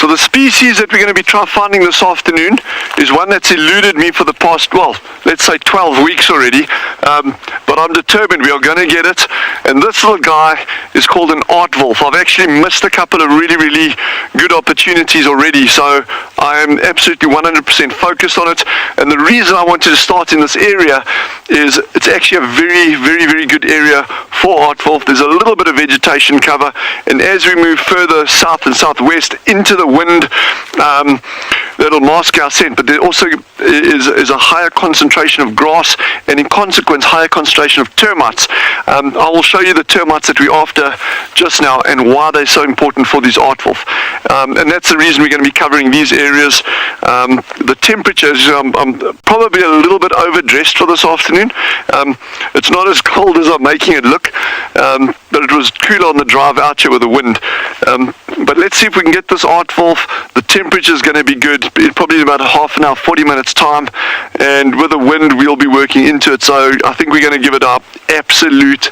So the species that we're going to be finding this afternoon is one that's eluded me for the past, well, let's say 12 weeks already, but I'm determined we are going to get it. And this little guy is called an Aardwolf. I've actually missed a couple of really good opportunities already, so I am absolutely 100% focused on it. And the reason I wanted to start in this area is it's actually a very good area for Aardwolf. There's a little bit of vegetation cover, and as we move further south and southwest into the wind, that'll mask our scent, but there also is a higher concentration of grass, and in consequence higher concentration of termites. I will show you the termites that we're after just now and why they're so important for these Aardwolf, and that's the reason we're going to be covering these areas. The temperatures, I'm probably a little bit overdressed for this afternoon. It's not as cold as I'm making it look, but it was cool on the drive out here with the wind. But let's see if we can get this Aardwolf. The temperature is going to be good, probably in about half an hour, 40 minutes time, and with the wind we'll be working into it, so I think we're going to give it our absolute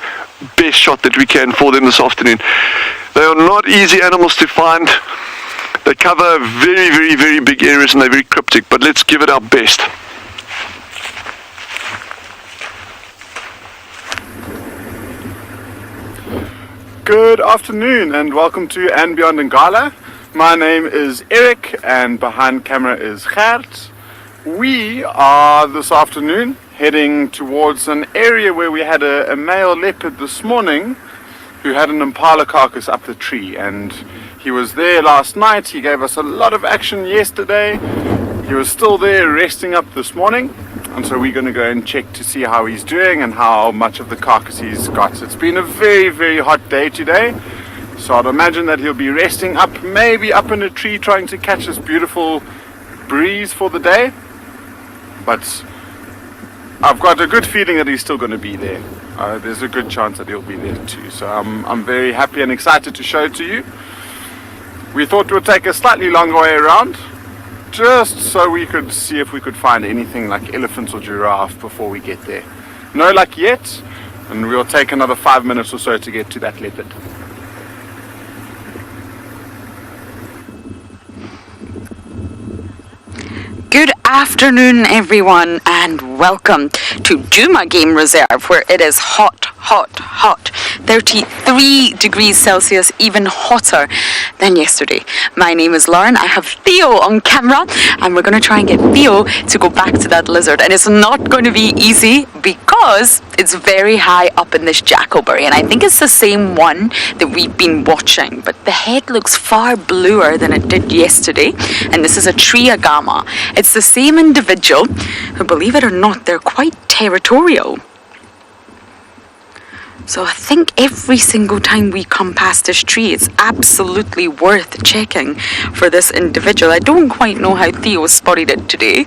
best shot that we can for them this afternoon. They are not easy animals to find. They cover very big areas and they're very cryptic, but let's give it our best. Good afternoon and welcome to andBeyond in Ngala. My name is Eric and behind camera is Gert. We are this afternoon heading towards an area where we had a male leopard this morning who had an impala carcass up the tree, and he was there last night. He gave us a lot of action yesterday. He was still there resting up this morning, and so we're going to go and check to see how he's doing and how much of the carcass he's got. It's been a very hot day today, so I'd imagine that he'll be resting up, maybe up in a tree trying to catch this beautiful breeze for the day, but I've got a good feeling that he's still going to be there. There's a good chance that he'll be there too, so I'm very happy and excited to show it to you. We thought we'd take a slightly longer way around, just so we could see if we could find anything like elephants or giraffe before we get there. No luck yet, and we'll take another 5 minutes or so to get to that leopard. Good afternoon everyone, and welcome to Djuma Game Reserve, where it is hot, 33 degrees Celsius, even hotter than yesterday. My name is Lauren. I have Theo on camera, and we're going to try and get Theo to go back to that lizard, and it's not going to be easy because it's very high up in this jackalberry, and I think it's the same one that we've been watching, but the head looks far bluer than it did yesterday, and this is a tree agama. It's the same individual, who, believe it or not, they're quite territorial. So I think every single time we come past this tree, it's absolutely worth checking for this individual. I don't quite know how Theo spotted it today.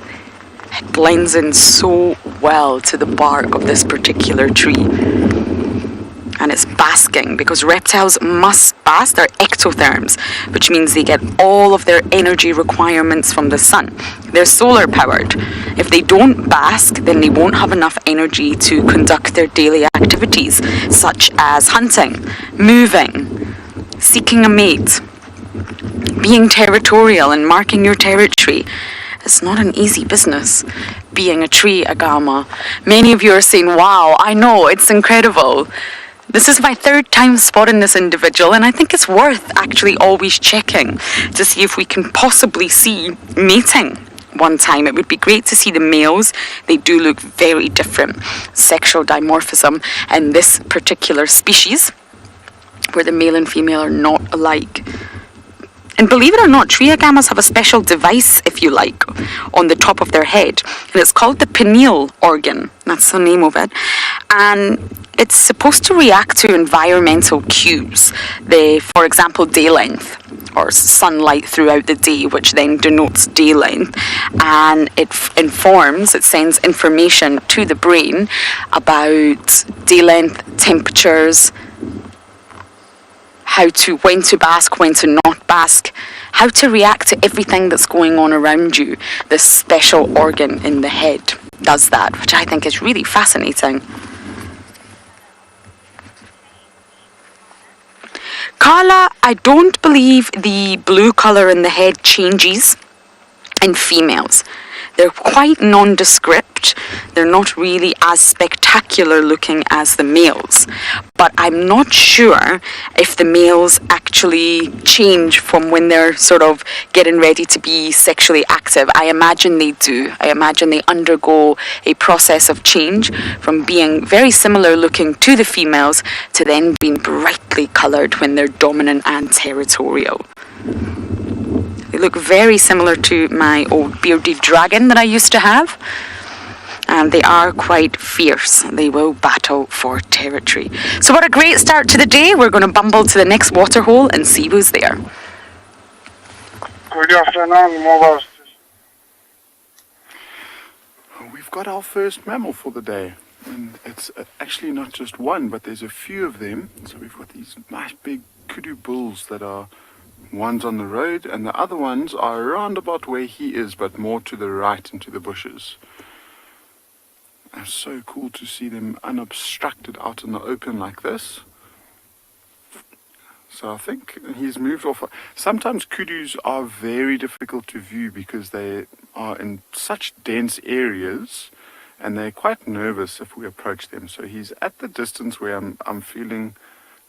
It blends in so well to the bark of this particular tree. And it's basking, because reptiles must bask. They're ectotherms, which means they get all of their energy requirements from the sun. They're solar powered. If they don't bask, then they won't have enough energy to conduct their daily activities, such as hunting, moving, seeking a mate, being territorial and marking your territory. It's not an easy business, being a tree agama. Many of you are saying, wow, I know, it's incredible. This is my third time spotting this individual, and I think it's worth actually always checking to see if we can possibly see mating one time. It would be great to see the males. They do look very different. Sexual dimorphism in this particular species, where the male and female are not alike. And believe it or not, tree agamas have a special device, if you like, on the top of their head. And it's called the pineal organ. That's the name of it. And it's supposed to react to environmental cues. For example, day length, or sunlight throughout the day, which then denotes day length. And it sends information to the brain about day length, temperatures, when to bask, when to not bask, how to react to everything that's going on around you. This special organ in the head does that, which I think is really fascinating. Kala, I don't believe the blue colour in the head changes in females. They're quite nondescript. They're not really as spectacular looking as the males. But I'm not sure if the males actually change from when they're sort of getting ready to be sexually active. I imagine they do. I imagine they undergo a process of change from being very similar looking to the females to then being brightly coloured when they're dominant and territorial. They look very similar to my old bearded dragon that I used to have. And they are quite fierce. They will battle for territory. So what a great start to the day. We're going to bumble to the next waterhole and see who's there. Good afternoon, mongooses. We've got our first mammal for the day. And it's actually not just one, but there's a few of them. So we've got these nice big kudu bulls that are one's on the road, and the other ones are around about where he is, but more to the right into the bushes. It's so cool to see them unobstructed out in the open like this. So I think he's moved off. Sometimes kudus are very difficult to view because they are in such dense areas and they're quite nervous if we approach them. So he's at the distance where I'm feeling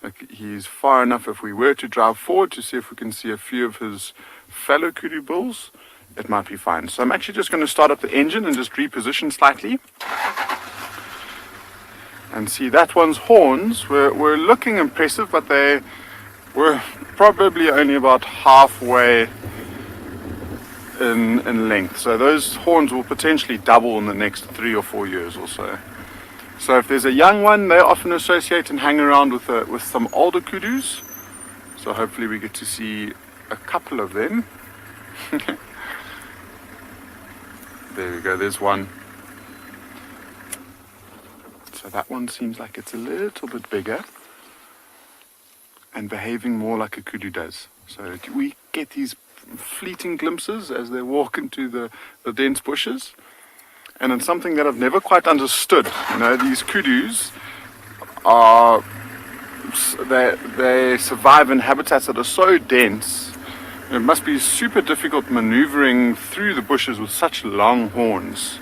like he's far enough if we were to drive forward to see if we can see a few of his fellow kudu bulls, it might be fine. So I'm actually just going to start up the engine and just reposition slightly. And see, that one's horns were looking impressive, but they were probably only about halfway in length. So those horns will potentially double in the next 3 or 4 years or so. So if there's a young one, they often associate and hang around with some older kudus. So hopefully we get to see a couple of them. There we go, there's one. So that one seems like it's a little bit bigger and behaving more like a kudu does. So we get these fleeting glimpses as they walk into the dense bushes. And it's something that I've never quite understood. You know, these kudus they survive in habitats that are so dense. It must be super difficult maneuvering through the bushes with such long horns.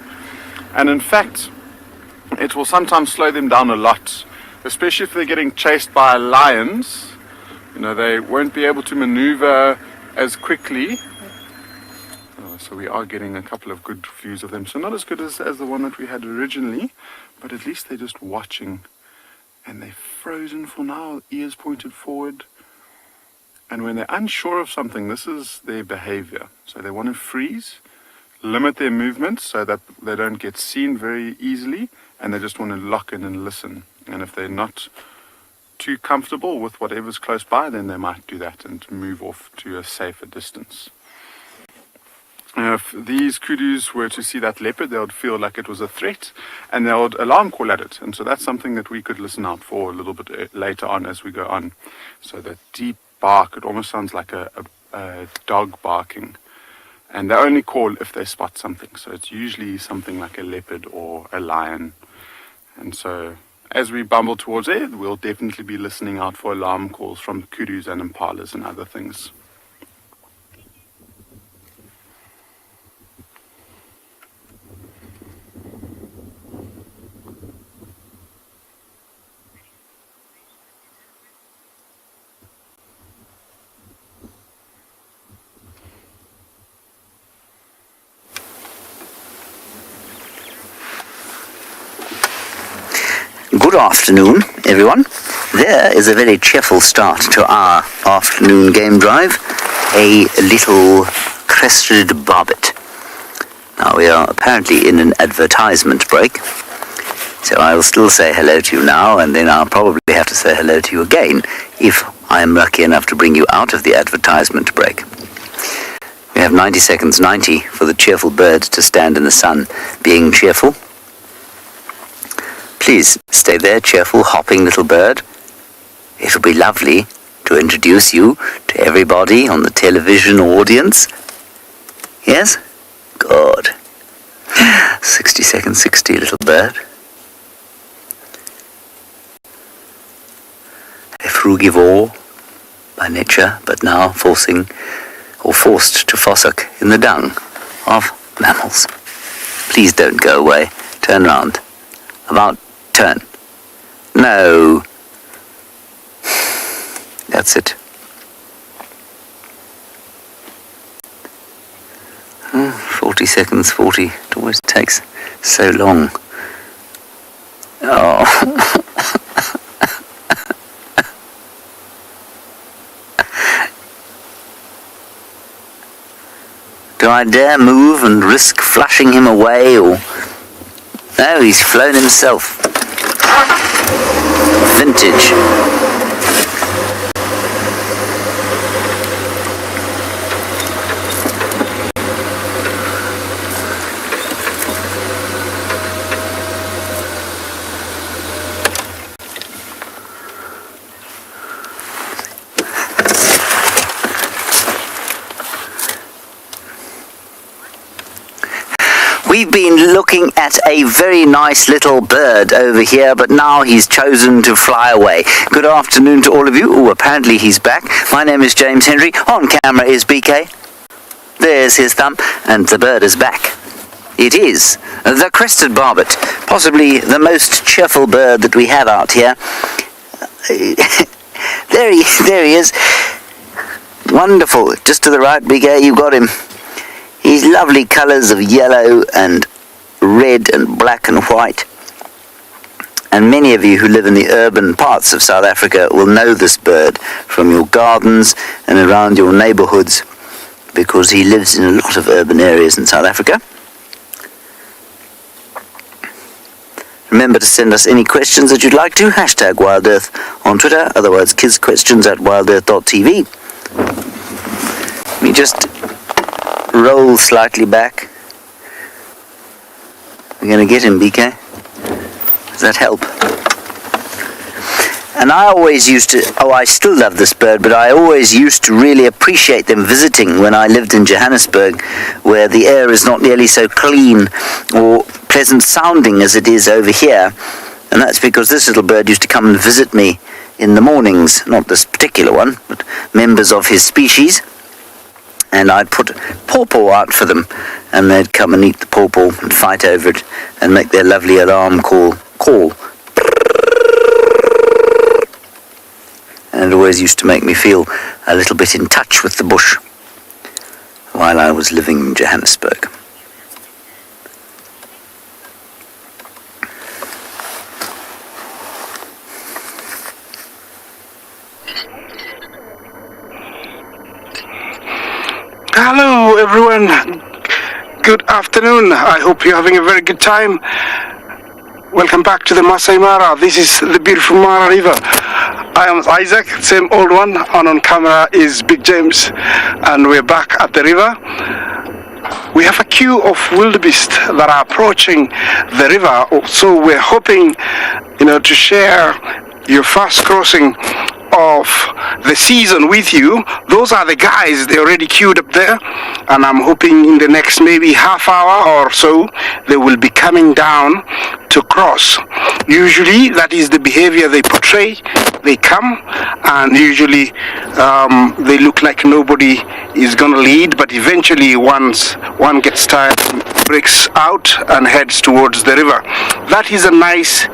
And in fact, it will sometimes slow them down a lot, especially if they're getting chased by lions. You know, they won't be able to maneuver as quickly. So we are getting a couple of good views of them. So not as good as the one that we had originally, but at least they're just watching. And they're frozen for now, ears pointed forward. And when they're unsure of something, this is their behavior. So they want to freeze, limit their movements so that they don't get seen very easily, and they just want to lock in and listen. And if they're not too comfortable with whatever's close by, then they might do that and move off to a safer distance. If these kudus were to see that leopard, they would feel like it was a threat and they would alarm call at it. And so that's something that we could listen out for a little bit later on as we go on. So that deep bark, it almost sounds like a dog barking. And they only call if they spot something. So it's usually something like a leopard or a lion. And so as we bumble towards it, we'll definitely be listening out for alarm calls from kudus and impalas and other things. Good afternoon, everyone. There is a very cheerful start to our afternoon game drive. A little crested barbet. Now we are apparently in an advertisement break, so I will still say hello to you now, and then I'll probably have to say hello to you again if I am lucky enough to bring you out of the advertisement break. We have 90 seconds 90 for the cheerful bird to stand in the sun being cheerful. Please stay there, cheerful, hopping little bird. It will be lovely to introduce you to everybody on the television audience. Yes? Good. 60 seconds 60, little bird. A frugivore, by nature, but now forced to fossok in the dung of mammals. Please don't go away. Turn round. Turn. No. That's it. 40 seconds, 40. It always takes so long. Oh. Do I dare move and risk flushing him away, or... No, he's flown himself. Vintage. We've been looking at a very nice little bird over here, but now he's chosen to fly away. Good afternoon to all of you. Oh, apparently he's back. My name is James Henry. On camera is BK. There's his thumb, and the bird is back. It is the crested barbet, possibly the most cheerful bird that we have out here. There he is. Wonderful. Just to the right, BK, you got him. His lovely colours of yellow and red and black and white. And many of you who live in the urban parts of South Africa will know this bird from your gardens and around your neighbourhoods, because he lives in a lot of urban areas in South Africa. Remember to send us any questions that you'd like to. Hashtag WildEarth on Twitter, otherwise kidsquestions@wildearth.tv. Let me just roll slightly back. We're going to get him, BK. Does that help? And I always used to, I still love this bird, but I always used to really appreciate them visiting when I lived in Johannesburg, where the air is not nearly so clean or pleasant sounding as it is over here. And that's because this little bird used to come and visit me in the mornings, not this particular one, but members of his species. And I'd put pawpaw out for them, and they'd come and eat the pawpaw and fight over it and make their lovely alarm call. And it always used to make me feel a little bit in touch with the bush while I was living in Johannesburg. Hello everyone, good afternoon. I hope you're having a very good time. Welcome back to the Masai Mara. This is the beautiful Mara River. I am Isaac, same old one, and on camera is Big James, and we're back at the river. We have a queue of wildebeest that are approaching the river, so we're hoping, to share your first crossing of the season with you. Those are the guys, they're already queued up there, and I'm hoping in the next maybe half hour or so they will be coming down to cross. Usually that is the behavior they portray. They come and usually they look like nobody is gonna lead, but eventually once one gets tired, breaks out and heads towards the river. That is a nice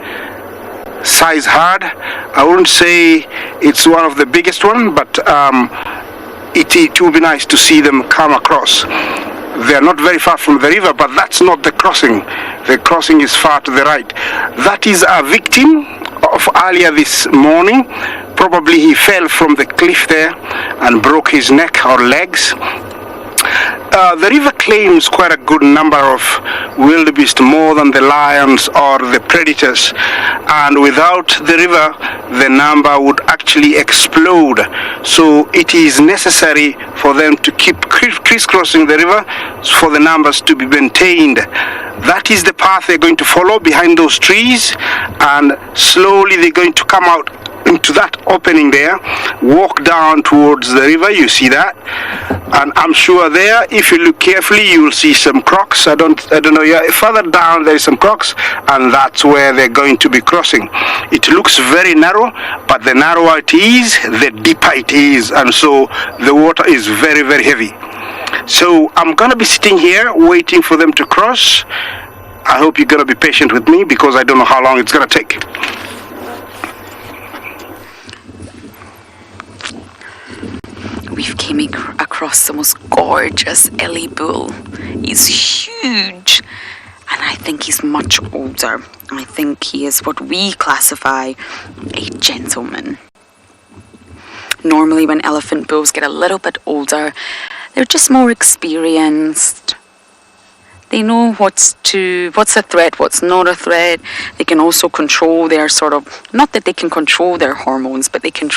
size herd. I wouldn't say it's one of the biggest one, but it will be nice to see them come across. They are not very far from the river, but that's not the crossing. The crossing is far to the right. That is a victim of earlier this morning. Probably he fell from the cliff there and broke his neck or legs. The river claims quite a good number of wildebeest, more than the lions or the predators, and without the river the number would actually explode. So it is necessary for them to keep crisscrossing the river for the numbers to be maintained. That is the path they're going to follow behind those trees, and slowly they're going to come out into that opening there, walk down towards the river. You see that, and I'm sure there, if you look carefully, you will see some crocs. I don't know. Yeah, further down there is some crocs, and that's where they're going to be crossing. It looks very narrow, but the narrower it is, the deeper it is, and so the water is very, very heavy. So I'm gonna be sitting here waiting for them to cross. I hope you're gonna be patient with me because I don't know how long it's gonna take. We've came across the most gorgeous Ellie bull. He's huge, and I think he's much older. I think he is what we classify a gentleman. Normally when elephant bulls get a little bit older, they're just more experienced. They know what's a threat, what's not a threat. They can also control their not that they can control their hormones, but they can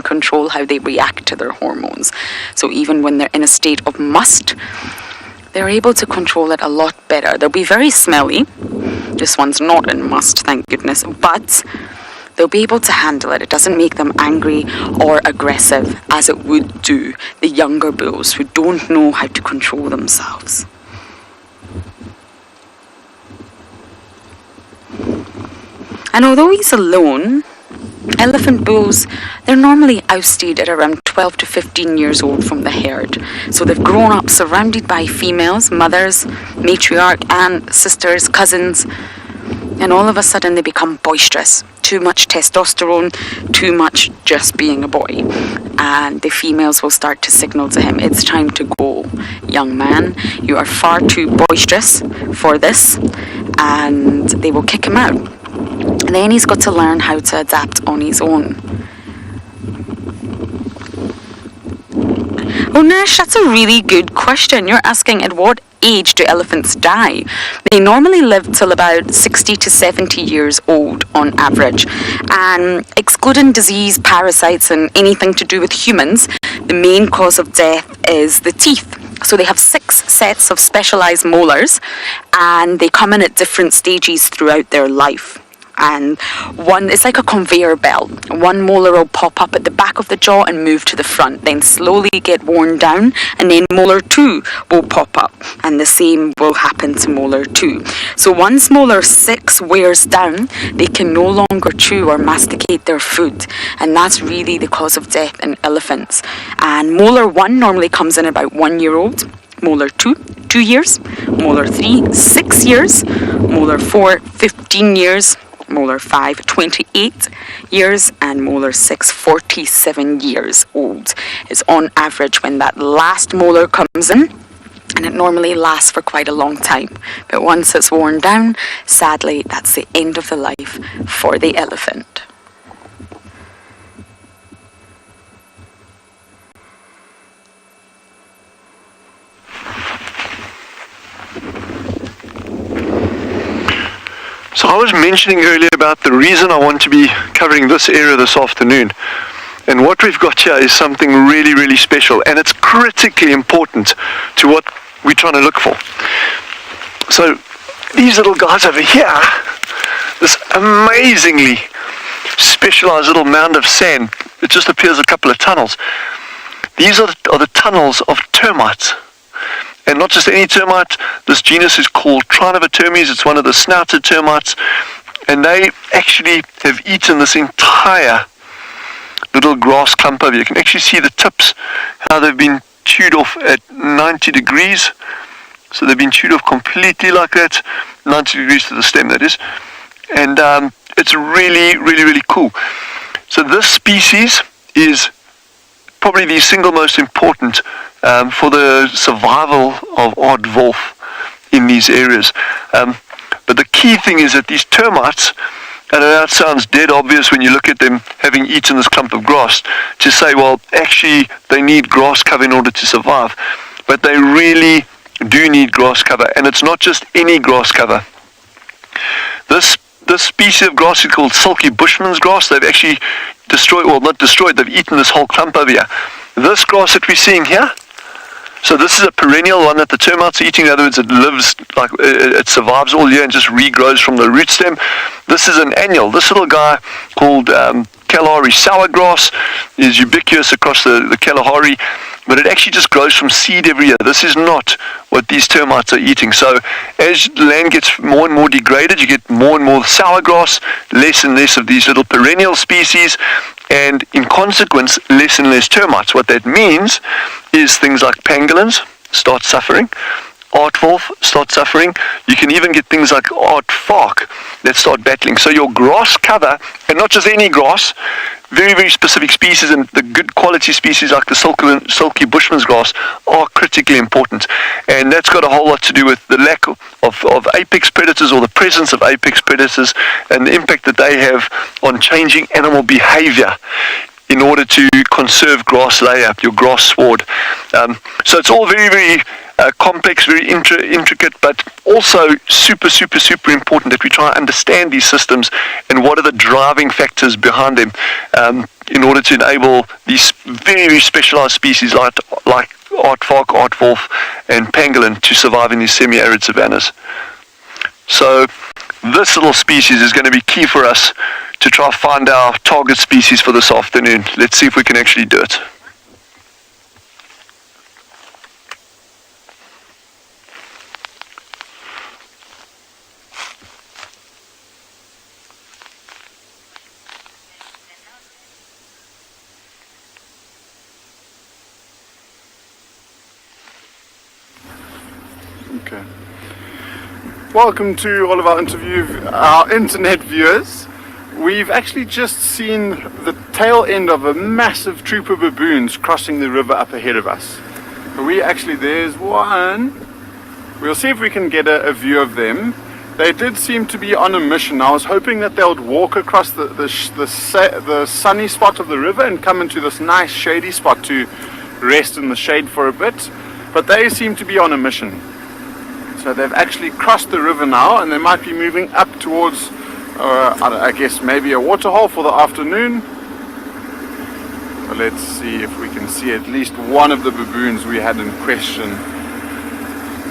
control how they react to their hormones. So even when they're in a state of must, they're able to control it a lot better. They'll be very smelly. This one's not in must, thank goodness, but they'll be able to handle it. It doesn't make them angry or aggressive as it would do the younger bulls who don't know how to control themselves. And although he's alone, elephant bulls, they're normally ousted at around 12 to 15 years old from the herd. So they've grown up surrounded by females, mothers, matriarch, aunts, sisters, cousins, and all of a sudden they become boisterous. Too much testosterone, too much just being a boy. And the females will start to signal to him, it's time to go, young man. You are far too boisterous for this. And they will kick him out. And then he's got to learn how to adapt on his own. Oh, Nash, that's a really good question. You're asking at what age do elephants die? They normally live till about 60 to 70 years old on average. And excluding disease, parasites, and anything to do with humans, the main cause of death is the teeth. So they have 6 sets of specialized molars, and they come in at different stages throughout their life. And it's like a conveyor belt. One molar will pop up at the back of the jaw and move to the front, then slowly get worn down, and then molar 2 will pop up, and the same will happen to molar 2. So once molar 6 wears down, they can no longer chew or masticate their food, and that's really the cause of death in elephants. And molar 1 normally comes in about 1 year old, molar 2, 2 years, molar 3, 6 years, molar 4, 15 years, molar 5, 28 years, and molar 6, 47 years old is on average when that last molar comes in, and it normally lasts for quite a long time. But once it's worn down, sadly, that's the end of the life for the elephant. So I was mentioning earlier about the reason I want to be covering this area this afternoon. And what we've got here is something really, really special. And it's critically important to what we're trying to look for. So these little guys over here, this amazingly specialized little mound of sand, it just appears a couple of tunnels. These are the tunnels of termites. And not just any termite, this genus is called Termes. It's one of the snouted termites, and they actually have eaten this entire little grass clump over here. You can actually see the tips, how they've been chewed off at 90 degrees. So they've been chewed off completely like that, 90 degrees to the stem, that is. And it's really, really, really cool. So this species is probably the single most important for the survival of Aardwolf in these areas. But the key thing is that these termites, and that sounds dead obvious when you look at them having eaten this clump of grass, to say, well, actually they need grass cover in order to survive. But they really do need grass cover, and it's not just any grass cover. This species of grass is called silky bushman's grass. They've actually destroyed, well, not destroyed, they've eaten this whole clump over here. This grass that we're seeing here, so this is a perennial one that the termites are eating. In other words, it lives, like it survives all year and just regrows from the root stem. This is an annual. This little guy called Kalahari sour grass is ubiquitous across the Kalahari, but it actually just grows from seed every year. This is not what these termites are eating. So as the land gets more and more degraded, you get more and more sour grass, less and less of these little perennial species, and in consequence, less and less termites. What that means is things like pangolins start suffering, Aardwolf start suffering. You can even get things like Aardvark that start battling. So your grass cover, and not just any grass, very, very specific species, and the good quality species like the silky bushman's grass are critically important. And that's got a whole lot to do with the lack of apex predators, or the presence of apex predators, and the impact that they have on changing animal behavior in order to conserve grass layer, your grass sward. So it's all very, very complex, very intricate, but also super, super, super important that we try and understand these systems and what are the driving factors behind them in order to enable these very, very specialized species like Aardvark, Aardwolf, and pangolin to survive in these semi-arid savannas. So this little species is going to be key for us to try and find our target species for this afternoon. Let's see if we can actually do it. Okay. Welcome to all of our internet viewers. We've actually just seen the tail end of a massive troop of baboons crossing the river up ahead of us. There's one. We'll see if we can get a view of them. They did seem to be on a mission. I was hoping that they would walk across the sunny spot of the river and come into this nice shady spot to rest in the shade for a bit. But they seem to be on a mission. So they've actually crossed the river now, and they might be moving up towards, I guess, maybe a waterhole for the afternoon. So let's see if we can see at least one of the baboons we had in question.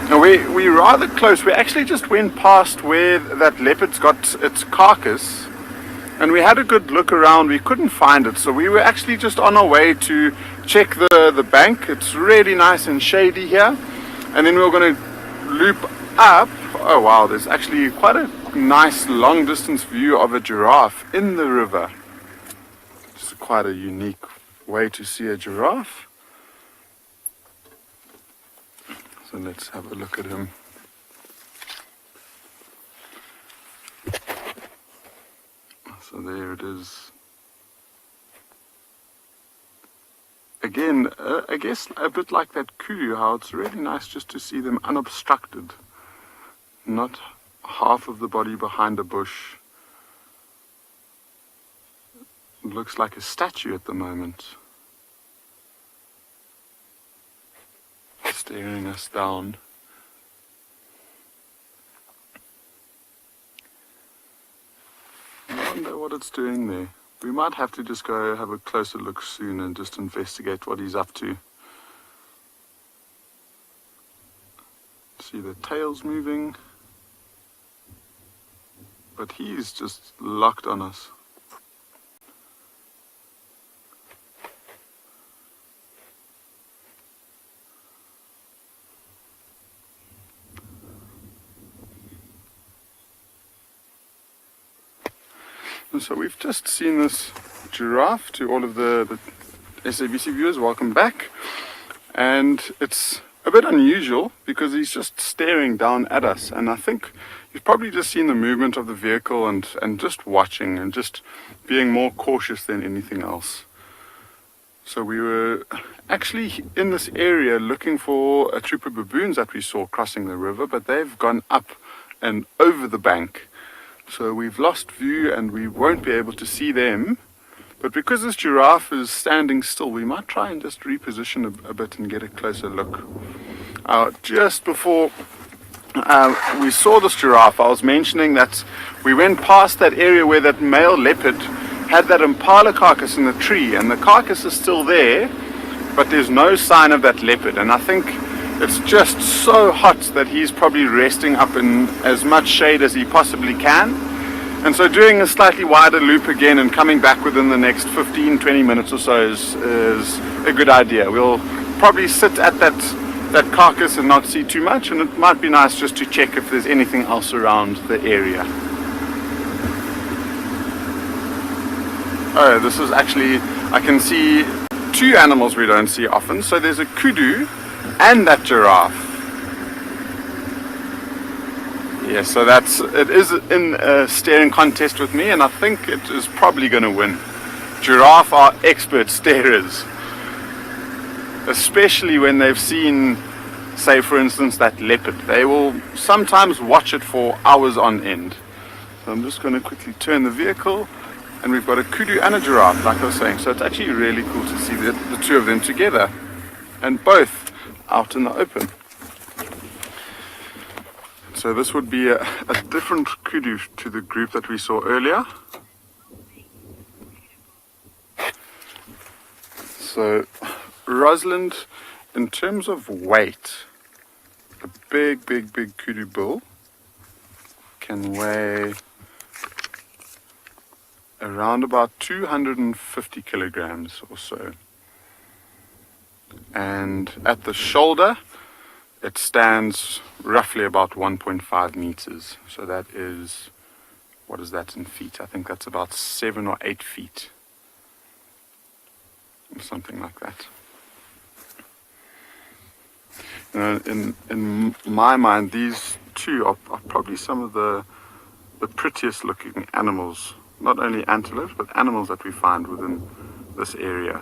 Now we're rather close. We actually just went past where that leopard's got its carcass, and we had a good look around. We couldn't find it, so we were actually just on our way to check the bank. It's really nice and shady here, and then we were going to loop up. Oh wow, there's actually quite a nice long distance view of a giraffe in the river. It's quite a unique way to see a giraffe. So let's have a look at him. So there it is. Again, I guess a bit like that Kudu, how it's really nice just to see them unobstructed. Not half of the body behind a bush. It looks like a statue at the moment. Staring us down. I wonder what it's doing there. We might have to just go have a closer look soon and just investigate what he's up to. See the tails moving, but he's just locked on us. So we've just seen this giraffe. To all of the SABC viewers, welcome back. And it's a bit unusual because he's just staring down at us, and I think he's probably just seen the movement of the vehicle and just watching and just being more cautious than anything else. So we were actually in this area looking for a troop of baboons that we saw crossing the river, but they've gone up and over the bank. So we've lost view and we won't be able to see them. But because this giraffe is standing still, we might try and just reposition a bit and get a closer look. Just before we saw this giraffe, I was mentioning that we went past that area where that male leopard had that impala carcass in the tree, and the carcass is still there, but there's no sign of that leopard. And I think it's just so hot that he's probably resting up in as much shade as he possibly can. And so doing a slightly wider loop again and coming back within the next 15-20 minutes or so is a good idea. We'll probably sit at that carcass and not see too much, and it might be nice just to check if there's anything else around the area. Oh, this is actually, I can see two animals we don't see often. So there's a kudu and that giraffe. Yeah, so it is in a staring contest with me, and I think it is probably going to win. Giraffe are expert starers, especially when they've seen, say for instance, that leopard. They will sometimes watch it for hours on end. So I'm just going to quickly turn the vehicle, and we've got a kudu and a giraffe, like I was saying. So it's actually really cool to see the two of them together, and both out in the open. So this would be a different kudu to the group that we saw earlier. So Rosalind, in terms of weight, a big kudu bull can weigh around about 250 kilograms or so. And at the shoulder, it stands roughly about 1.5 meters. So that is, what is that in feet? I think that's about 7 or 8 feet. Something like that. You know, in my mind, these two are probably some of the prettiest looking animals, not only antelopes, but animals that we find within this area.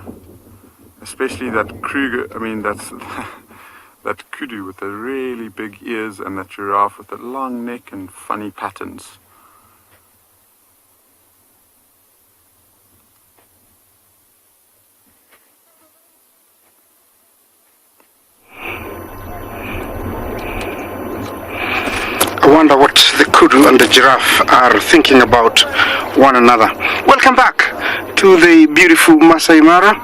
Especially that Kruger, that's that kudu with the really big ears, and that giraffe with the long neck and funny patterns. I wonder what the kudu and the giraffe are thinking about one another. Welcome back to the beautiful Masai Mara.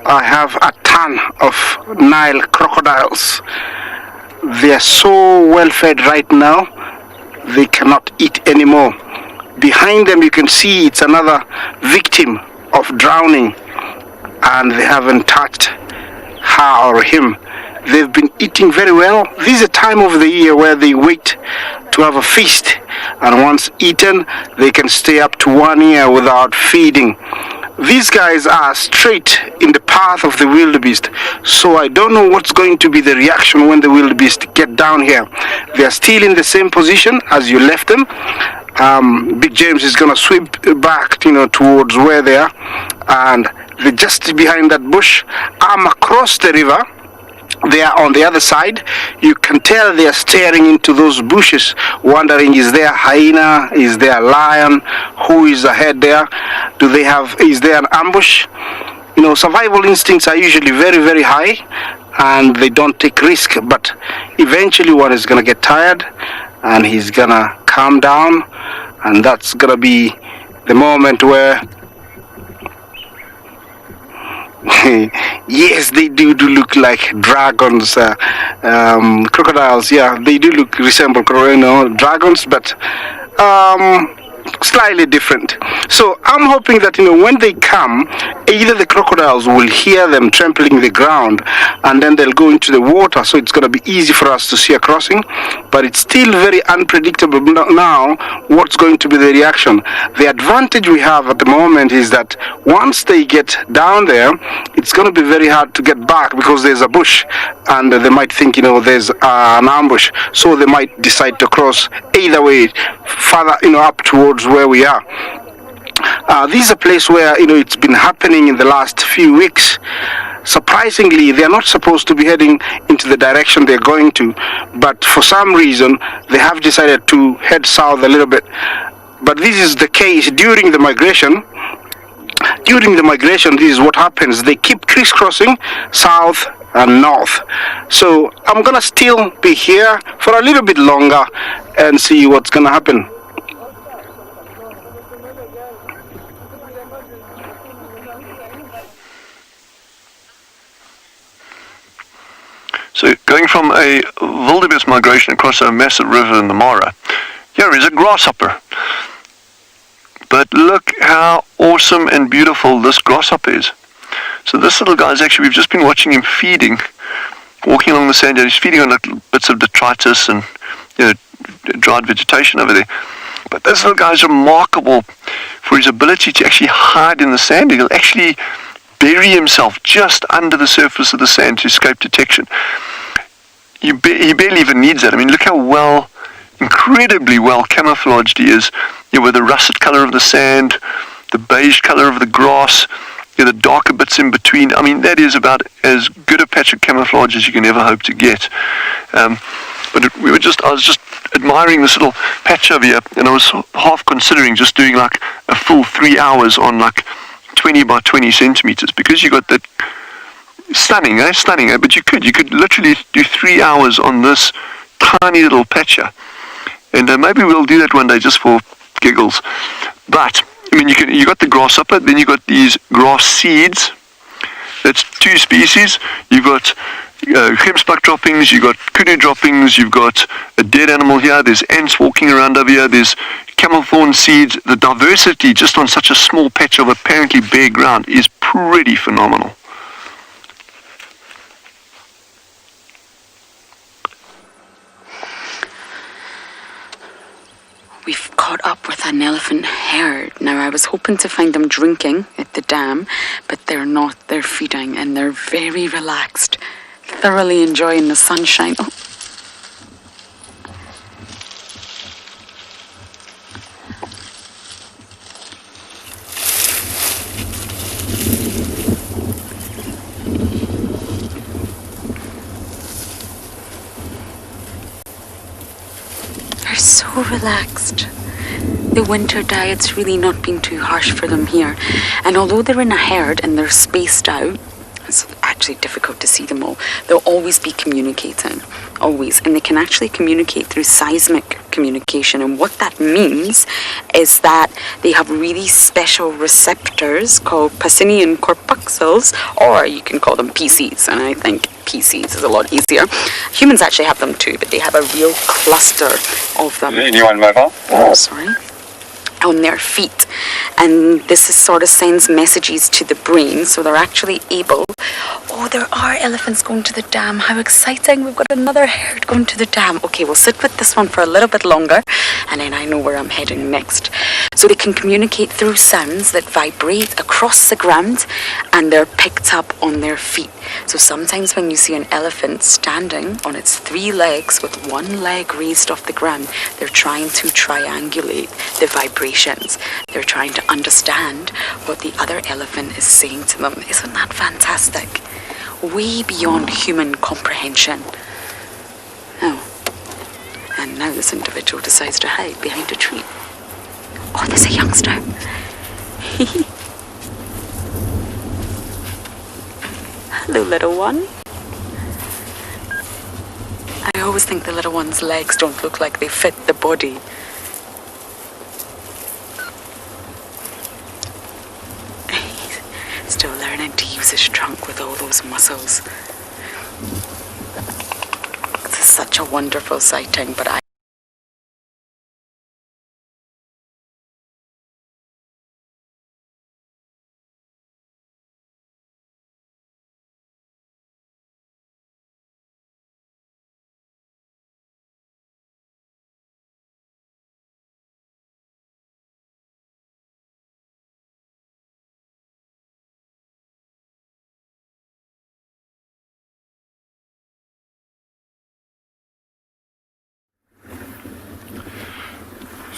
I have a ton of Nile crocodiles. They are so well fed right now, they cannot eat anymore. Behind them you can see it's another victim of drowning, and they haven't touched her or him. They've been eating very well. This is a time of the year where they wait to have a feast, and once eaten they can stay up to 1 year without feeding. These guys are straight in the path of the wildebeest, so I don't know what's going to be the reaction when the wildebeest get down here. They are still in the same position as you left them. Big James is going to sweep back, towards where they are, and they're just behind that bush. I'm across the river. They are on the other side. You can tell they are staring into those bushes, wondering, is there a hyena? Is there a lion? Who is ahead there? Is there an ambush? Survival instincts are usually very high, and they don't take risk, but eventually one is going to get tired, and he's going to calm down, and that's going to be the moment where yes, they do look like dragons, crocodiles. Yeah, they do resemble dragons, but slightly different. So I'm hoping that when they come, either the crocodiles will hear them trampling the ground, and then they'll go into the water, so it's going to be easy for us to see a crossing. But it's still very unpredictable now what's going to be the reaction. The advantage we have at the moment is that once they get down there, it's going to be very hard to get back, because there's a bush, and they might think there's an ambush, so they might decide to cross either way, further up towards where we are. This is a place where it's been happening in the last few weeks. Surprisingly, they are not supposed to be heading into the direction they're going to, but for some reason they have decided to head south a little bit. But this is the case during the migration. During the migration, this is what happens. They keep crisscrossing south and north. So I'm gonna still be here for a little bit longer and see what's gonna happen. So going from a wildebeest migration across a massive river in the Mara, here is a grasshopper. But look how awesome and beautiful this grasshopper is. So this little guy is actually, we've just been watching him feeding, walking along the sand, and he's feeding on little bits of detritus and dried vegetation over there. But this little guy is remarkable for his ability to actually hide in the sand. He'll actually bury himself just under the surface of the sand to escape detection. He barely even needs that. I mean, look how incredibly well camouflaged he is, with the russet color of the sand, the beige color of the grass, the darker bits in between. I mean, that is about as good a patch of camouflage as you can ever hope to get. But I was just admiring this little patch over here, and I was half considering just doing like a full 3 hours on like 20 by 20 centimeters, because you got that stunning, but you could literally do 3 hours on this tiny little patcher, and maybe we'll do that one day just for giggles. But I mean, you got the grasshopper, then you got these grass seeds. That's 2 species. You've got gemsbok droppings, you've got kudu droppings, you've got a dead animal here, there's ants walking around over here, there's camel thorn seeds. The diversity just on such a small patch of apparently bare ground is pretty phenomenal. We've caught up with an elephant herd. Now, I was hoping to find them drinking at the dam, but they're not. They're feeding, and they're very relaxed, thoroughly enjoying the sunshine. Oh. They're so relaxed. The winter diet's really not been too harsh for them here. And although they're in a herd and they're spaced out, it's actually difficult to see them all. They'll always be communicating, always. And they can actually communicate through seismic communication. And what that means is that they have really special receptors called Pacinian corpuscles, or you can call them PCs. And I think PCs is a lot easier. Humans actually have them too, but they have a real cluster of them. Anyone mobile? Oh, sorry. On their feet, and this is sort of sends messages to the brain, so they're actually able. Oh, there are elephants going to the dam. How exciting. We've got another herd going to the dam. Okay, we'll sit with this one for a little bit longer, and then I know where I'm heading next. So they can communicate through sounds that vibrate across the ground, and they're picked up on their feet. So sometimes when you see an elephant standing on its 3 legs with 1 leg raised off the ground, they're trying to triangulate the vibrations. They're trying to understand what the other elephant is saying to them. Isn't that fantastic? Way beyond human comprehension. Oh, and now this individual decides to hide behind a tree. Oh, there's a youngster. Hello, little one. I always think the little one's legs don't look like they fit the body. He's still learning to use his trunk with all those muscles. This is such a wonderful sighting, but I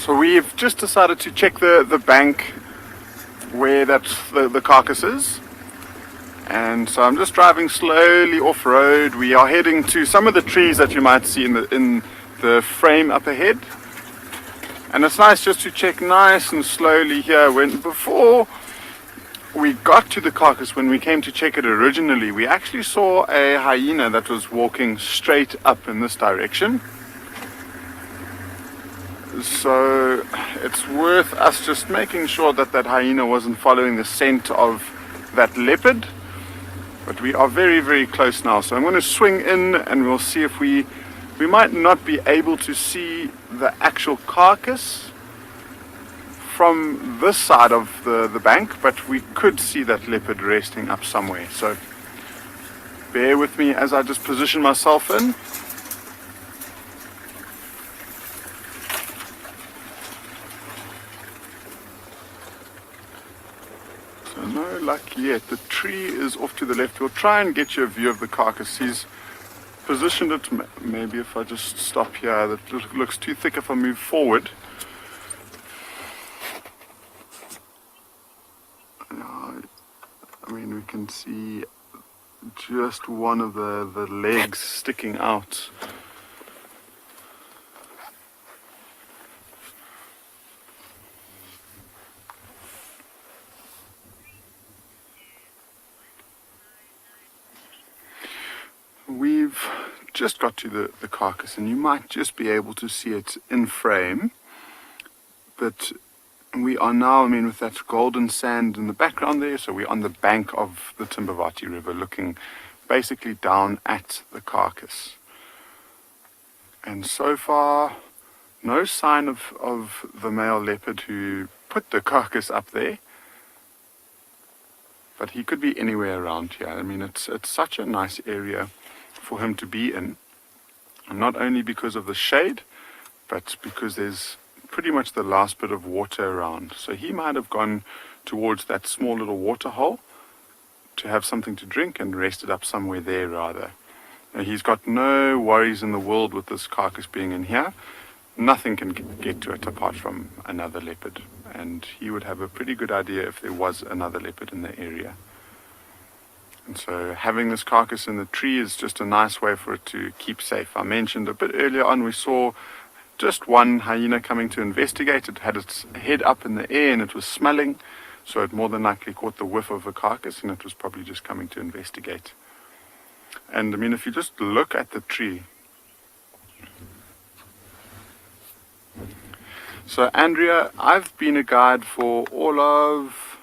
So we've just decided to check the bank where that's the carcass is. And so I'm just driving slowly off-road. We are heading to some of the trees that you might see in the frame up ahead. And it's nice just to check nice and slowly here. Before we got to the carcass, when we came to check it originally, we actually saw a hyena that was walking straight up in this direction. So it's worth us just making sure that that hyena wasn't following the scent of that leopard. But we are very, very close now. So I'm going to swing in and we'll see if we might not be able to see the actual carcass from this side of the bank, but we could see that leopard resting up somewhere. So bear with me as I just position myself in. So no luck yet. The tree is off to the left. We'll try and get you a view of the carcass. He's positioned it, maybe if I just stop here, that looks too thick if I move forward. I mean, we can see just one of the legs sticking out. We've just got to the carcass, and you might just be able to see it in frame, but we are now, I mean, with that golden sand in the background there, so we're on the bank of the Timbavati River looking basically down at the carcass. And so far, no sign of the male leopard who put the carcass up there, but he could be anywhere around here. I mean, it's such a nice area for him to be in, and not only because of the shade, but because there's pretty much the last bit of water around. So he might have gone towards that small little water hole to have something to drink and rested up somewhere there rather. Now, he's got no worries in the world with this carcass being in here. Nothing can get to it apart from another leopard, and he would have a pretty good idea if there was another leopard in the area. And so having this carcass in the tree is just a nice way for it to keep safe. I mentioned a bit earlier on we saw just one hyena coming to investigate. It had its head up in the air and it was smelling, so it more than likely caught the whiff of a carcass, and it was probably just coming to investigate. And I mean, if you just look at the tree. So Andrea, I've been a guide for all of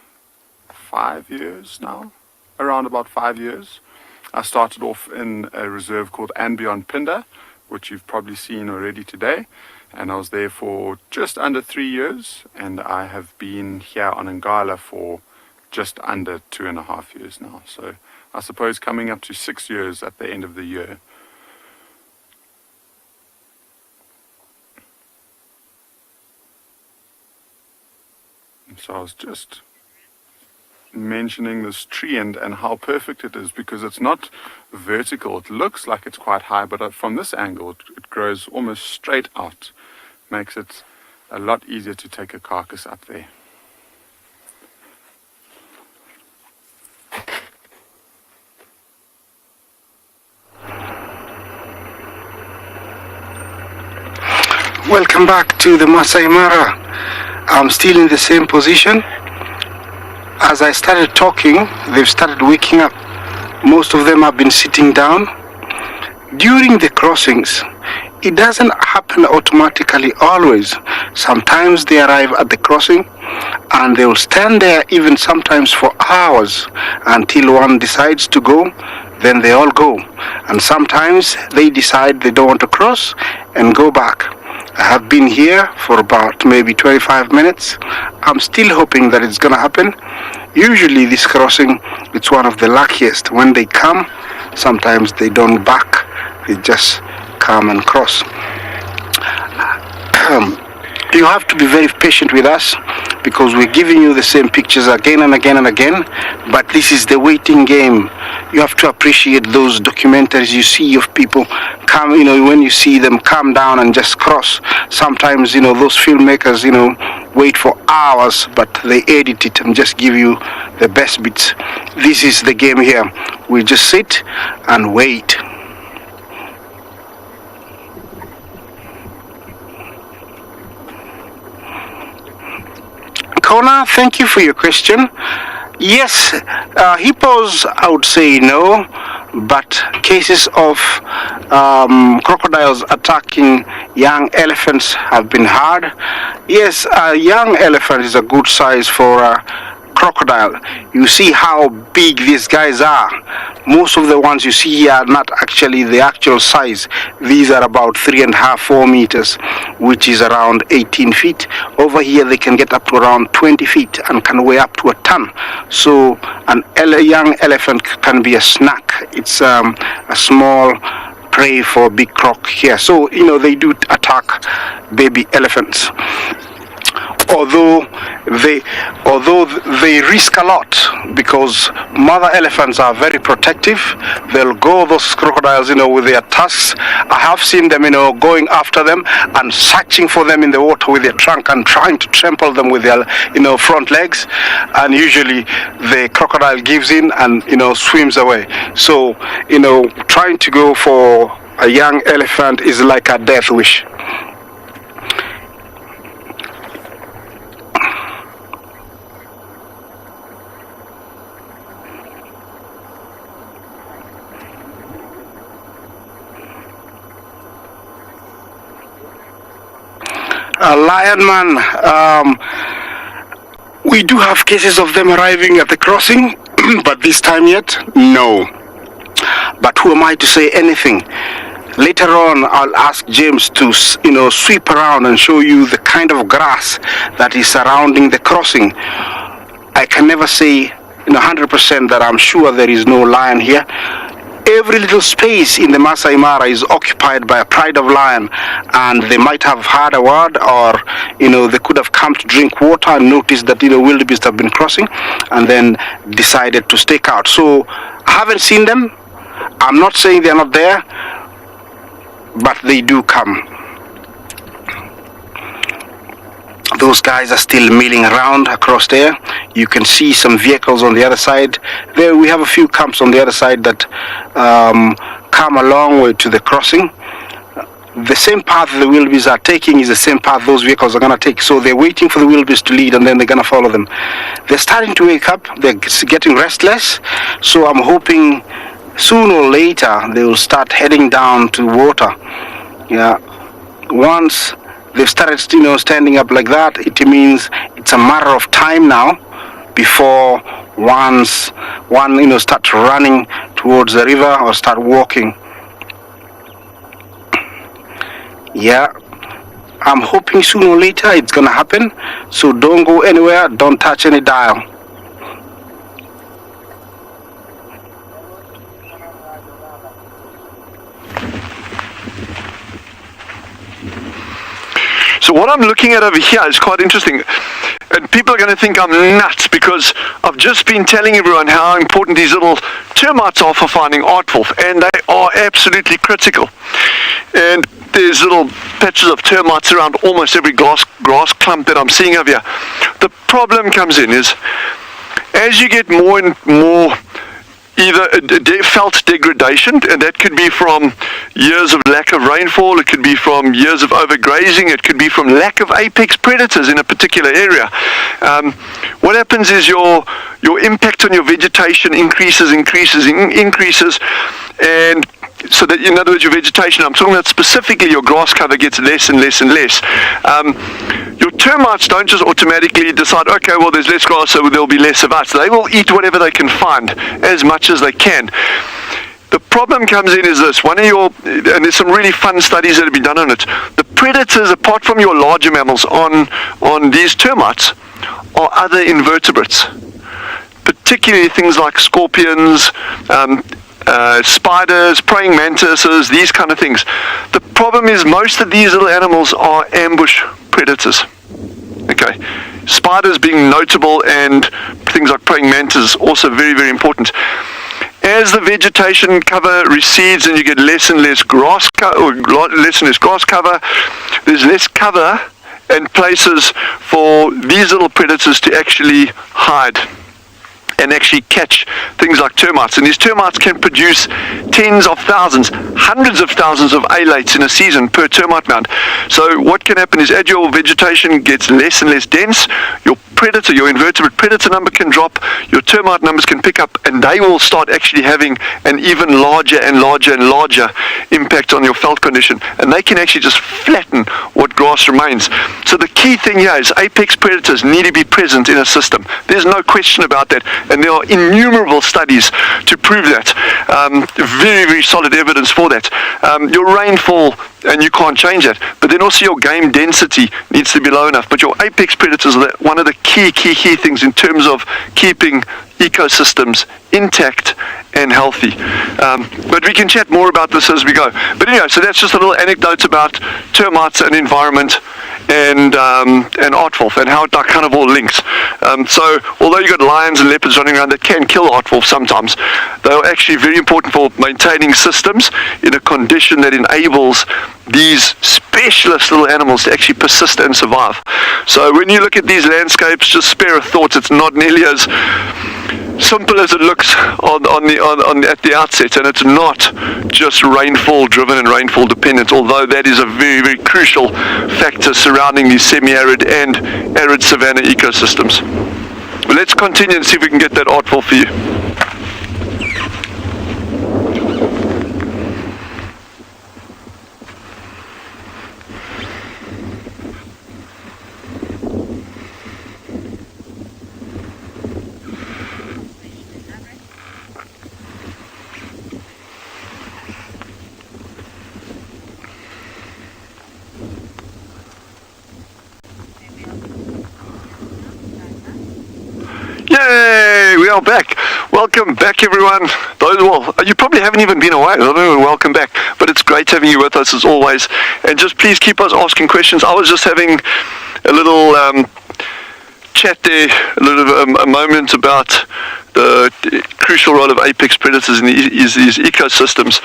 5 years now, around about 5 years. I started off in a reserve called andBeyond Phinda, which you've probably seen already today, and I was there for just under 3 years, and I have been here on Ngala for just under 2.5 years now. So I suppose coming up to 6 years at the end of the year. And so I was just mentioning this tree and how perfect it is, because it's not vertical. It looks like it's quite high, but from this angle it grows almost straight out. Makes it a lot easier to take a carcass up there. Welcome back to the Masai Mara. I'm still in the same position. As I started talking, they've started waking up. Most of them have been sitting down. During the crossings, it doesn't happen automatically always. Sometimes they arrive at the crossing and they will stand there even sometimes for hours until one decides to go, then they all go. And sometimes they decide they don't want to cross and go back. I have been here for about maybe 25 minutes. I'm still hoping that it's going to happen. Usually this crossing, it's one of the luckiest. When they come, sometimes they don't back, they just come and cross. You have to be very patient with us because we're giving you the same pictures again and again and again, but this is the waiting game. You have to appreciate those documentaries you see of people come, when you see them come down and just cross. Sometimes, those filmmakers, wait for hours, but they edit it and just give you the best bits. This is the game here. We just sit and wait. Kona, thank you for your question. Yes, hippos, I would say no, but cases of crocodiles attacking young elephants have been hard. Yes, a young elephant is a good size for a crocodile. You see how big these guys are. Most of the ones you see here are not actually the actual size. These are about 3.5, 4 meters, which is around 18 feet. Over here they can get up to around 20 feet and can weigh up to a ton. So a young elephant can be a snack. It's a small prey for a big croc here. So they do attack baby elephants. Although they risk a lot, because mother elephants are very protective. They'll go those crocodiles, with their tusks. I have seen them, going after them and searching for them in the water with their trunk and trying to trample them with their, front legs. And usually the crocodile gives in and, swims away. So, trying to go for a young elephant is like a death wish. Lion man, we do have cases of them arriving at the crossing, but this time yet, no. But who am I to say anything? Later on, I'll ask James to, sweep around and show you the kind of grass that is surrounding the crossing. I can never say 100% that I'm sure there is no lion here. Every little space in the Masai Mara is occupied by a pride of lion, and they might have heard a word, or they could have come to drink water and noticed that wildebeest have been crossing and then decided to stake out. So I haven't seen them. I'm not saying they're not there, but they do come. Those guys are still milling around across there. You can see some vehicles on the other side. There we have a few camps on the other side that come a long way to the crossing. The same path the wildebeest are taking is the same path those vehicles are going to take. So they're waiting for the wildebeest to lead, and then they're going to follow them. They're starting to wake up. They're getting restless. So I'm hoping soon or later they will start heading down to water. Yeah. Once they've started, standing up like that, it means it's a matter of time now before one, start running towards the river or start walking. Yeah, I'm hoping sooner or later it's gonna happen. So don't go anywhere, don't touch any dial. So what I'm looking at over here is quite interesting. And people are going to think I'm nuts, because I've just been telling everyone how important these little termites are for finding Aardwolf, and they are absolutely critical. And there's little patches of termites around almost every grass clump that I'm seeing over here. The problem comes in is, as you get more and more either felt degradation, and that could be from years of lack of rainfall, it could be from years of overgrazing, it could be from lack of apex predators in a particular area. What happens is your impact on your vegetation increases, and so that, in other words, your vegetation, I'm talking about specifically your grass cover, gets less and less and less. Your termites don't just automatically decide, okay, well, there's less grass, so there'll be less of us. They will eat whatever they can find, as much as they can. The problem comes in is this, and there's some really fun studies that have been done on it. The predators, apart from your larger mammals on these termites, are other invertebrates, particularly things like scorpions, spiders, praying mantises, these kind of things. The problem is most of these little animals are ambush predators. Okay, spiders being notable, and things like praying mantises also very, very important. As the vegetation cover recedes and you get less and less grass cover, there's less cover and places for these little predators to actually hide and actually catch things like termites. And these termites can produce tens of thousands, hundreds of thousands of alates in a season per termite mound. So what can happen is as your vegetation gets less and less dense, your predator, your invertebrate predator number can drop, your termite numbers can pick up, and they will start actually having an even larger and larger and larger impact on your felt condition, and they can actually just flatten what grass remains. So the key thing here is apex predators need to be present in a system. There's no question about that, and there are innumerable studies to prove that. Very, very solid evidence for that. Your rainfall, and you can't change that, but then also your game density needs to be low enough. But your apex predators are one of the key things in terms of keeping ecosystems intact and healthy. But we can chat more about this as we go. But anyway, so that's just a little anecdote about termites and environment and Aardwolf and how it kind of all links. So although you've got lions and leopards running around that can kill Aardwolf sometimes, they are actually very important for maintaining systems in a condition that enables these specialist little animals to actually persist and survive. So when you look at these landscapes, just spare a thought. It's not nearly as simple as it looks at the outset, and it's not just rainfall driven and rainfall dependent, although that is a very, very crucial factor surrounding these semi-arid and arid savanna ecosystems. But let's continue and see if we can get that Aardwolf for you. Yay! We are back. Welcome back, everyone. You probably haven't even been away. I don't know, welcome back. But it's great having you with us as always. And just please keep us asking questions. I was just having a little chat there, a moment about the crucial role of apex predators in these ecosystems.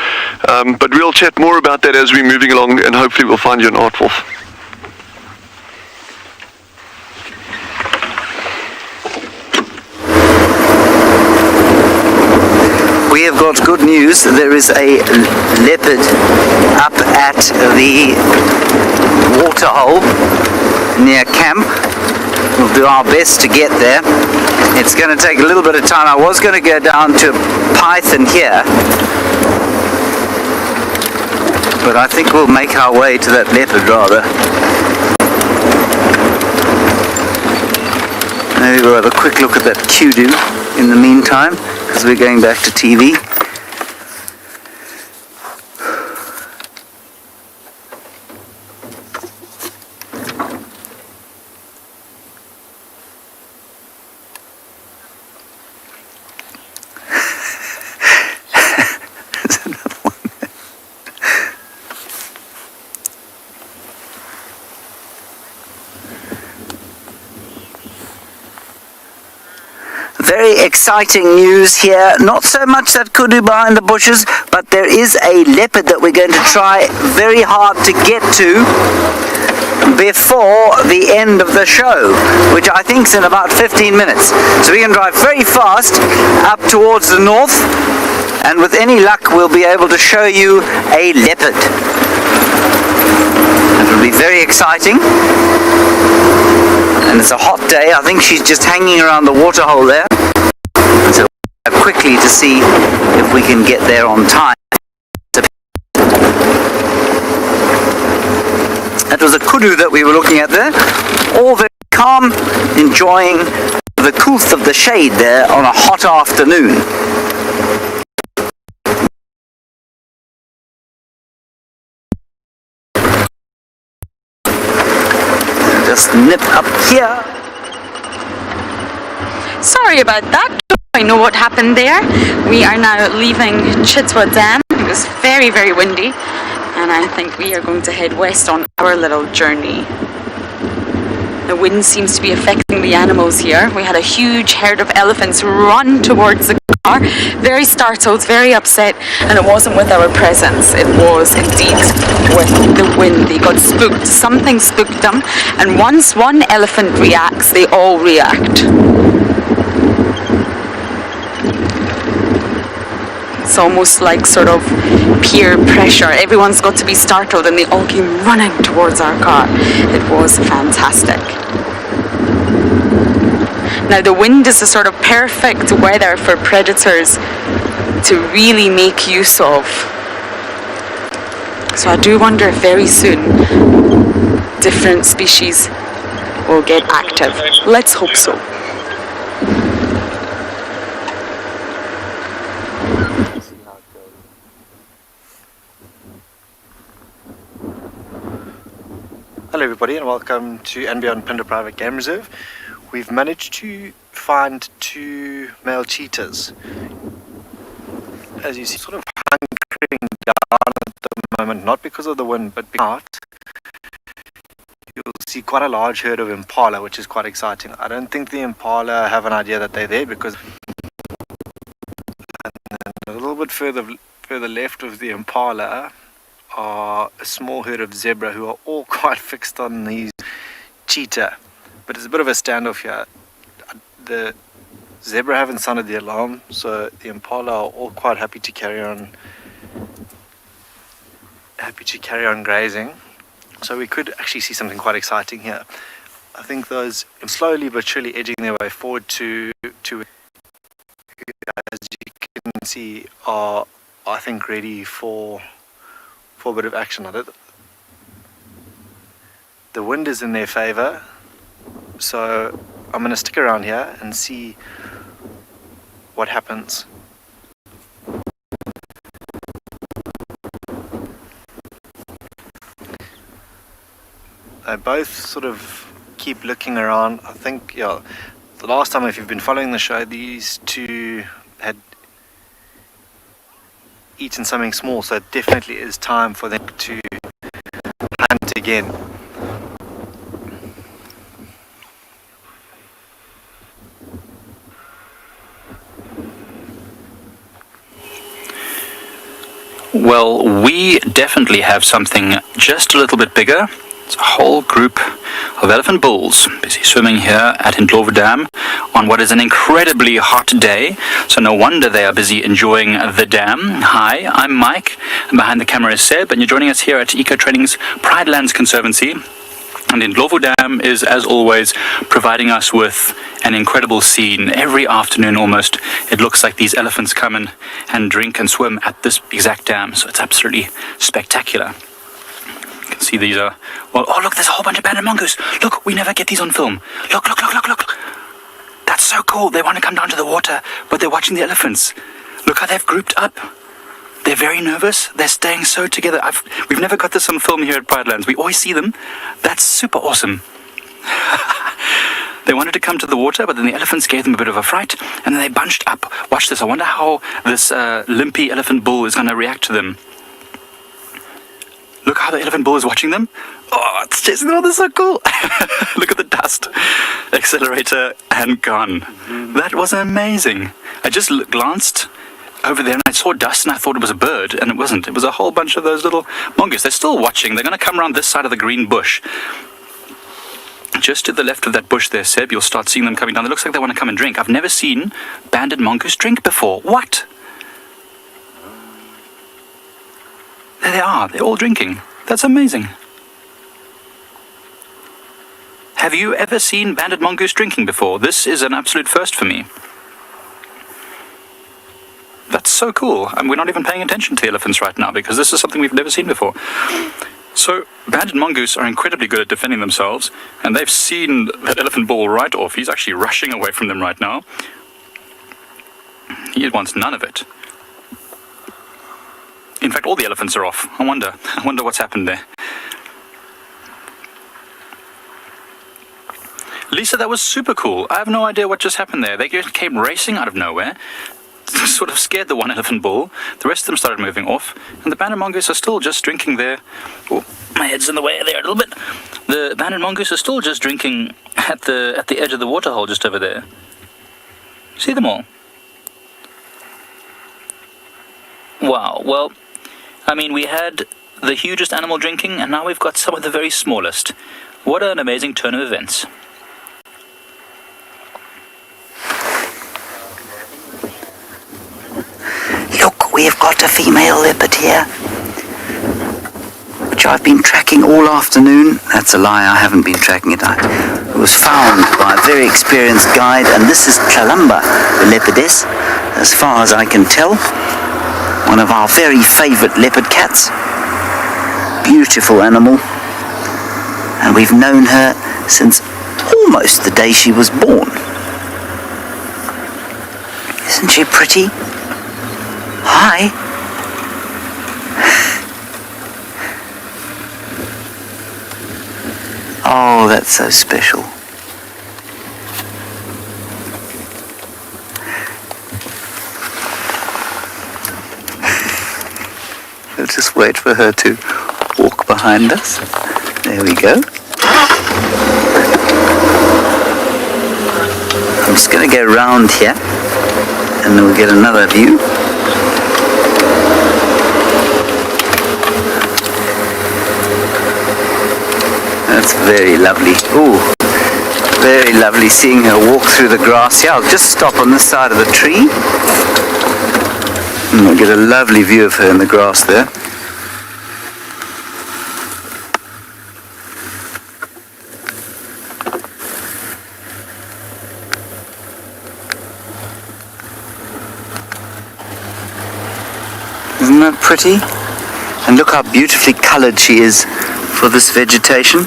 But we'll chat more about that as we're moving along, and hopefully we'll find you an Aardwolf. We have got good news. There is a leopard up at the waterhole near camp. We'll do our best to get there. It's going to take a little bit of time. I was going to go down to Python here, but I think we'll make our way to that leopard rather. Maybe we'll have a quick look at that Kudu in the meantime, because we're going back to TV. There's another one there. Very exciting news here. Not so much that Kudu behind the bushes, but there is a leopard that we're going to try very hard to get to before the end of the show, which I think is in about 15 minutes. So we can drive very fast up towards the north, and with any luck we'll be able to show you a leopard. It will be very exciting. And it's a hot day. I think she's just hanging around the waterhole there. So we'll quickly to see if we can get there on time. That was a kudu that we were looking at there. All very calm, enjoying the coolth of the shade there on a hot afternoon. Just nip up here. Sorry about that. I know what happened there. We are now leaving Chitwa Dam. It was very, very windy, and I think we are going to head west on our little journey. The wind seems to be affecting the animals here. We had a huge herd of elephants run towards the car, very startled, very upset, and it wasn't with our presence. It was indeed with the wind. They got spooked. Something spooked them, and once one elephant reacts, they all react. It's almost like sort of peer pressure. Everyone's got to be startled and they all came running towards our car. It was fantastic. Now the wind is the sort of perfect weather for predators to really make use of. So I do wonder if very soon different species will get active. Let's hope so. Hello everybody and welcome to andBeyond Phinda Private Game Reserve. We've managed to find 2 male cheetahs. As you see, sort of hunkering down at the moment, not because of the wind, but because you'll see quite a large herd of impala, which is quite exciting. I don't think the impala have an idea that they're there, because a little bit further left of the impala are a small herd of zebra who are all quite fixed on these cheetah. But it's a bit of a standoff here. The zebra haven't sounded the alarm, so the impala are all quite happy to carry on grazing. So we could actually see something quite exciting here. I think those slowly but surely edging their way forward to as you can see, are, I think, ready for a bit of action on it. The wind is in their favor, so I'm going to stick around here and see what happens. They both sort of keep looking around. I think, yeah, the last time, if you've been following the show, these 2 had eaten something small, so it definitely is time for them to hunt again. Well, we definitely have something just a little bit bigger. It's a whole group of elephant bulls busy swimming here at Ndlovu Dam on what is an incredibly hot day, so no wonder they are busy enjoying the dam. Hi, I'm Mike, and behind the camera is Seb, and you're joining us here at Eco Training's Pride Lands Conservancy. And Ndlovu Dam is, as always, providing us with an incredible scene. Every afternoon almost, it looks like these elephants come in and drink and swim at this exact dam, so it's absolutely spectacular. You can see these are, well, oh look, there's a whole bunch of banded mongoose. Look, we never get these on film. Look. That's so cool. They want to come down to the water, but they're watching the elephants. Look how they've grouped up. They're very nervous. They're staying so together. We've never got this on film here at Pride Lands. We always see them. That's super awesome. They wanted to come to the water, but then the elephants gave them a bit of a fright, and then they bunched up. Watch this. I wonder how this limpy elephant bull is going to react to them. Look how the elephant bull is watching them. Oh, it's chasing them. Oh, that's so cool. Look at the dust. Accelerator and gone. That was amazing. I just glanced over there and I saw dust and I thought it was a bird, and it wasn't. It was a whole bunch of those little mongoose. They're still watching. They're going to come around this side of the green bush. Just to the left of that bush there, Seb, you'll start seeing them coming down. It looks like they want to come and drink. I've never seen banded mongoose drink before. What? There they are. They're all drinking. That's amazing. Have you ever seen banded mongoose drinking before? This is an absolute first for me. That's so cool. And we're not even paying attention to the elephants right now because this is something we've never seen before. So, banded mongoose are incredibly good at defending themselves, and they've seen that elephant bull right off. He's actually rushing away from them right now. He wants none of it. In fact, all the elephants are off. I wonder what's happened there. Lisa, that was super cool. I have no idea what just happened there. They came racing out of nowhere, sort of scared the one elephant bull. The rest of them started moving off, and the banded mongoose are still just drinking there. Oh, my head's in the way there a little bit. The banded mongoose are still just drinking at the edge of the waterhole just over there. See them all? Wow, well, I mean, we had the hugest animal drinking, and now we've got some of the very smallest. What an amazing turn of events. Look, we've got a female leopard here, which I've been tracking all afternoon. That's a lie, I haven't been tracking it. It was found by a very experienced guide, and this is Kalamba, the leopardess, as far as I can tell. One of our very favourite leopard cats. Beautiful animal. And we've known her since almost the day she was born. Isn't she pretty? Hi. Oh, that's so special. We'll just wait for her to walk behind us. There we go. I'm just going to go round here and then we'll get another view. That's very lovely. Ooh, very lovely seeing her walk through the grass here. I'll just stop on this side of the tree. And we'll get a lovely view of her in the grass there. Isn't that pretty? And look how beautifully coloured she is for this vegetation.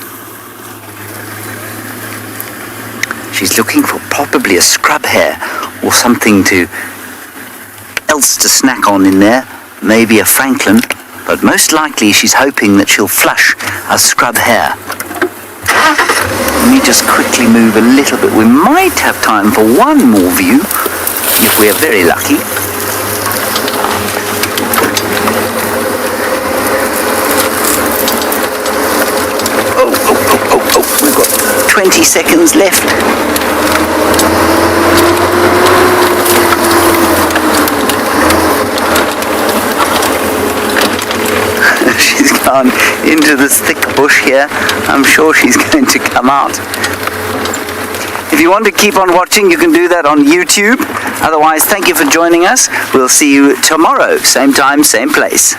She's looking for probably a scrub hare or something else to snack on in there. Maybe a francolin, but most likely she's hoping that she'll flush a scrub hare. Let me just quickly move a little bit. We might have time for one more view if we are very lucky. Oh, we've got 20 seconds left. She's gone into this thick bush here. I'm sure she's going to come out. If you want to keep on watching, you can do that on YouTube. Otherwise, thank you for joining us. We'll see you tomorrow, same time, same place.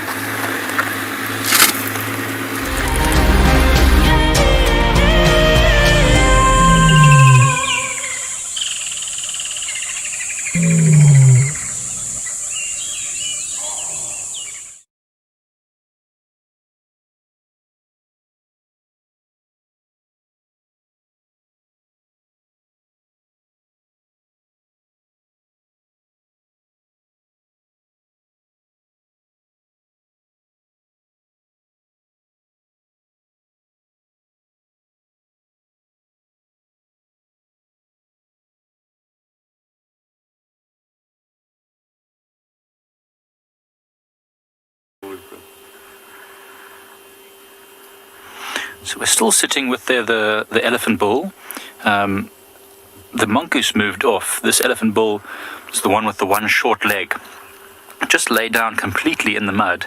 So we're still sitting with the elephant bull. The mongoose moved off. This elephant bull is the one with the one short leg. Just lay down completely in the mud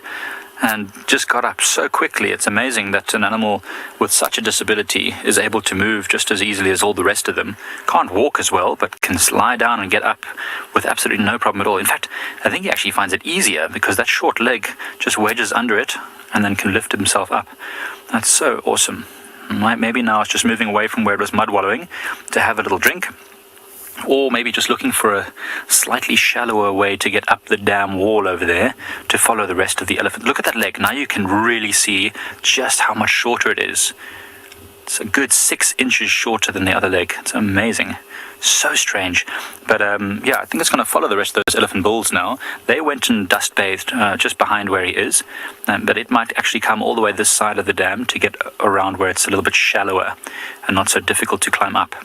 and just got up so quickly. It's amazing that an animal with such a disability is able to move just as easily as all the rest of them. Can't walk as well, but can lie down and get up with absolutely no problem at all. In fact, I think he actually finds it easier because that short leg just wedges under it and then can lift himself up. That's so awesome. Maybe now it's just moving away from where it was mud wallowing to have a little drink, or maybe just looking for a slightly shallower way to get up the dam wall over there to follow the rest of the elephant. Look at that leg. Now you can really see just how much shorter it is. It's a good 6 inches shorter than the other leg. It's amazing. So strange. But yeah, I think it's going to follow the rest of those elephant bulls now. They went and dust bathed just behind where he is, but it might actually come all the way this side of the dam to get around where it's a little bit shallower and not so difficult to climb up.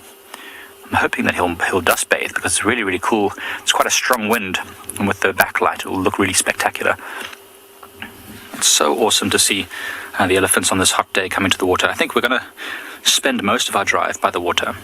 I'm hoping that he'll dust bathe because it's really, really cool. It's quite a strong wind, and with the backlight it will look really spectacular. It's so awesome to see the elephants on this hot day coming to the water. I think we're going to spend most of our drive by the water.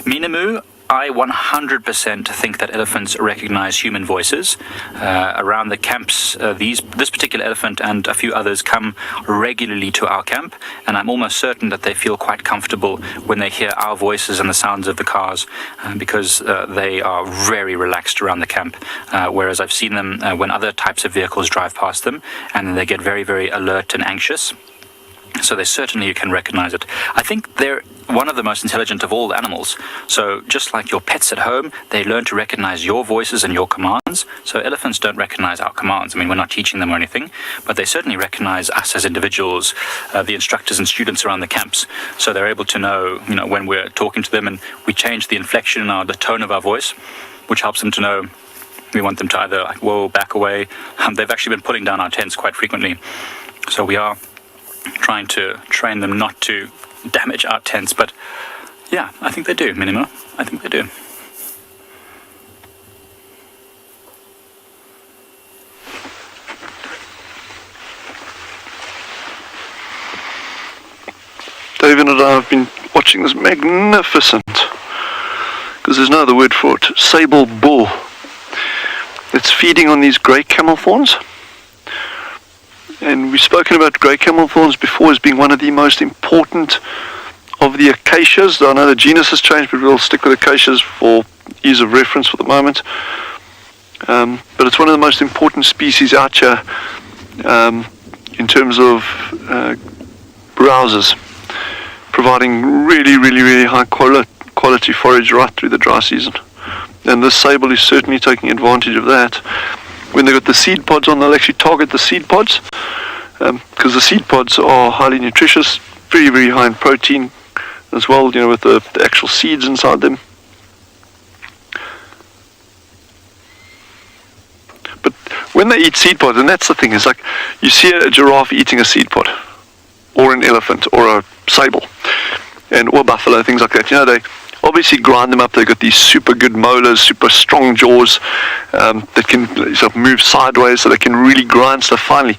Minamu I 100% think that elephants recognize human voices. Around the camps, this particular elephant and a few others come regularly to our camp, and I'm almost certain that they feel quite comfortable when they hear our voices and the sounds of the cars, because they are very relaxed around the camp, whereas I've seen them when other types of vehicles drive past them, and they get very, very alert and anxious. So they certainly can recognize it. I think they're one of the most intelligent of all animals. So just like your pets at home, they learn to recognize your voices and your commands. So elephants don't recognize our commands. I mean, we're not teaching them or anything, but they certainly recognize us as individuals, the instructors and students around the camps. So they're able to know, when we're talking to them, and we change the inflection and the tone of our voice, which helps them to know we want them to either whoa, back away. They've actually been pulling down our tents quite frequently. So we are trying to train them not to damage our tents, but yeah, I think they do, Minimo. I think they do. David and I have been watching this magnificent, because there's no other word for it, Sable bull. It's feeding on these grey camel thorns. And we've spoken about grey camel thorns before as being one of the most important of the acacias. I know the genus has changed, but we'll stick with acacias for ease of reference for the moment. But it's one of the most important species out here in terms of browsers, providing really, really, really high quality forage right through the dry season. And this sable is certainly taking advantage of that. When they've got the seed pods on, they'll actually target the seed pods, because the seed pods are highly nutritious, very, very high in protein as well, with the actual seeds inside them. But when they eat seed pods, and that's the thing, is like you see a giraffe eating a seed pod, or an elephant, or a sable, or buffalo, things like that. They obviously grind them up. They've got these super good molars, super strong jaws that can sort of move sideways, so they can really grind stuff finely.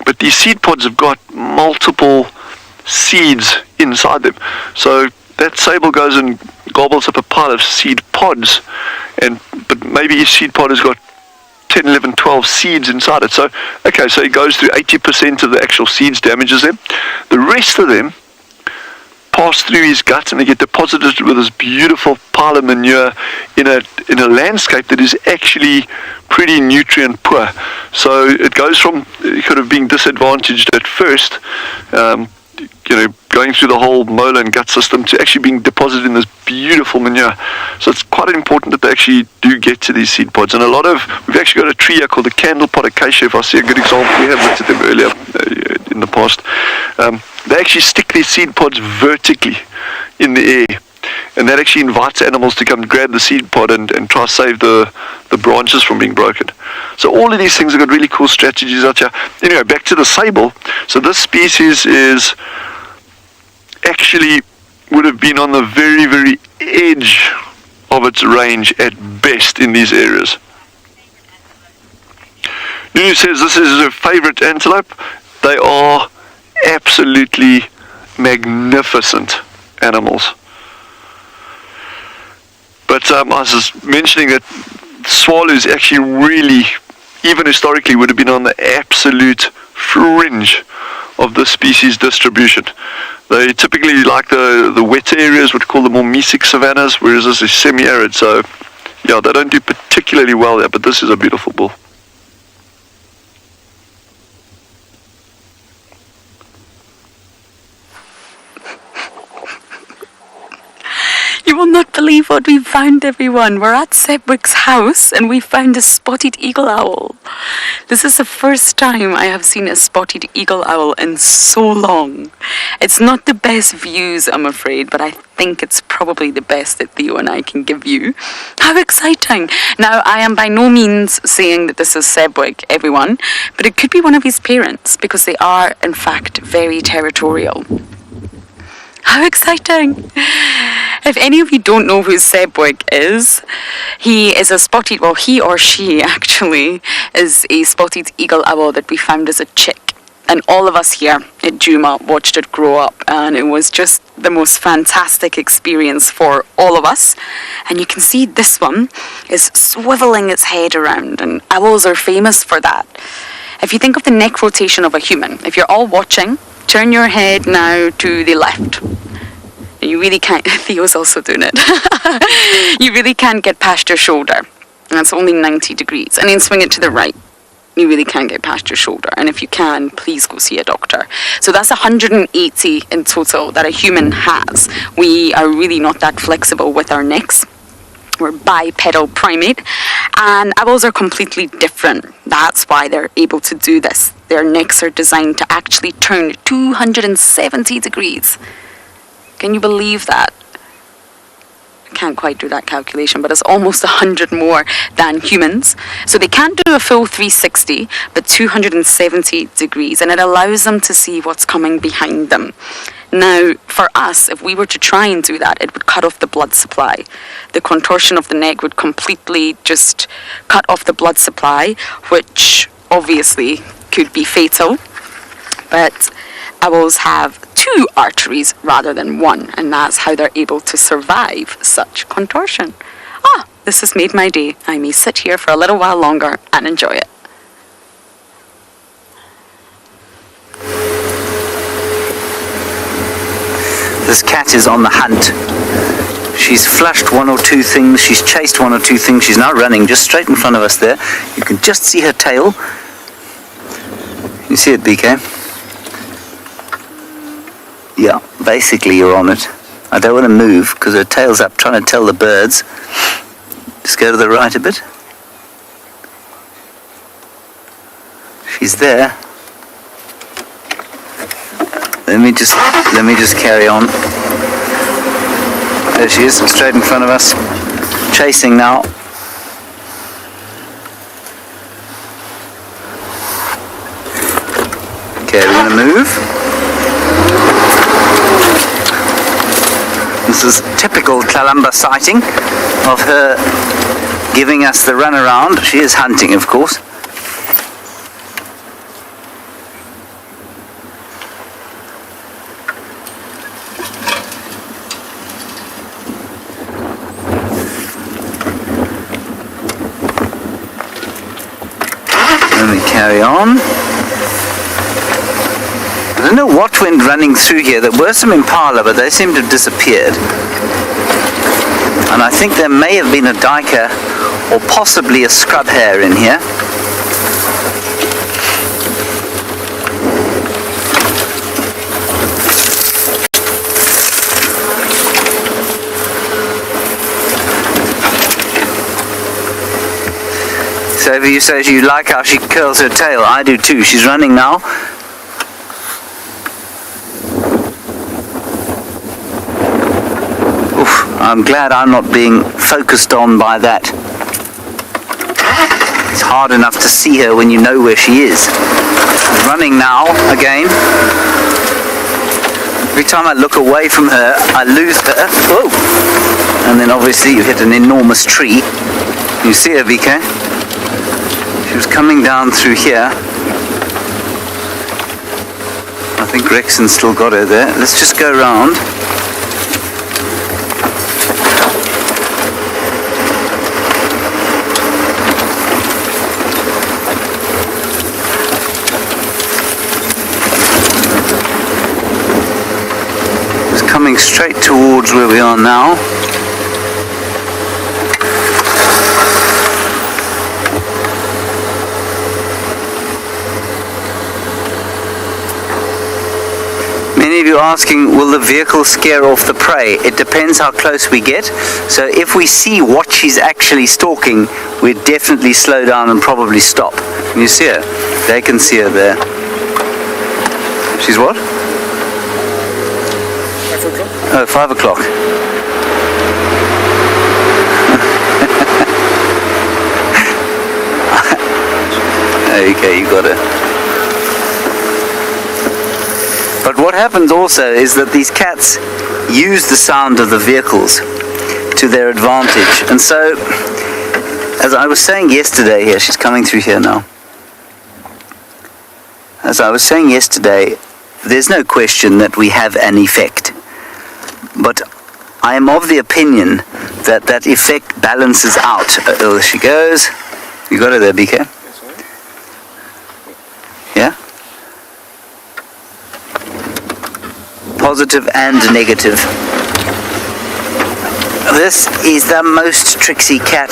But these seed pods have got multiple seeds inside them. So that sable goes and gobbles up a pile of seed pods, but maybe each seed pod has got 10, 11, 12 seeds inside it. So it goes through 80% of the actual seeds, damages them. The rest of them pass through his gut, and they get deposited with this beautiful pile of manure in a landscape that is actually pretty nutrient poor. So it goes from kind of being disadvantaged at first, going through the whole molar and gut system, to actually being deposited in this beautiful manure. So it's quite important that they actually do get to these seed pods. And we've actually got a tree here called the candle pot acacia, if I see a good example. We have looked at them earlier in the past. They actually stick these seed pods vertically in the air, and that actually invites animals to come grab the seed pod and try to save the branches from being broken. So all of these things have got really cool strategies out here. Anyway, back to the sable. So this species is actually would have been on the very, very edge of its range at best in these areas. Nunu says this is her favorite antelope. They are absolutely magnificent animals. But I was just mentioning that swallows actually really, even historically, would have been on the absolute fringe of this species distribution. They typically like the wet areas, what we call the more mesic savannas, whereas this is semi-arid. So yeah, they don't do particularly well there, but this is a beautiful bull. You will not believe what we found, everyone. We're at Sebwick's house and we found a spotted eagle owl. This is the first time I have seen a spotted eagle owl in so long. It's not the best views, I'm afraid, but I think it's probably the best that Theo and I can give you. How exciting. Now, I am by no means saying that this is Sebwick, everyone, but it could be one of his parents, because they are, in fact, very territorial. How exciting! If any of you don't know who Sebwick is, he is a spotted, well, he or she actually is a spotted eagle owl that we found as a chick And all of us here at Djuma watched it grow up, and it was just the most fantastic experience for all of us. And you can see this one is swiveling its head around, and owls are famous for that. If you think of the neck rotation of a human, if you're all watching, turn your head now to the left. You really can't, Theo's also doing it. You really can't get past your shoulder. And that's only 90 degrees. And then swing it to the right. You really can't get past your shoulder. And if you can, please go see a doctor. So that's 180 in total that a human has. We are really not that flexible with our necks. We're bipedal primate. And owls are completely different. That's why they're able to do this. Their necks are designed to actually turn 270 degrees. Can you believe that? Can't quite do that calculation, but it's almost 100 more than humans. So they can't do a full 360, but 270 degrees, and it allows them to see what's coming behind them. Now, for us, if we were to try and do that, it would cut off the blood supply. The contortion of the neck would completely just cut off the blood supply, which obviously could be fatal. But owls have 2 arteries rather than 1, and that's how they're able to survive such contortion. This has made my day. I may sit here for a little while longer and enjoy it. This cat is on the hunt. She's flushed 1 or 2 things, she's chased 1 or 2 things, she's now running just straight in front of us there. You can just see her tail. You see it, BK? Yeah, basically you're on it. I don't want to move because her tail's up trying to tell the birds. Just go to the right a bit. She's there. Let me just carry on. There she is, straight in front of us. Chasing now. Okay, we're going to move. This is typical Kalamba sighting of her giving us the runaround. She is hunting, of course. Let me carry on. I don't know what went running through here. There were some impala, but they seem to have disappeared. And I think there may have been a duiker or possibly a scrub hare in here. So if you say you like how she curls her tail, I do too. She's running now. I'm glad I'm not being focused on by that. It's hard enough to see her when you know where she is. She's running now, again. Every time I look away from her, I lose her. Whoa! And then obviously you hit an enormous tree. You see her, VK? She was coming down through here. I think Rexon's still got her there. Let's just go around. Coming straight towards where we are now. Many of you are asking, will the vehicle scare off the prey? It depends how close we get. So if we see what she's actually stalking, we'd definitely slow down and probably stop. Can you see her? They can see her there. She's what? 5 o'clock? Oh, 5 o'clock. Okay, you got it. But what happens also is that these cats use the sound of the vehicles to their advantage. And so, as I was saying yesterday here, she's coming through here now. as I was saying yesterday, there's no question that we have an effect. But I am of the opinion that that effect balances out. Oh, there she goes. You got her there, BK? Yeah? Positive and negative. This is the most tricksy cat.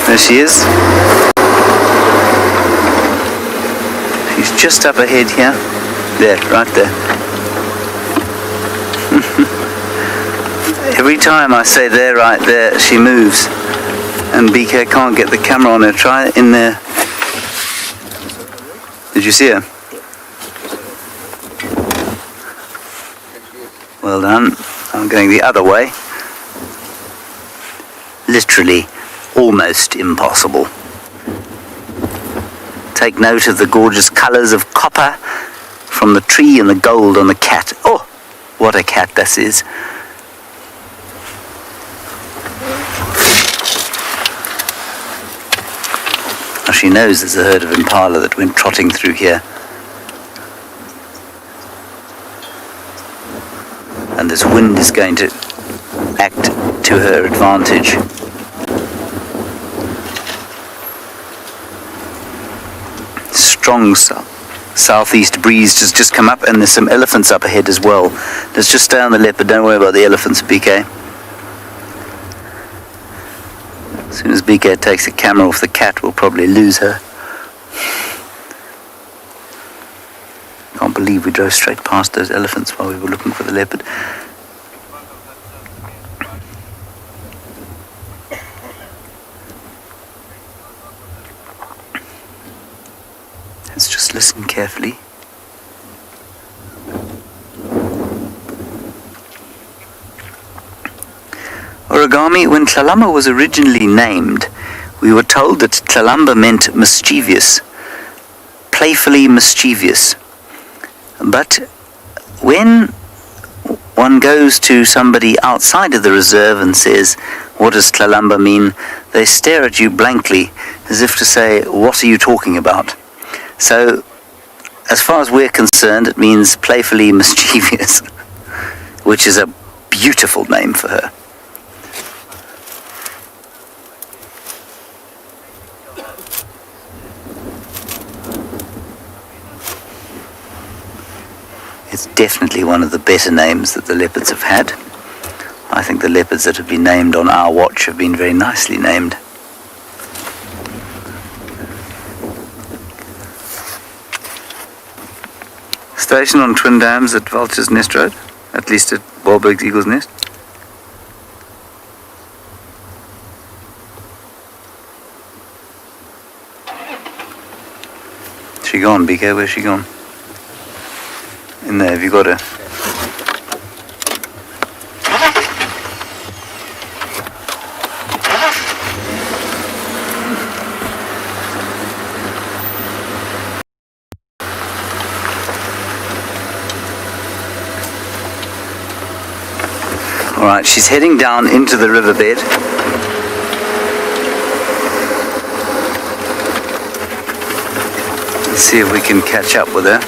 There she is. She's just up ahead here. There, right there. Every time I say there, right there, she moves. And BK can't get the camera on her. Try it in there. Did you see her? Well done. I'm going the other way. Literally, almost impossible. Take note of the gorgeous colours of copper from the tree and the gold on the cat. Oh, what a cat this is. Now she knows there's a herd of impala that went trotting through here. And this wind is going to act to her advantage. Strong southeast breeze has just come up, and there's some elephants up ahead as well. Let's just stay on the leopard, don't worry about the elephants, BK. As soon as BK takes the camera off the cat, we'll probably lose her. Can't believe we drove straight past those elephants while we were looking for the leopard. Let's just listen carefully. Origami, when Tlalamba was originally named, we were told that Tlalamba meant mischievous, playfully mischievous. But when one goes to somebody outside of the reserve and says, "What does Tlalamba mean?" they stare at you blankly, as if to say, "What are you talking about?" So, as far as we're concerned, it means playfully mischievous, which is a beautiful name for her. It's definitely one of the better names that the leopards have had. I think the leopards that have been named on our watch have been very nicely named. Station on Twin Dams at Vulture's Nest Road, at least at Wahlberg's Eagle's Nest. She gone, BK? Where's she gone? In there, have you got her? Alright, she's heading down into the riverbed. Let's see if we can catch up with her.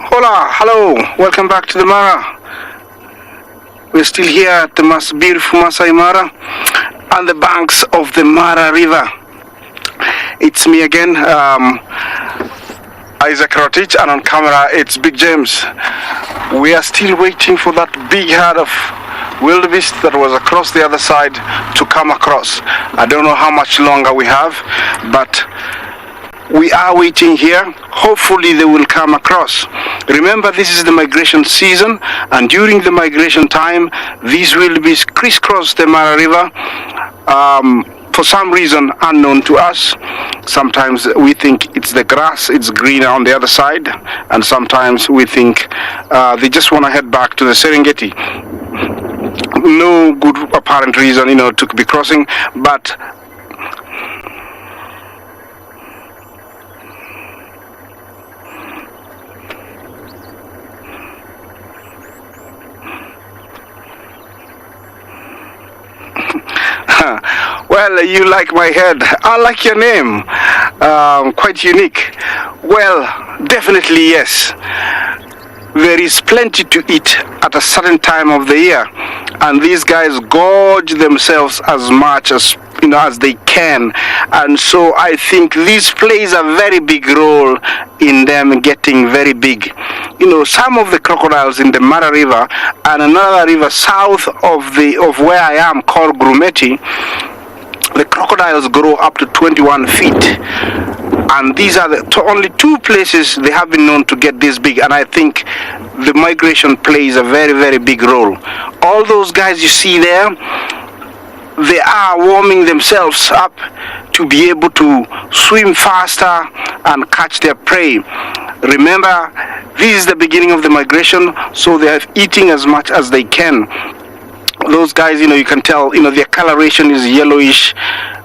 Hola, hello, welcome back to the Mara. We're still here at the most beautiful Masai Mara on the banks of the Mara River. It's me again, Isaac Rotich, and on camera it's Big James. We are still waiting for that big herd of wildebeest that was across the other side to come across. I don't know how much longer we have, but we are waiting here. Hopefully they will come across. Remember, this is the migration season, and during the migration time, these wildebeest crisscross the Mara River for some reason unknown to us. Sometimes we think it's the grass, it's greener on the other side, and sometimes we think they just want to head back to the Serengeti. no good apparent reason, to be crossing, but well, you like my head. I like your name. Quite unique. Well, definitely yes. There is plenty to eat at a certain time of the year, and these guys gorge themselves as much as as they can, and so I think this plays a very big role in them getting very big. Some of the crocodiles in the Mara River and another river south of where I am called Grumeti, the crocodiles grow up to 21 feet. And these are the only two places they have been known to get this big, and I think the migration plays a very, very big role. All those guys you see there, they are warming themselves up to be able to swim faster and catch their prey. Remember, this is the beginning of the migration, so they are eating as much as they can. Those guys, you can tell, their coloration is yellowish,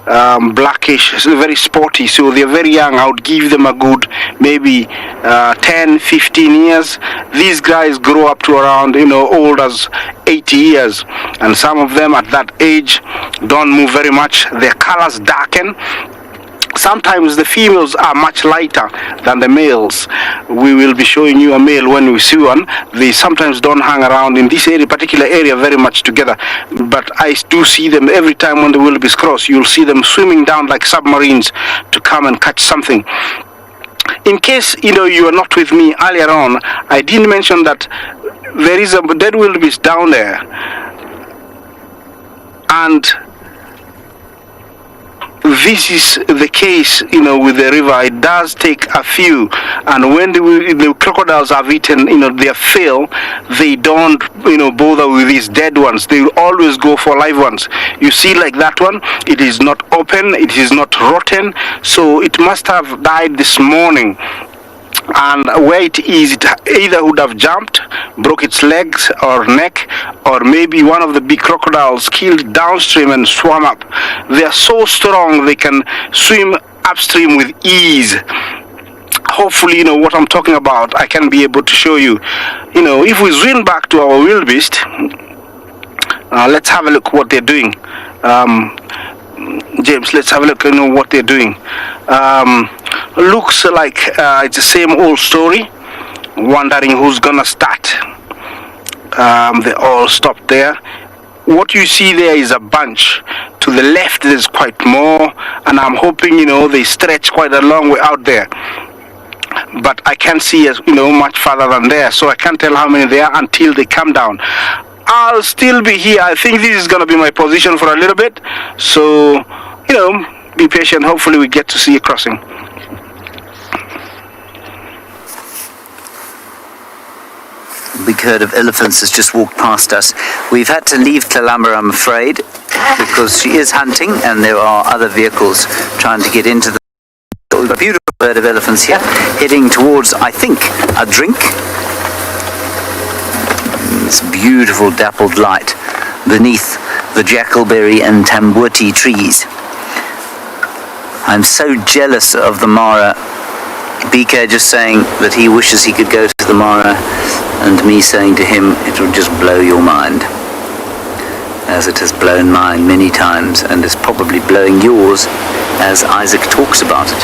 blackish, so very sporty, so they're very young. I would give them a good maybe 10, 15 years. These guys grow up to around, old as 80 years, and some of them at that age don't move very much. Their colors darken. Sometimes the females are much lighter than the males. We will be showing you a male when we see one. They sometimes don't hang around in this particular area very much together, but I do see them every time when the wildebeest cross. You'll see them swimming down like submarines to come and catch something. In case you are not with me earlier on, I didn't mention that there is a dead wildebeest down there, and this is the case, with the river. It does take a few, and when the crocodiles have eaten, their fill, they don't, bother with these dead ones. They will always go for live ones. You see, like that one, it is not open, it is not rotten, so it must have died this morning. And where it is, it either would have jumped, broke its legs or neck, or maybe one of the big crocodiles killed downstream and swam up. They are so strong they can swim upstream with ease. Hopefully, what I'm talking about, I can be able to show you. If we zoom back to our wildebeest, let's have a look what they're doing. James, let's have a look what they're doing. Looks like it's the same old story, wondering who's gonna start. They all stopped there. What you see there is a bunch. To the left there's quite more, and I'm hoping they stretch quite a long way out there, but I can't see much further than there, so I can't tell how many there are until they come down. I'll still be here. I think this is going to be my position for a little bit, so be patient. Hopefully we get to see a crossing. A big herd of elephants has just walked past us. We've had to leave Kalamba, I'm afraid, because she is hunting and there are other vehicles trying to get into the We've got a beautiful herd of elephants here heading towards, I think, a drink. It's beautiful dappled light beneath the jackalberry and tambuti trees. I'm so jealous of the Mara. BK just saying that he wishes he could go to the Mara, and me saying to him it will just blow your mind, as it has blown mine many times and is probably blowing yours as Isaac talks about it.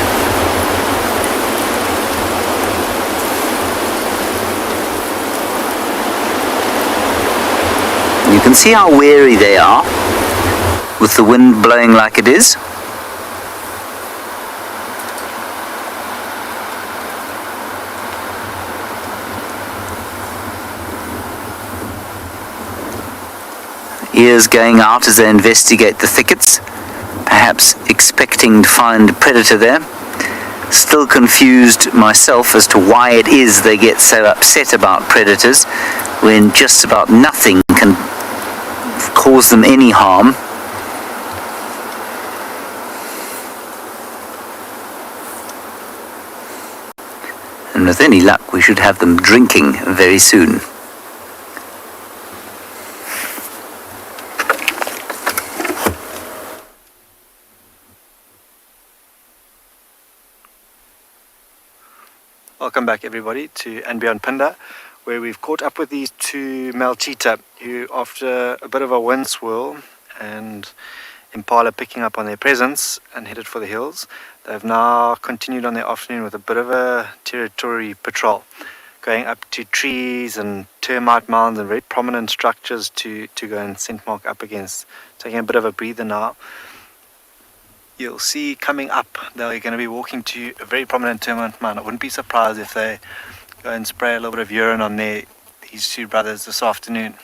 You can see how wary they are with the wind blowing like it is. Ears going out as they investigate the thickets, perhaps expecting to find a predator there. Still confused myself as to why it is they get so upset about predators when just about nothing can cause them any harm. And with any luck, we should have them drinking very soon. Welcome back everybody to andBeyond Phinda, where we've caught up with these two male cheetah who, after a bit of a wind swirl and impala picking up on their presence and headed for the hills, they've now continued on their afternoon with a bit of a territory patrol, going up to trees and termite mounds and very prominent structures to go and scent mark up against. Taking a bit of a breather now. You'll see coming up, they're going to be walking to a very prominent termite mound. I wouldn't be surprised if they go and spray a little bit of urine on these two brothers this afternoon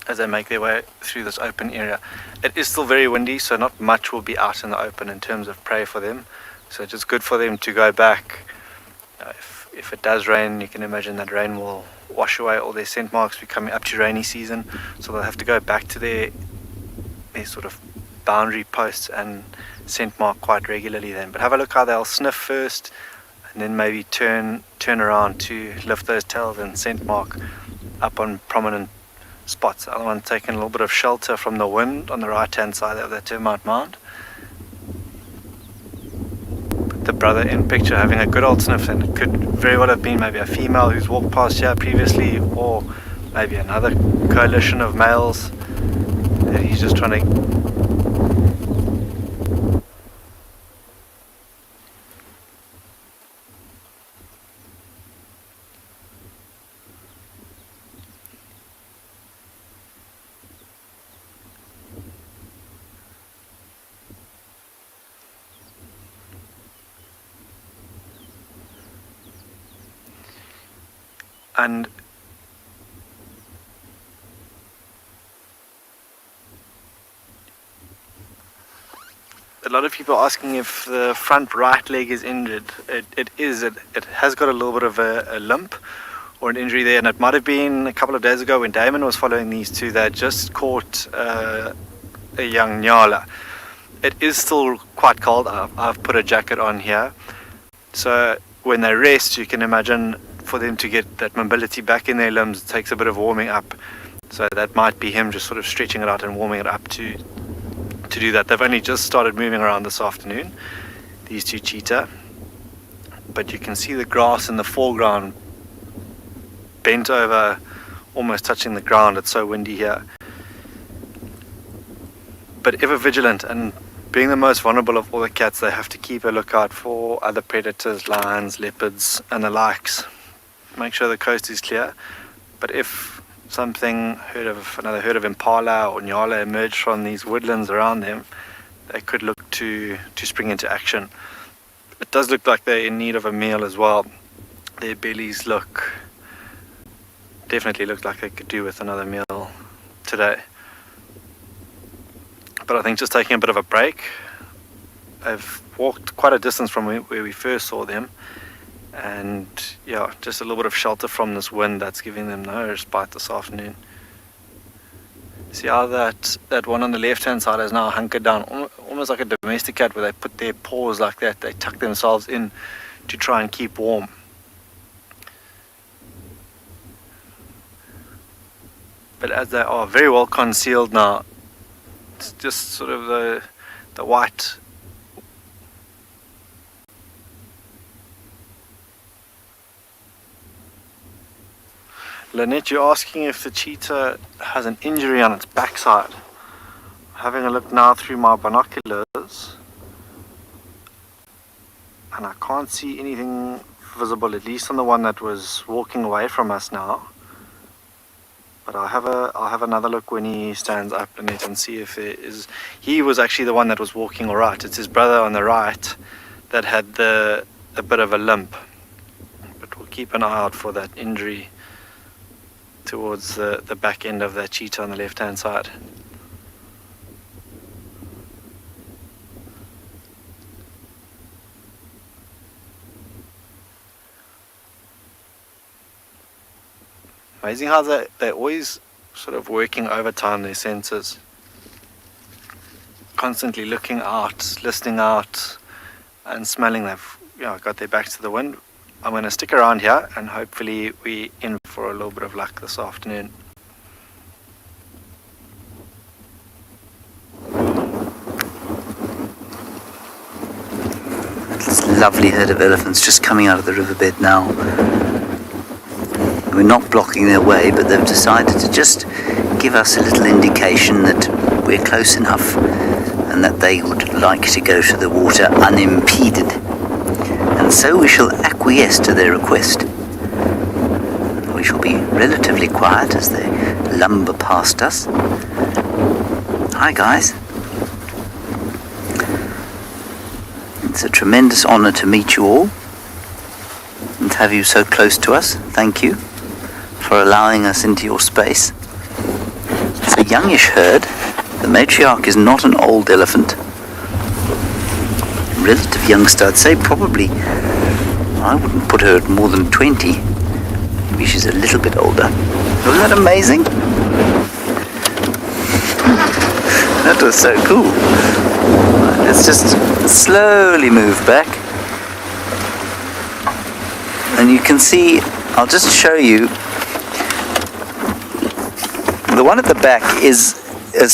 as they make their way through this open area. It is still very windy, so not much will be out in the open in terms of prey for them. So it's just good for them to go back. If it does rain, you can imagine that rain will wash away all their scent marks. We're coming up to rainy season, so they'll have to go back to their sort of boundary posts and scent mark quite regularly then. But have a look how they'll sniff first and then maybe turn around to lift those tails and scent mark up on prominent spots. The other one taking a little bit of shelter from the wind on the right hand side of the termite mound. But the brother in picture having a good old sniff, and it could very well have been maybe a female who's walked past here previously, or maybe another coalition of males that he's just trying to and a lot of people are asking if the front right leg is injured. It is. It has got a little bit of a limp or an injury there, and it might have been a couple of days ago when Damon was following these two. They had just caught a young Ngala. It is still quite cold. I've put a jacket on here, so when they rest, you can imagine for them to get that mobility back in their limbs, it takes a bit of warming up. So that might be him just sort of stretching it out and warming it up to do that. They've only just started moving around this afternoon, these two cheetah, but you can see the grass in the foreground bent over, almost touching the ground. It's so windy here, but ever vigilant, and being the most vulnerable of all the cats, they have to keep a lookout for other predators, lions, leopards and the likes. Make sure the coast is clear, but if another herd of impala or Ngala emerge from these woodlands around them, they could look to spring into action. It does look like they're in need of a meal as well. Their bellies definitely look like they could do with another meal today. But I think just taking a bit of a break. I've walked quite a distance from where we first saw them, and yeah, just a little bit of shelter from this wind that's giving them no respite this afternoon. See how that one on the left hand side is now hunkered down, almost like a domestic cat, where they put their paws like that, they tuck themselves in to try and keep warm. But as they are very well concealed now, it's just sort of the white Lynette, you're asking if the cheetah has an injury on its backside. Having a look now through my binoculars, and I can't see anything visible, at least on the one that was walking away from us now. But I'll have another look when he stands up, Lynette, and see if there is. He was actually the one that was walking all right. It's his brother on the right that had a bit of a limp. But we'll keep an eye out for that injury towards the back end of that cheetah on the left hand side. Amazing how they're always sort of working overtime, their senses. Constantly looking out, listening out and smelling. They've got their backs to the wind. I'm going to stick around here and hopefully we're in for a little bit of luck this afternoon. It's lovely herd of elephants just coming out of the riverbed now. We're not blocking their way, but they've decided to just give us a little indication that we're close enough and that they would like to go to the water unimpeded. And so we shall acquiesce to their request. We shall be relatively quiet as they lumber past us. Hi guys. It's a tremendous honour to meet you all and have you so close to us. Thank you for allowing us into your space. It's a youngish herd. The matriarch is not an old elephant. Relative youngster, I'd say probably, I wouldn't put her at more than 20. Maybe she's a little bit older. Wasn't that amazing? That was so cool. Let's just slowly move back. And you can see, I'll just show you, the one at the back is a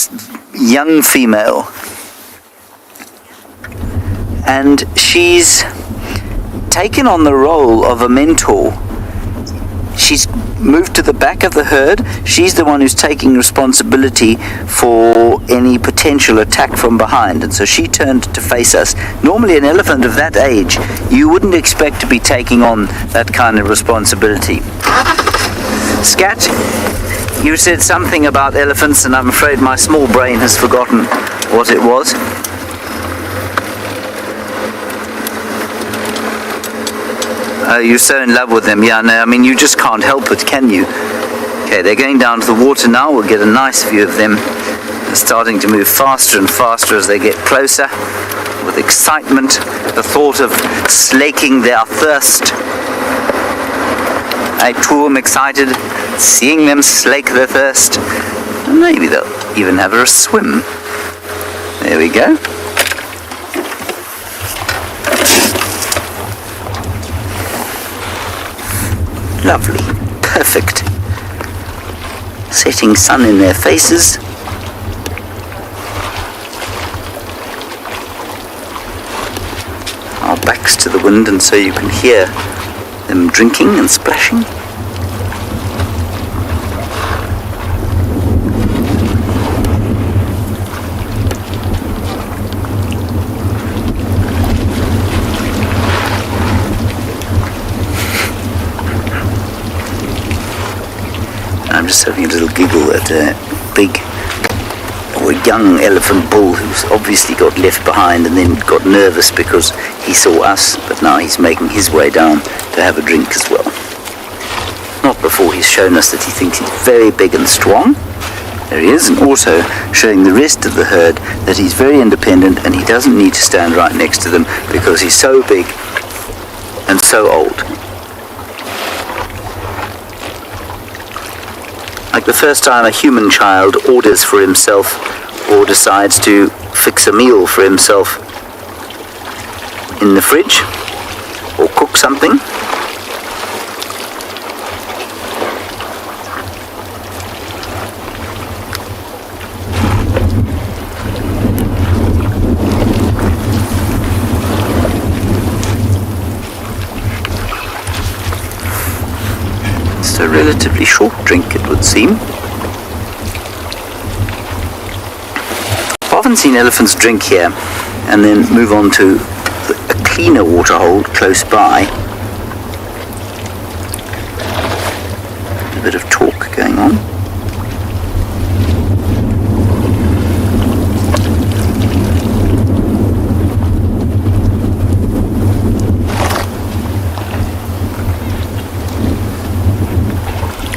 young female. And she's taken on the role of a mentor. She's moved to the back of the herd. She's the one who's taking responsibility for any potential attack from behind, and so she turned to face us. Normally an elephant of that age, you wouldn't expect to be taking on that kind of responsibility. Scat, you said something about elephants, and I'm afraid my small brain has forgotten what it was. You're so in love with them. Yeah, no, I mean, you just can't help it, can you? Okay, they're going down to the water now. We'll get a nice view of them. They're starting to move faster and faster as they get closer. With excitement, the thought of slaking their thirst. I too am excited, seeing them slake their thirst. And maybe they'll even have a swim. There we go. Lovely, perfect. Setting sun in their faces. Our backs to the wind, and so you can hear them drinking and splashing. I'm just having a little giggle at a big or a young elephant bull who's obviously got left behind and then got nervous because he saw us, but now he's making his way down to have a drink as well. Not before he's shown us that he thinks he's very big and strong. There he is, and also showing the rest of the herd that he's very independent and he doesn't need to stand right next to them because he's so big and so old. Like the first time a human child orders for himself or decides to fix a meal for himself in the fridge or cook something. It's a relatively short drink, it would seem. I've often seen elephants drink here and then move on to a cleaner waterhole close by. A bit of talk going on.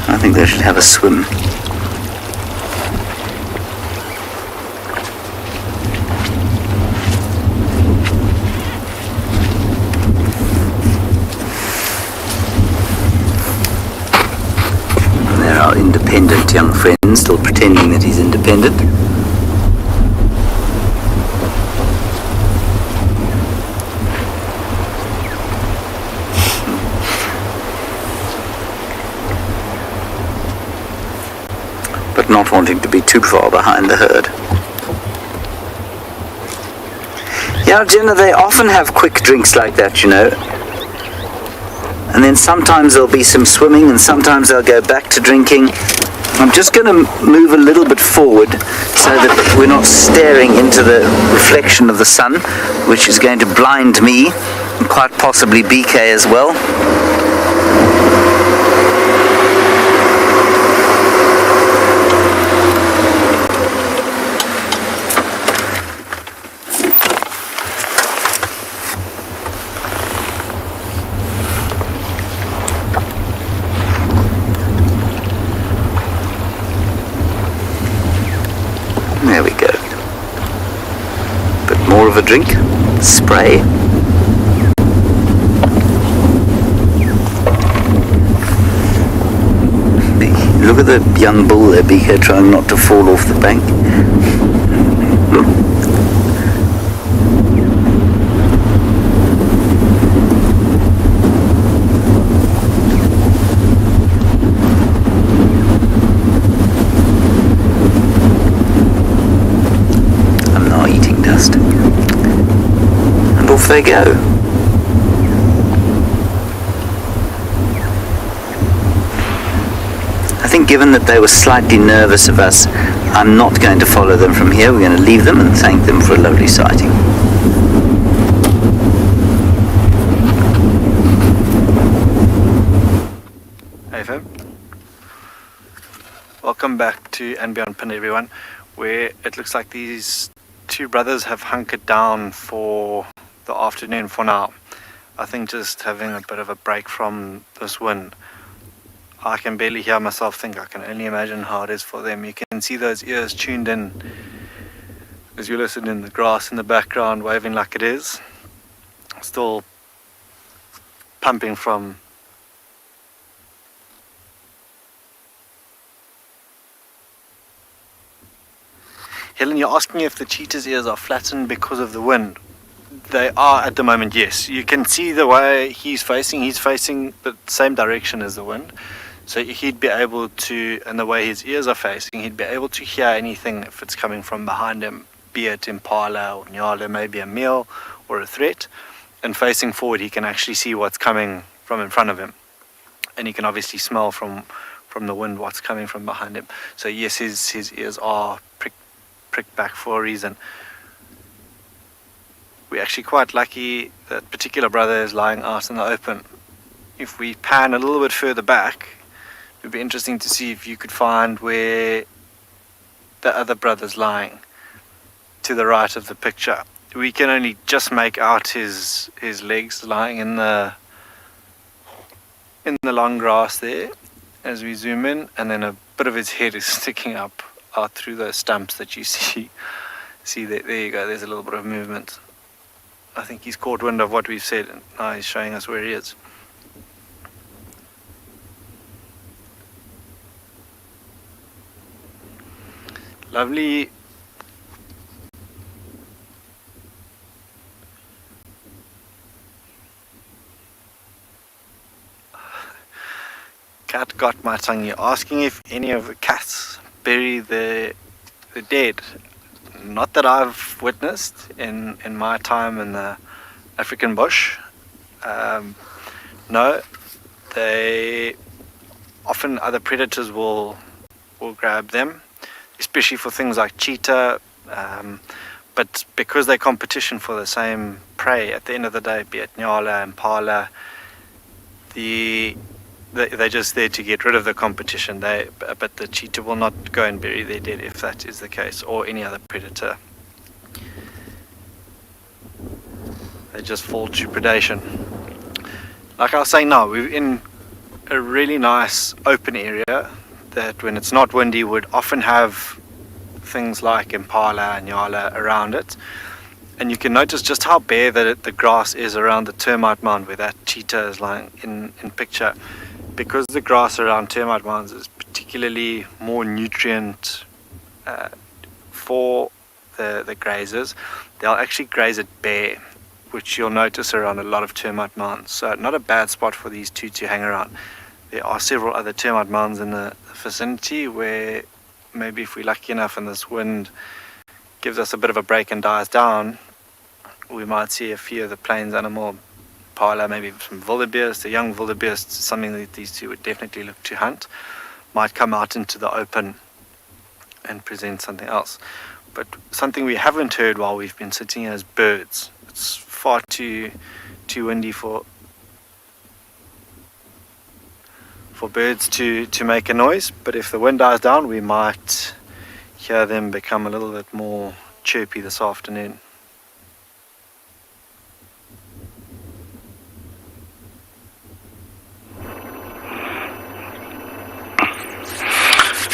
I think they should have a swim. There are independent young friends still pretending that he's independent. But not wanting to be too far behind the herd. Yeah, Now, Jenna, they often have quick drinks like that, you know. And then sometimes there'll be some swimming and sometimes they'll go back to drinking. I'm just going to move a little bit forward so that we're not staring into the reflection of the sun, which is going to blind me and quite possibly BK as well. There we go. Bit more of a drink. Spray. Look at the young bull there, BK, trying not to fall off the bank. And off they go. I think given that they were slightly nervous of us, I'm not going to follow them from here. We're going to leave them and thank them for a lovely sighting. Hey fam. Welcome back to andBeyond Phinda, everyone, where it looks like these two brothers have hunkered down for the afternoon for now. I think just having a bit of a break from this wind. I can barely hear myself think. I can only imagine how it is for them. You can see those ears tuned in as you listen in the grass in the background waving like it is. Still pumping from Helen, you're asking if the cheetah's ears are flattened because of the wind. They are at the moment, yes. You can see the way he's facing the same direction as the wind. So he'd be able to, and the way his ears are facing, he'd be able to hear anything if it's coming from behind him, be it impala or Ngala, maybe a meal or a threat. And facing forward, he can actually see what's coming from in front of him. And he can obviously smell from the wind what's coming from behind him. So yes, his ears are pricked back for a reason. We're actually quite lucky that particular brother is lying out in the open. If we pan a little bit further back, it would be interesting to see if you could find where the other brother's lying to the right of the picture. We can only just make out his legs lying in the long grass there as we zoom in, and then a bit of his head is sticking up out through those stumps that you see. See there you go, there's a little bit of movement. I think he's caught wind of what we've said and now he's showing us where he is. Lovely. Cat got my tongue. You're asking if any of the cats bury the dead. Not that I've witnessed in my time in the African bush. No, they often other predators will grab them, especially for things like cheetah. But because they're competition for the same prey, at the end of the day, be it Ngala, impala, they're just there to get rid of the competition. But the cheetah will not go and bury their dead if that is the case, or any other predator. They just fall to predation. Like I was saying now, we're in a really nice open area that when it's not windy would often have things like impala and Ngala around it. And you can notice just how bare the grass is around the termite mound where that cheetah is lying in picture. Because the grass around termite mounds is particularly more nutrient for the grazers, they'll actually graze it bare, which you'll notice around a lot of termite mounds. So not a bad spot for these two to hang around. There are several other termite mounds in the vicinity where maybe if we're lucky enough and this wind gives us a bit of a break and dies down, we might see a few of the plains animal impala, maybe some wildebeest, a young wildebeest, something that these two would definitely look to hunt, might come out into the open and present something else. But something we haven't heard while we've been sitting here is birds. It's far too windy for birds to make a noise, but if the wind dies down, we might hear them become a little bit more chirpy this afternoon.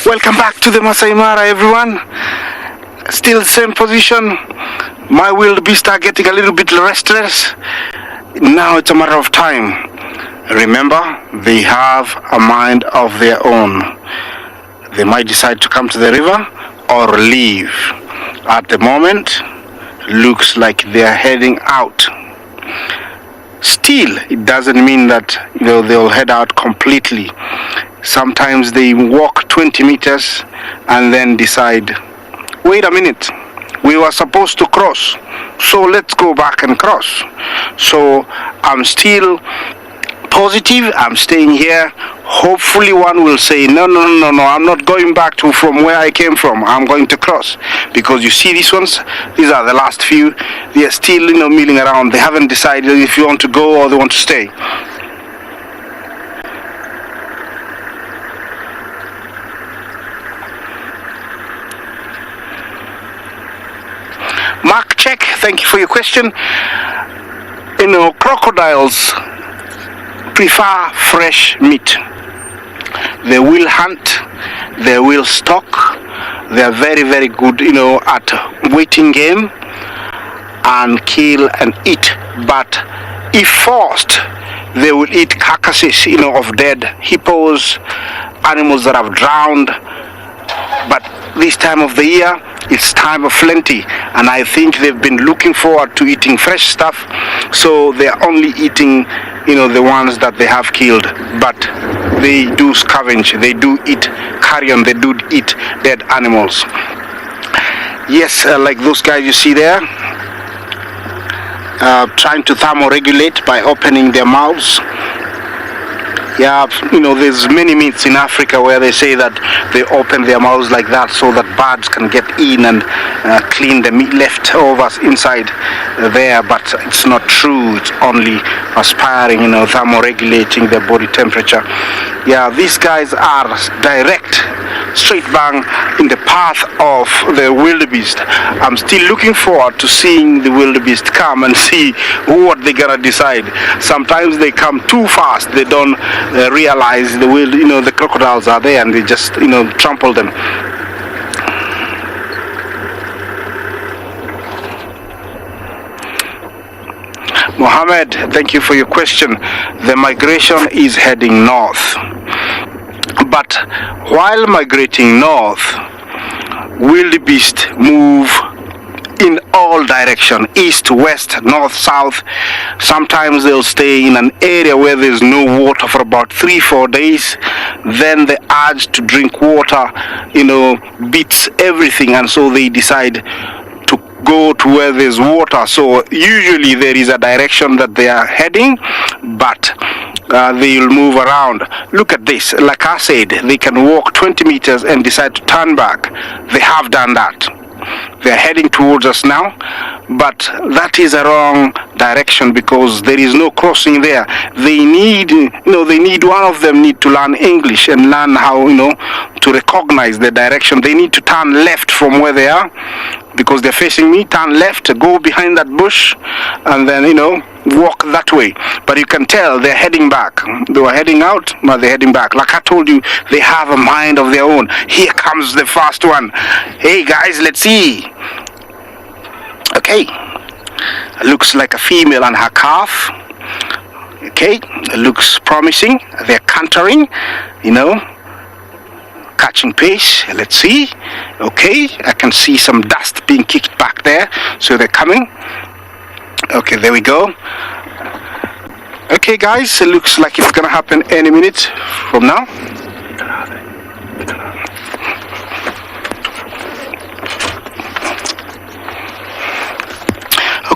Welcome back to the Masai Mara, everyone. Still same position. My wildebeest are getting a little bit restless. Now it's a matter of time. Remember, they have a mind of their own. They might decide to come to the river or leave. At the moment, looks like they're heading out. Still, it doesn't mean that they'll head out completely. Sometimes they walk 20 meters and then decide, wait a minute, we were supposed to cross, so let's go back and cross. So I'm still positive, I'm staying here. Hopefully one will say, no, I'm not going back from where I came from. I'm going to cross. Because you see these ones, these are the last few. They are still milling around. They haven't decided if you want to go or they want to stay. Mark Check, thank you for your question. Crocodiles prefer fresh meat. They will hunt, they will stalk, they are very, very good, at waiting game and kill and eat. But if forced, they will eat carcasses, of dead hippos, animals that have drowned. But this time of the year, it's time of plenty, and I think they've been looking forward to eating fresh stuff, so they're only eating the ones that they have killed. But they do scavenge, they do eat carrion, they do eat dead animals. Yes, like those guys you see there, trying to thermoregulate by opening their mouths. Yeah, there's many myths in Africa where they say that they open their mouths like that so that birds can get in and clean the meat leftovers inside there, but it's not true. It's only aspiring, thermoregulating their body temperature. Yeah, these guys are direct, straight bang in the path of the wildebeest. I'm still looking forward to seeing the wildebeest come and see what they're gonna decide. Sometimes they come too fast, they don't realize the crocodiles are there, and they just trample them. Mohammed, thank you for your question. The migration is heading north, but while migrating north, wildebeest move in all direction, east, west, north, south. Sometimes they'll stay in an area where there's no water for about 3-4 days. Then the urge to drink water, beats everything, and so they decide to go to where there's water. So usually there is a direction that they are heading, but they'll move around. Look at this. Like I said, they can walk 20 meters and decide to turn back. They have done that. They're heading towards us now, but that is a wrong direction because there is no crossing there. They need, one of them need to learn English and learn how, to recognize the direction. They need to turn left from where they are because they're facing me. Turn left, go behind that bush, and then, walk that way. But you can tell they're heading back. They were heading out, but they're heading back. Like I told you, they have a mind of their own. Here comes the first one. Hey guys, let's see. Okay, looks like a female and her calf. Okay, looks promising. They're cantering, catching pace. Let's see. Okay, I can see some dust being kicked back there, so they're coming. Okay, there we go. Okay guys, it looks like it's gonna happen any minute from now.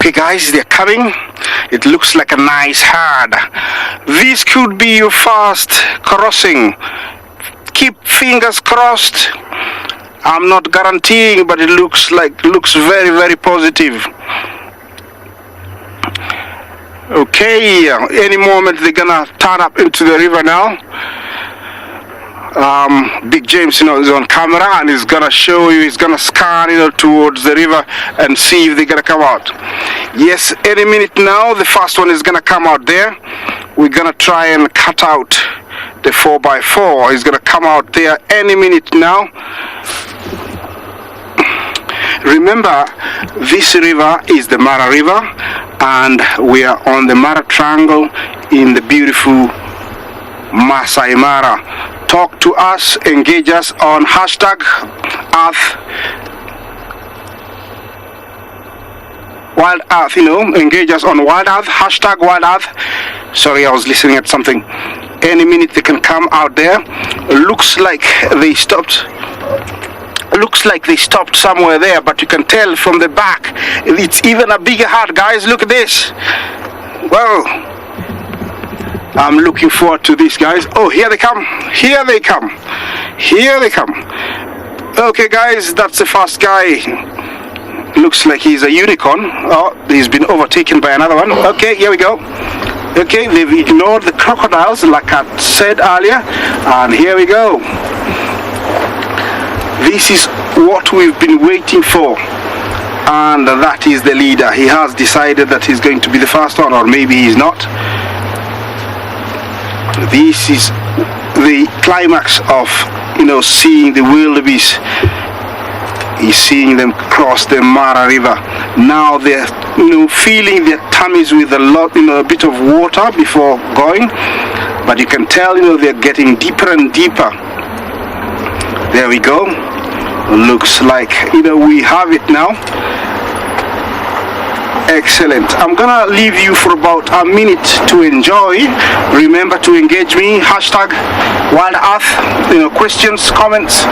Okay guys, they're coming. It looks like a nice herd. This could be your first crossing. Keep fingers crossed. I'm not guaranteeing, but it looks very, very positive. Okay, any moment they're gonna turn up into the river now. Big James, is on camera and he's gonna show you, he's gonna scan, towards the river and see if they're gonna come out. Yes, any minute now, the first one is gonna come out there. We're gonna try and cut out the 4x4. He's gonna come out there any minute now. Remember, this river is the Mara River, and we are on the Mara Triangle in the beautiful Masai Mara. Talk to us, engage us on hashtag Earth, WildEarth, engage us on WildEarth, hashtag WildEarth. Sorry, I was listening at something. Any minute they can come out there. Looks like they stopped somewhere there, but you can tell from the back it's even a bigger herd. Guys, look at this. Well, I'm looking forward to this, guys. Oh, here they come. Here they come. Here they come. Okay, guys, that's the first guy. Looks like he's a unicorn. Oh, he's been overtaken by another one. Okay, here we go. Okay, they've ignored the crocodiles, like I said earlier, and here we go. This is what we've been waiting for, and that is the leader. He has decided that he's going to be the first one, or maybe he's not. This is the climax of, seeing the wildebeest. He's seeing them cross the Mara River. Now they're, filling their tummies with a bit of water before going, but you can tell, they're getting deeper and deeper. There we go. Looks like, we have it now. Excellent. I'm gonna leave you for about a minute to enjoy. Remember to engage me, hashtag WildEarth, questions, comments.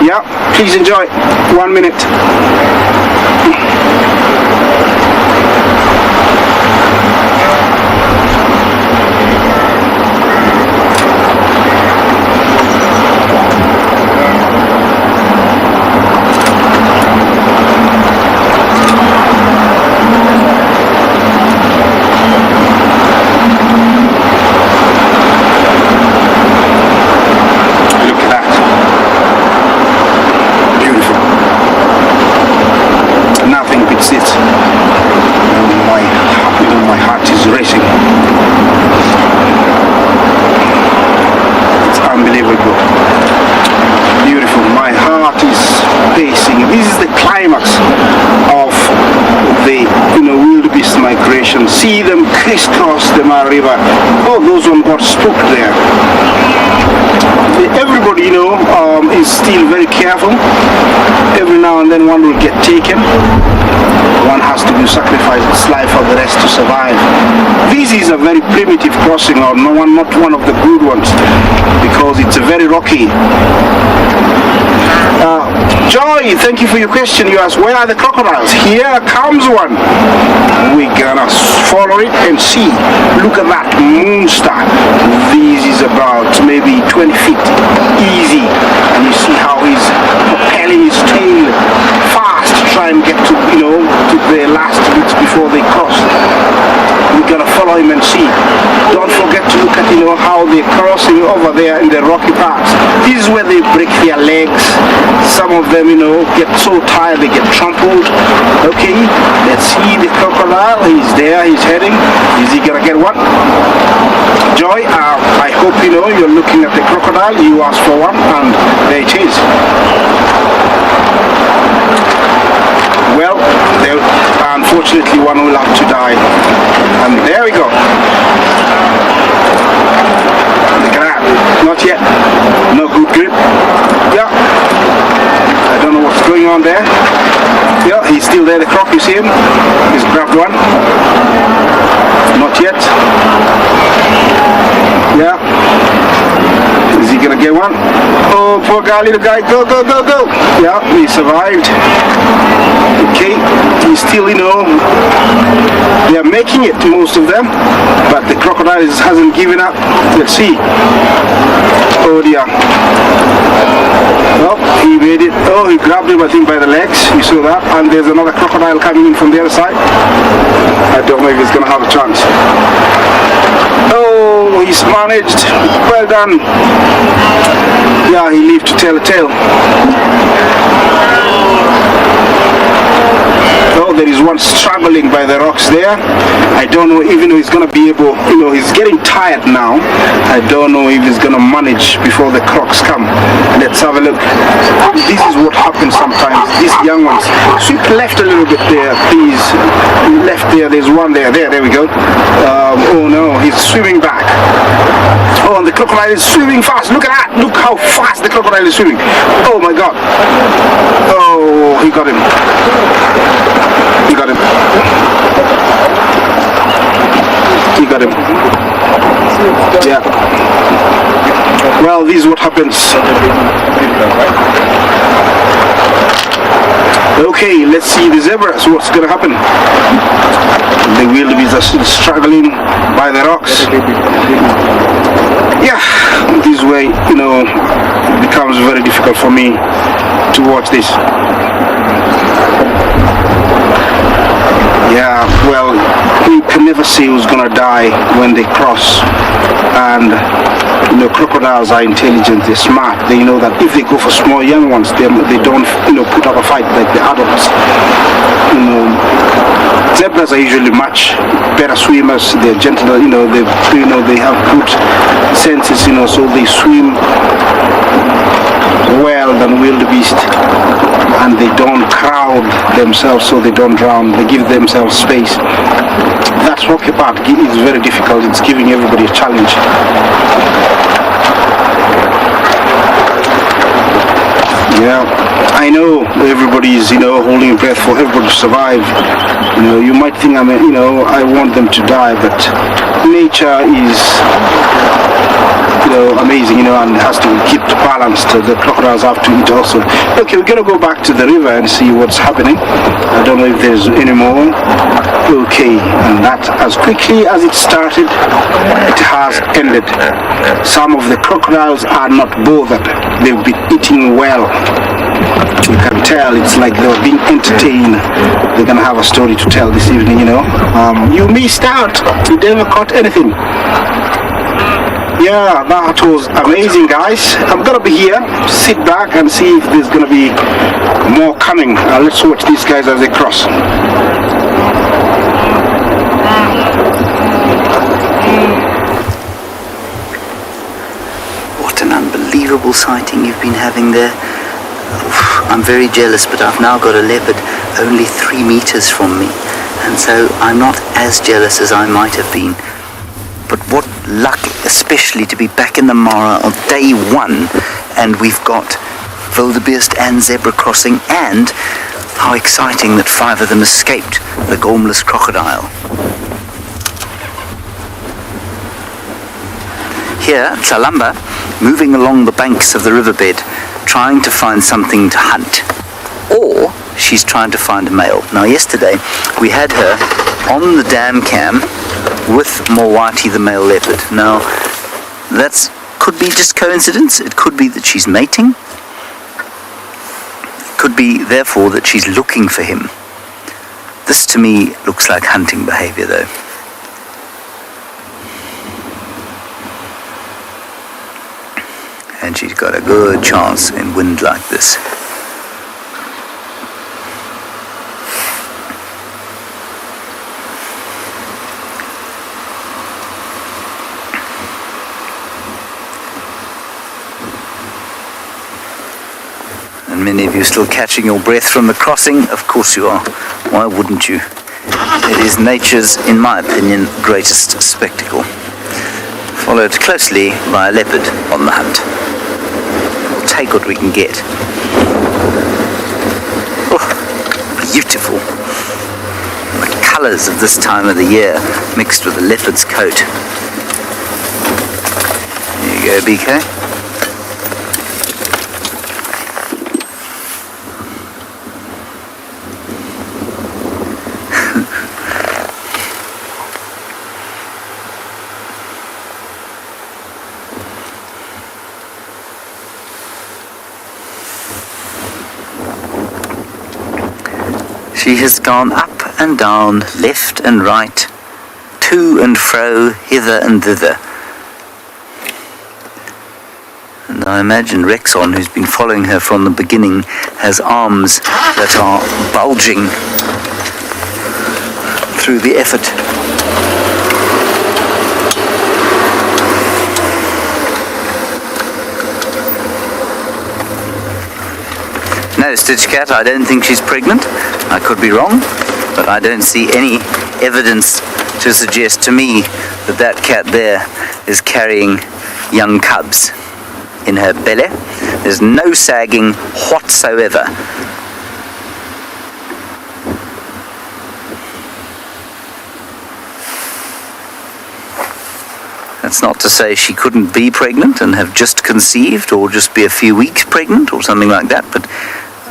Yeah, please enjoy. 1 minute. See them crisscross the Mara River. Oh, those one got spooked there. Everybody, is still very careful. Every now and then one will get taken. One has to sacrifice its life for the rest to survive. This is a very primitive crossing, or not one of the good ones, because it's very rocky. Joy, thank you for your question. You asked, where are the crocodiles? Here comes one. We're gonna follow it and see. Look at that monster. This is about maybe 20 feet. Easy. And you see how he's propelling his tail fast to try and get to, to the last bits before they cross. We're gonna follow him and see. Don't forget to look at, how they're crossing over there in the rocky parts. This is where they break their legs. Some of them, get so tired they get trampled. Okay, let's see the crocodile. He's there, he's heading. Is he gonna get one? Joy, I hope you're looking at the crocodile. You asked for one, and there it is. Well, unfortunately one will have to die. And there we go. Not yet. No good grip. Yeah. I don't know what's going on there. Yeah, he's still there, the croc, you see him? He's grabbed one. Not yet. Yeah. Is he gonna get one? Oh, poor guy, little guy, go, go, go, go. Yeah, he survived. Okay, He's still, they are making it, most of them, but the crocodiles hasn't given up. Let's see. Oh dear. Oh, he made it. Oh, he grabbed him, I think, by the legs. You saw that. And there's another crocodile coming in from the other side. I don't know if he's going to have a chance. Oh, he's managed. Well done. Yeah, he lived to tell a tale. Oh, there is one struggling by the rocks there. I don't know even though he's going to be able, he's getting tired now. I don't know if he's going to manage before the crocs come. Let's have a look. This is what happens sometimes. These young ones. Sweep left a little bit there, please. Left there, there's one there. There we go. Oh no, he's swimming back. Oh, and the crocodile is swimming fast. Look at that. Look how fast the crocodile is swimming. Oh my God. Oh, he got him. He got him. He got him. Yeah. Well, this is what happens. Okay, let's see the zebras. What's going to happen? The wildebeest are still struggling by the rocks. Yeah, this way, it becomes very difficult for me to watch this. Yeah, well, you can never see who's gonna die when they cross. And crocodiles are intelligent, they're smart. They know that if they go for small young ones, they don't put up a fight like the adults. Zebras are usually much better swimmers. They're gentler. They have good senses. So they swim well than wildebeest, and they don't crowd themselves so they don't drown. They give themselves space. That's rocky part. It's very difficult. It's giving everybody a challenge. Yeah, I know everybody's holding your breath for everybody to survive. You might think I want them to die, but nature is amazing, and has to keep balanced. The crocodiles have to eat also. Okay, we're gonna go back to the river and see what's happening. I don't know if there's any more. Okay, and that as quickly as it started, it has ended. Some of the crocodiles are not bothered. They've been eating well. You can tell it's like they were being entertained. They're gonna have a story to tell this evening, You missed out. You never caught anything. Yeah, that was amazing, guys. I'm gonna be here, sit back and see if there's gonna be more coming. Let's watch these guys as they cross. What an unbelievable sighting you've been having there. I'm very jealous, but I've now got a leopard only 3 meters from me, and so I'm not as jealous as I might have been. But what luck, especially to be back in the Mara on day 1, and we've got wildebeest and zebra crossing, and how exciting that 5 of them escaped the gormless crocodile. Here, Tsalamba, moving along the banks of the riverbed, trying to find something to hunt. Or she's trying to find a male. Now yesterday, we had her on the dam cam with Mowati the male leopard. Now, that could be just coincidence. It could be that she's mating. It could be, therefore, that she's looking for him. This, to me, looks like hunting behavior, though. And she's got a good chance in wind like this. And many of you still catching your breath from the crossing. Of course you are. Why wouldn't you? It is nature's, in my opinion, greatest spectacle. Followed closely by a leopard on the hunt. We'll take what we can get. Oh, beautiful. The colours of this time of the year mixed with the leopard's coat. There you go, BK. She has gone up and down, left and right, to and fro, hither and thither. And I imagine Rexon, who's been following her from the beginning, has arms that are bulging through the effort. No, Stitch Cat, I don't think she's pregnant. I could be wrong, but I don't see any evidence to suggest to me that that cat there is carrying young cubs in her belly. There's no sagging whatsoever. That's not to say she couldn't be pregnant and have just conceived, or just be a few weeks pregnant or something like that, but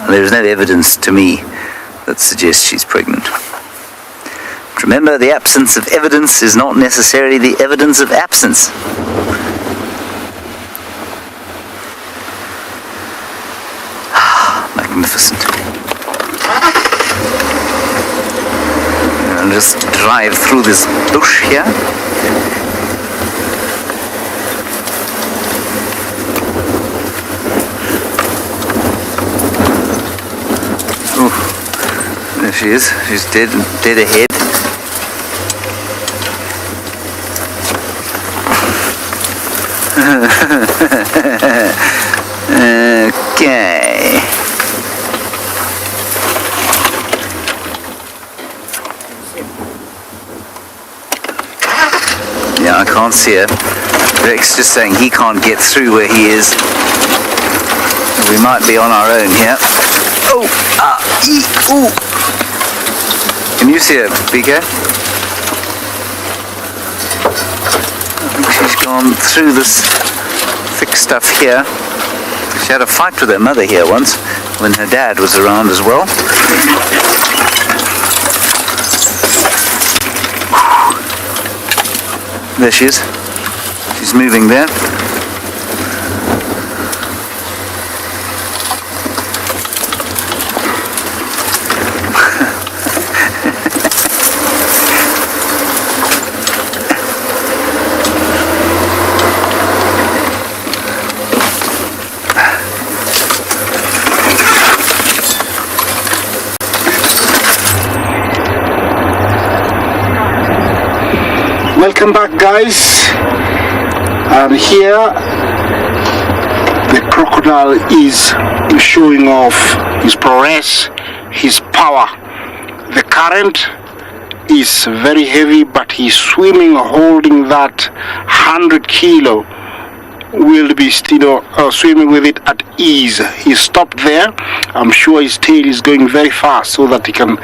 there is no evidence to me that suggests she's pregnant. Remember, the absence of evidence is not necessarily the evidence of absence. Magnificent. I'll just drive through this bush here. Oh, there she is. She's dead ahead. Okay. Yeah, I can't see her. Rex just saying he can't get through where he is. We might be on our own here. Oh, ooh. Can you see her, BK? I think she's gone through this thick stuff here. She had a fight with her mother here once when her dad was around as well. There she is. She's moving there. Welcome back, guys. And here the crocodile is showing off his prowess, his power. The current is very heavy, but he's swimming, holding that 100-kilo wildebeest, swimming with it at ease. He stopped there. I'm sure his tail is going very fast so that he can,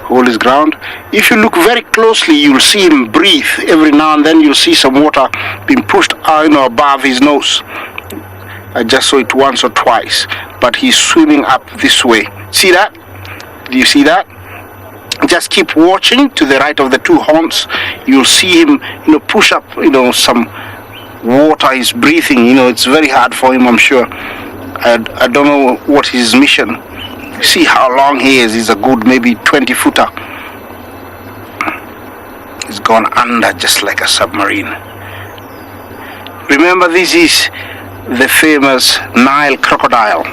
hold his ground. If you look very closely, you'll see him breathe. Every now and then you'll see some water being pushed above his nose. I just saw it once or twice, but he's swimming up this way. See that? Do you see that? Just keep watching to the right of the two horns. You'll see him, push up, some water. He's breathing. It's very hard for him, I'm sure. I don't know what his mission. See how long he is. He's a good maybe 20-footer. He's gone under just like a submarine. Remember, this is the famous Nile crocodile.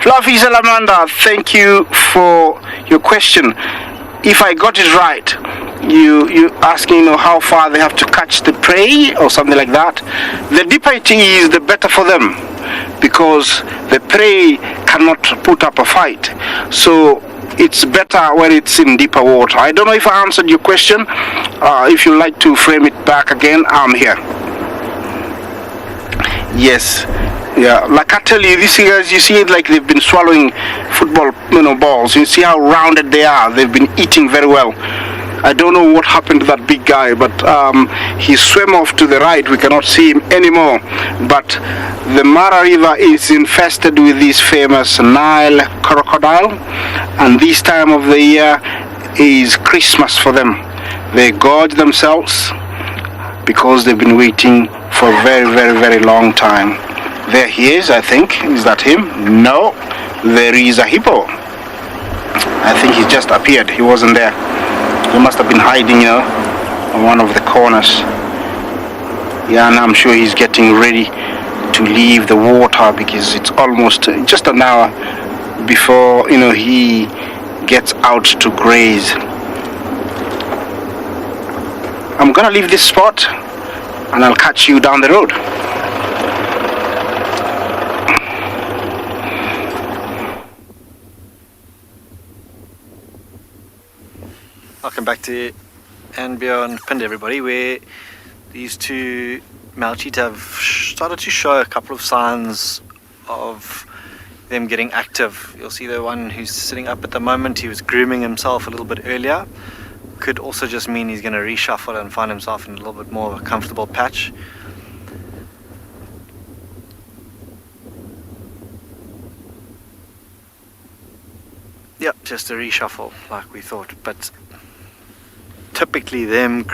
Fluffy Salamander, thank you for your question. If I got it right, you asking how far they have to catch the prey or something like that. The deeper it is, the better for them, because the prey cannot put up a fight. So it's better when it's in deeper water. I don't know if I answered your question. If you like to frame it back again, I'm here. Yes. Yeah, like I tell you, these guys, you see it like they've been swallowing football, balls. You see how rounded they are. They've been eating very well. I don't know what happened to that big guy, but he swam off to the right. We cannot see him anymore. But the Mara River is infested with this famous Nile crocodile, and this time of the year is Christmas for them. They gorge themselves because they've been waiting for a very, very, very long time. There he is, I think. Is that him? No, there is a hippo. I think he just appeared. He wasn't there. He must have been hiding, on one of the corners. Yeah, and I'm sure he's getting ready to leave the water because it's almost just an hour before, he gets out to graze. I'm gonna leave this spot and I'll catch you down the road. Welcome back to andBeyond, Phinda everybody, where these two male cheetah have started to show a couple of signs of them getting active. You'll see the one who's sitting up at the moment, he was grooming himself a little bit earlier. Could also just mean he's going to reshuffle and find himself in a little bit more of a comfortable patch. Yep, just a reshuffle like we thought, but typically them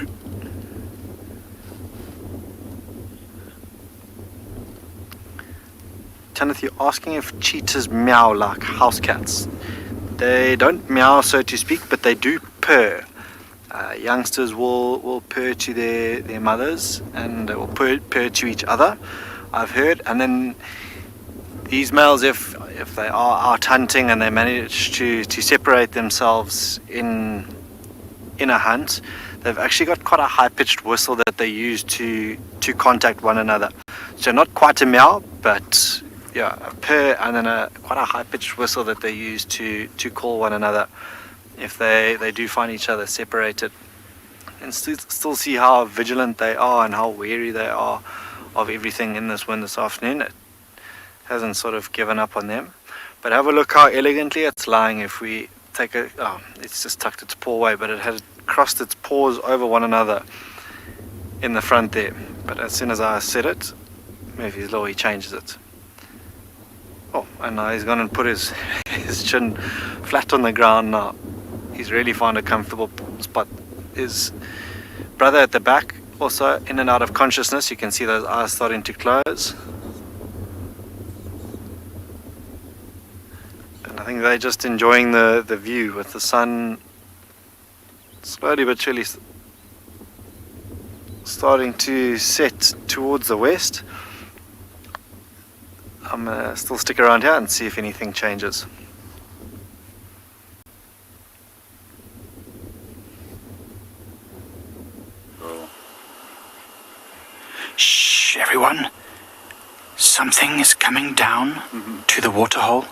Kenneth, you're asking if cheetahs meow like house cats. They don't meow, so to speak, but they do purr. Youngsters will purr to their mothers, and they will purr to each other, I've heard. And then these males, if they are out hunting and they manage to separate themselves in a hunt, they've actually got quite a high-pitched whistle that they use to contact one another. So not quite a meow, but yeah, a purr, and then quite a high-pitched whistle that they use to call one another if they do find each other separated. And still see how vigilant they are and how wary they are of everything in this wind this afternoon. It hasn't sort of given up on them. But have a look how elegantly it's lying. If we take it's just tucked its paw away, but it had crossed its paws over one another in the front there. But as soon as I set it, move his law, he changes it. Oh, and now he's gone and put his chin flat on the ground now. He's really found a comfortable spot. His brother at the back, also in and out of consciousness. You can see those eyes starting to close. And I think they're just enjoying the view with the sun slowly but surely starting to set towards the west. I'm going to still stick around here and see if anything changes. Shh, everyone. Something is coming down to the waterhole.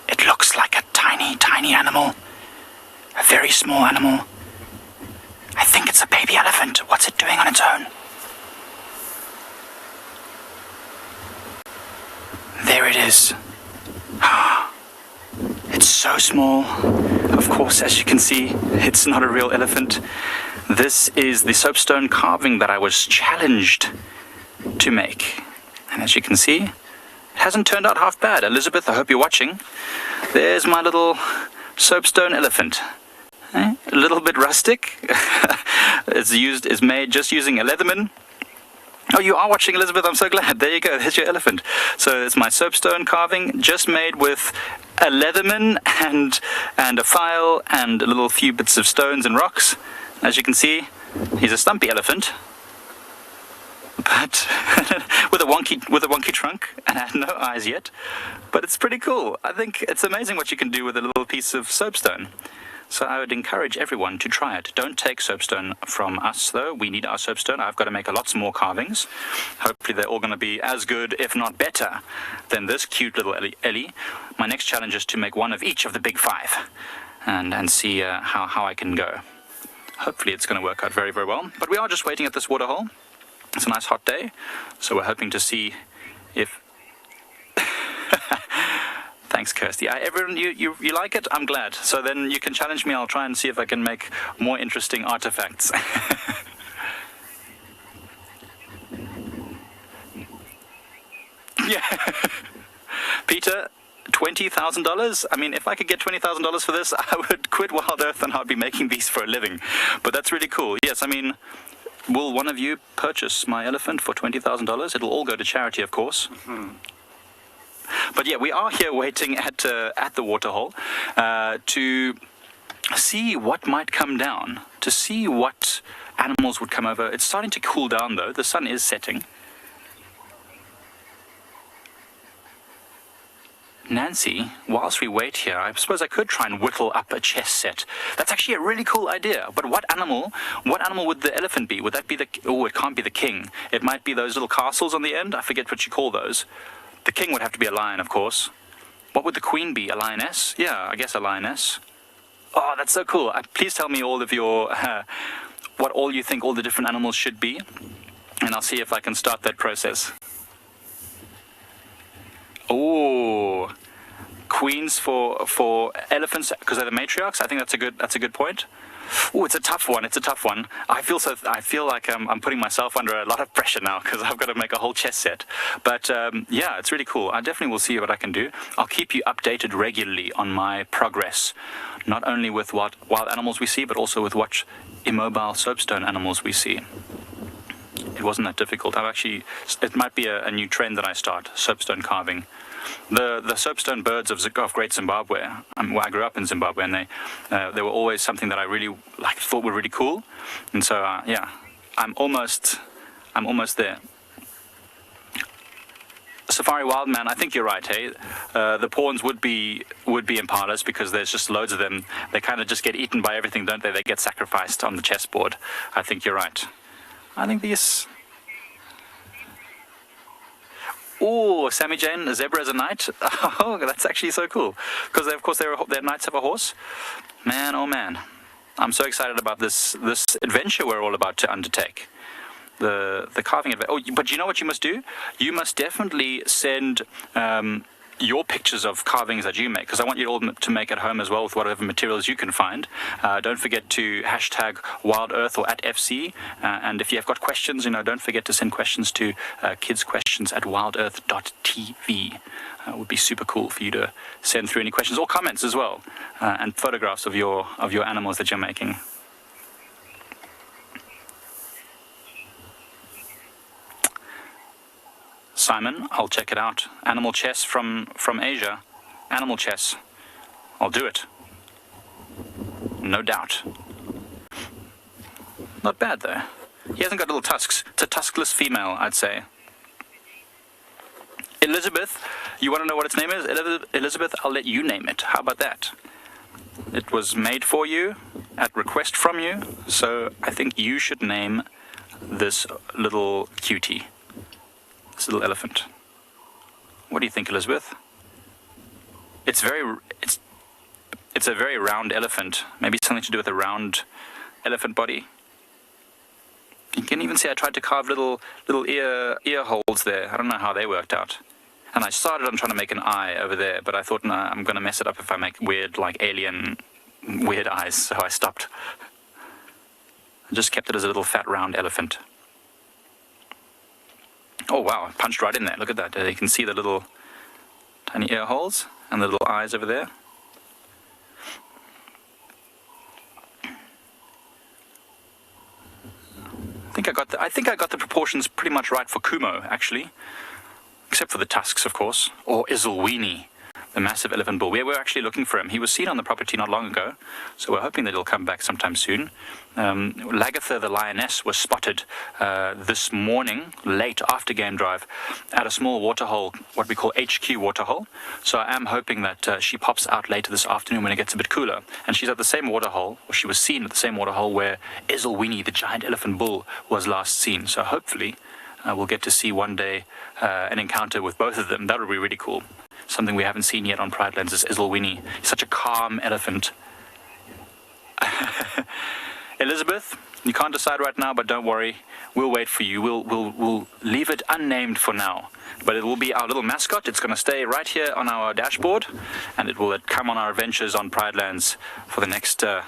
It looks like a tiny, tiny animal. A very small animal. I think it's a baby elephant. What's it doing on its own? There it is. It's so small. Of course, as you can see, it's not a real elephant. This is the soapstone carving that I was challenged to make. And as you can see, it hasn't turned out half bad. Elizabeth, I hope you're watching. There's my little soapstone elephant. A little bit rustic. It's made just using a Leatherman. Oh, you are watching, Elizabeth. I'm so glad. There you go. There's your elephant. So it's my soapstone carving, just made with a Leatherman and a file and a little few bits of stones and rocks. As you can see, he's a stumpy elephant, but with a wonky trunk and had no eyes yet. But it's pretty cool. I think it's amazing what you can do with a little piece of soapstone. So I would encourage everyone to try it. Don't take soapstone from us, though. We need our soapstone. I've got to make lots more carvings. Hopefully they're all going to be as good, if not better, than this cute little Ellie. My next challenge is to make one of each of the big five and see how I can go. Hopefully it's going to work out very, very well. But we are just waiting at this waterhole. It's a nice hot day, so we're hoping to see if... Thanks, Kirsty. Everyone, you like it? I'm glad. So then you can challenge me. I'll try and see if I can make more interesting artifacts. Yeah. Peter, $20,000? I mean, if I could get $20,000 for this, I would quit WildEarth and I'd be making these for a living. But that's really cool. Yes, I mean, will one of you purchase my elephant for $20,000? It'll all go to charity, of course. But yeah, we are here waiting at the waterhole to see what might come down, to see what animals would come over. It's starting to cool down though. The sun is setting. Nancy, whilst we wait here, I suppose I could try and whittle up a chess set. That's actually a really cool idea. But what animal would the elephant be? Would that be it can't be the king. It might be those little castles on the end. I forget what you call those. The king would have to be a lion, of course. What would the queen be? A lioness? Yeah, I guess a lioness. Oh, that's so cool. Please tell me all of your, what all you think all the different animals should be. And I'll see if I can start that process. Oh, queens for elephants because they're the matriarchs. I think that's a good point. Oh, it's a tough one. I feel like I'm putting myself under a lot of pressure now because I've got to make a whole chess set. But yeah, it's really cool. I definitely will see what I can do. I'll keep you updated regularly on my progress, not only with what wild animals we see, but also with what immobile soapstone animals we see. It wasn't that difficult. It might be a new trend that I start, soapstone carving. The soapstone birds of Great Zimbabwe. I grew up in Zimbabwe, and they were always something that I really thought were really cool. And so yeah, I'm almost there. Safari Wildman, I think you're right. Hey, the pawns would be impalas because there's just loads of them. They kind of just get eaten by everything, don't they? They get sacrificed on the chessboard. I think you're right. I think these. Oh, Sammy Jane, a zebra as a knight. Oh, that's actually so cool. Because of course their knights have a horse. Man, oh man, I'm so excited about this adventure we're all about to undertake. The carving adventure. Oh, but you know what you must do? You must definitely send your pictures of carvings that you make, because I want you all to make at home as well with whatever materials you can find. Don't forget to hashtag WildEarth or @FC, and if you have got questions, don't forget to send questions to kidsquestions@wildearth.tv. It would be super cool for you to send through any questions or comments as well, and photographs of your animals that you're making. Simon, I'll check it out. Animal chess from Asia. Animal chess. I'll do it. No doubt. Not bad, though. He hasn't got little tusks. It's a tuskless female, I'd say. Elizabeth, you want to know what its name is? Elizabeth, I'll let you name it. How about that? It was made for you, at request from you, so I think you should name this little cutie. This little elephant. What do you think, Elizabeth? It's a very round elephant. Maybe something to do with a round elephant body. You can even see I tried to carve little ear holes there. I don't know how they worked out. And I started on trying to make an eye over there, but I thought, no, I'm going to mess it up if I make weird, alien weird eyes, so I stopped. I just kept it as a little fat round elephant. Oh wow, I punched right in there. Look at that. You can see the little tiny ear holes and the little eyes over there. I think I got the proportions pretty much right for Kumo, actually. Except for the tusks, of course. Or Izzlwini, the massive elephant bull. We were actually looking for him. He was seen on the property not long ago, so we're hoping that he'll come back sometime soon. Lagatha the lioness was spotted this morning, late after game drive, at a small waterhole, what we call HQ waterhole. So I am hoping that she pops out later this afternoon when it gets a bit cooler. And she's at the same waterhole, or she was seen at the same waterhole where Izzlwini, the giant elephant bull, was last seen. So hopefully we'll get to see one day an encounter with both of them. That would be really cool. Something we haven't seen yet on Pride Lands is Izzlwini. He's such a calm elephant. Elizabeth, you can't decide right now, but don't worry. We'll wait for you. We'll leave it unnamed for now. But it will be our little mascot. It's going to stay right here on our dashboard, and it will come on our adventures on Pride Lands for the next, as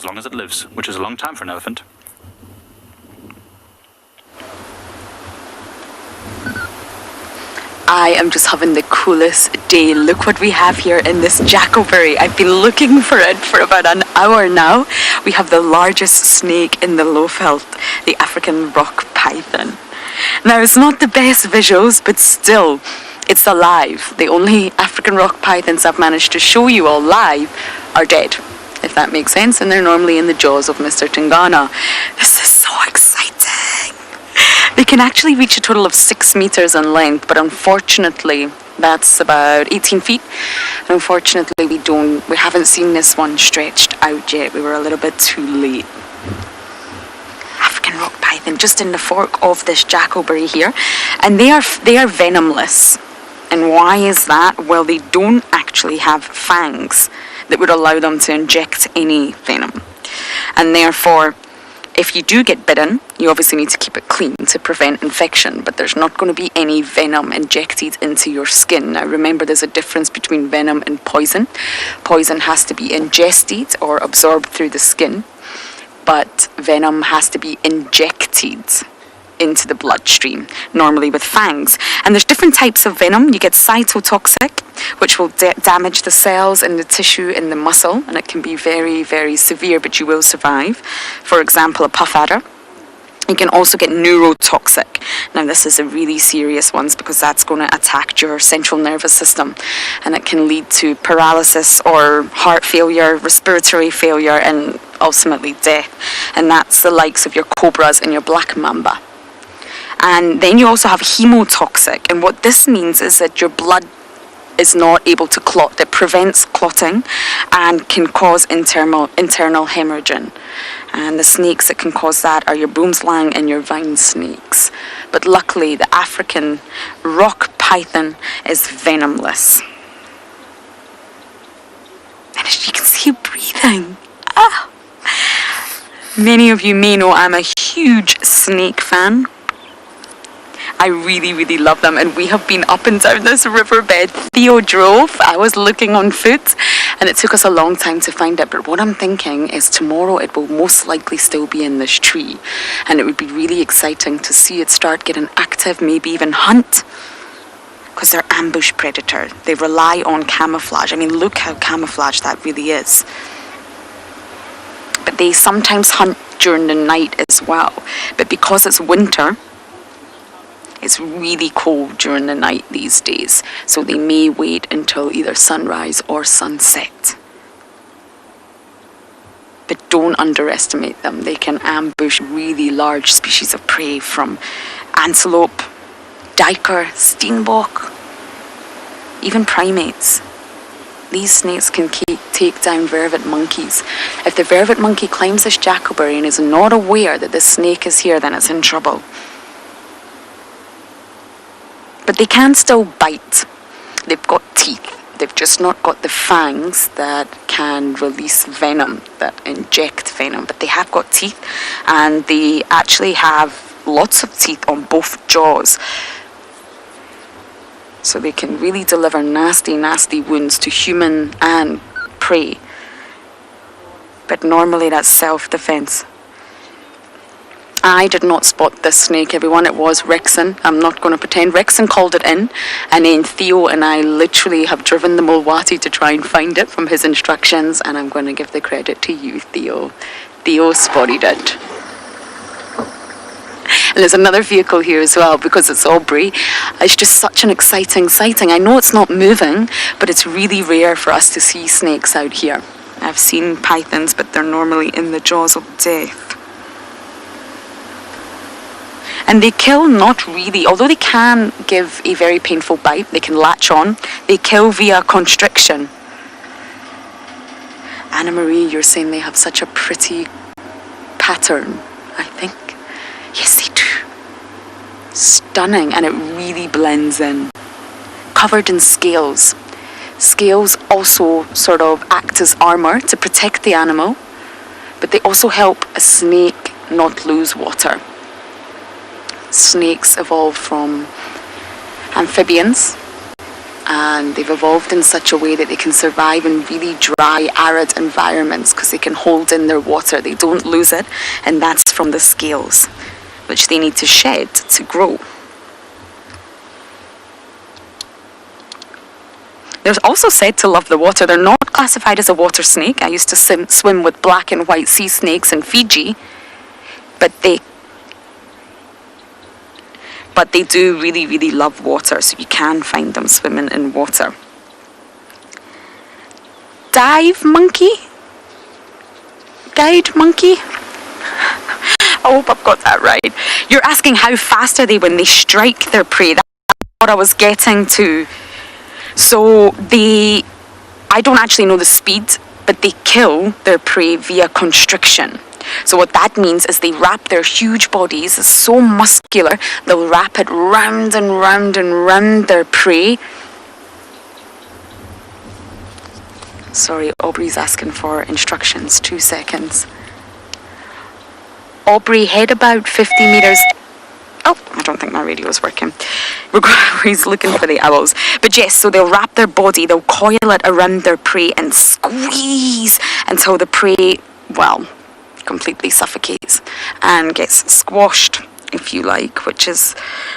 long as it lives, which is a long time for an elephant. I am just having the coolest day. Look what we have here in this jackalberry. I've been looking for it for about an hour now. We have the largest snake in the Lowveld, the African rock python. Now, it's not the best visuals, but still, it's alive. The only African rock pythons I've managed to show you all live are dead, if that makes sense, and they're normally in the jaws of Mr. Tingana. This is so exciting. They can actually reach a total of 6 meters in length, but unfortunately, that's about 18 feet. And unfortunately, we haven't seen this one stretched out yet. We were a little bit too late. African rock python, just in the fork of this jackalberry here, and they are venomless. And why is that? Well, they don't actually have fangs that would allow them to inject any venom, and therefore, if you do get bitten, you obviously need to keep it clean to prevent infection, but there's not going to be any venom injected into your skin. Now remember, there's a difference between venom and poison. Poison has to be ingested or absorbed through the skin, but venom has to be injected into the bloodstream, normally with fangs. And there's different types of venom. You get cytotoxic, which will damage the cells and the tissue in the muscle, and it can be very, very severe, but you will survive. For example, a puff adder. You can also get neurotoxic. Now this is a really serious one because that's going to attack your central nervous system, and it can lead to paralysis or heart failure, respiratory failure, and ultimately death. And that's the likes of your cobras and your black mamba. And then you also have hemotoxic, and what this means is that your blood is not able to clot. It prevents clotting and can cause internal hemorrhaging. And the snakes that can cause that are your boomslang and your vine snakes. But luckily, the African rock python is venomless. And as you can see, breathing. Many of you may know I'm a huge snake fan. I really, really love them, and we have been up and down this riverbed. Theo drove, I was looking on foot, and it took us a long time to find it, but what I'm thinking is tomorrow it will most likely still be in this tree, and it would be really exciting to see it start getting active, maybe even hunt, because they're ambush predator. They rely on camouflage. I mean, look how camouflaged that really is. But they sometimes hunt during the night as well, but because it's winter, it's really cold during the night these days, so they may wait until either sunrise or sunset. But don't underestimate them. They can ambush really large species of prey, from antelope, duiker, steenbok, even primates. These snakes can take down vervet monkeys. If the vervet monkey climbs this jackalberry and is not aware that the snake is here, then it's in trouble. But they can still bite. They've got teeth. They've just not got the fangs that can release venom, that inject venom. But they have got teeth, and they actually have lots of teeth on both jaws. So they can really deliver nasty, nasty wounds to human and prey. But normally that's self-defense. I did not spot this snake, everyone. It was Rexon. I'm not going to pretend. Rexon called it in, and then Theo and I literally have driven the Mulwati to try and find it from his instructions, and I'm going to give the credit to you, Theo. Theo spotted it. And there's another vehicle here as well, because it's Aubrey. It's just such an exciting sighting. I know it's not moving, but it's really rare for us to see snakes out here. I've seen pythons, but they're normally in the jaws of death. And they kill not really, although they can give a very painful bite, they can latch on, they kill via constriction. Anna Marie, you're saying they have such a pretty pattern, I think. Yes, they do. Stunning, and it really blends in. Covered in scales. Scales also sort of act as armor to protect the animal, but they also help a snake not lose water. Snakes evolved from amphibians, and they've evolved in such a way that they can survive in really dry, arid environments because they can hold in their water. They don't lose it, and that's from the scales, which they need to shed to grow. They're also said to love the water. They're not classified as a water snake. I used to swim with black and white sea snakes in Fiji, but they do really, really love water, so you can find them swimming in water. Dive monkey? Guide monkey? I hope I've got that right. You're asking how fast are they when they strike their prey. That's what I was getting to. So I don't actually know the speed, but they kill their prey via constriction. So what that means is they wrap their huge bodies, it's so muscular, they'll wrap it round and round and round their prey. Sorry, Aubrey's asking for instructions. 2 seconds. Aubrey, head about 50 meters. Oh, I don't think my radio is working. He's looking for the owls. But yes, so they'll wrap their body, they'll coil it around their prey and squeeze until the prey, well, completely suffocates and gets squashed, if you like, which is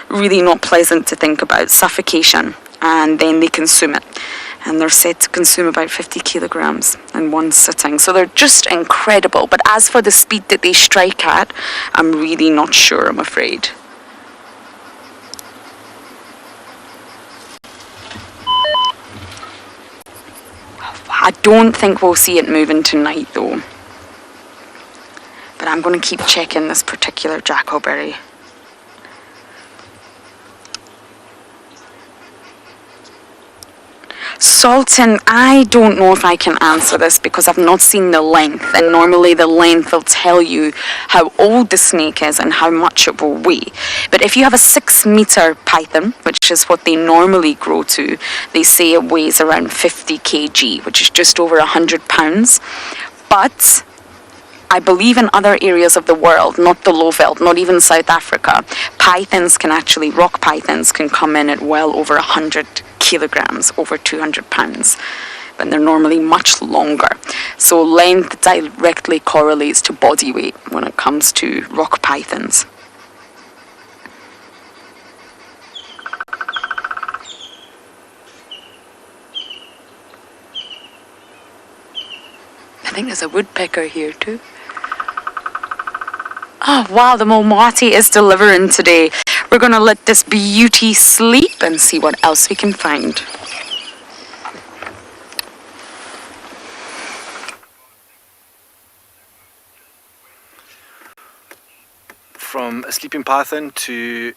really not pleasant to think about. Suffocation. And then they consume it. And they're said to consume about 50 kilograms in one sitting. So they're just incredible. But as for the speed that they strike at, I'm really not sure, I'm afraid. I don't think we'll see it moving tonight, though. But I'm going to keep checking this particular jackalberry. Sultan, I don't know if I can answer this because I've not seen the length, and normally the length will tell you how old the snake is and how much it will weigh. But if you have a 6-meter python, which is what they normally grow to, they say it weighs around 50 kg, which is just over 100 pounds. But I believe in other areas of the world, not the low veld, not even South Africa, rock pythons can come in at well over 100 kilograms, over 200 pounds. But they're normally much longer. So length directly correlates to body weight when it comes to rock pythons. I think there's a woodpecker here too. Oh wow, the Mulmati is delivering today. We're going to let this beauty sleep and see what else we can find. From a sleeping python to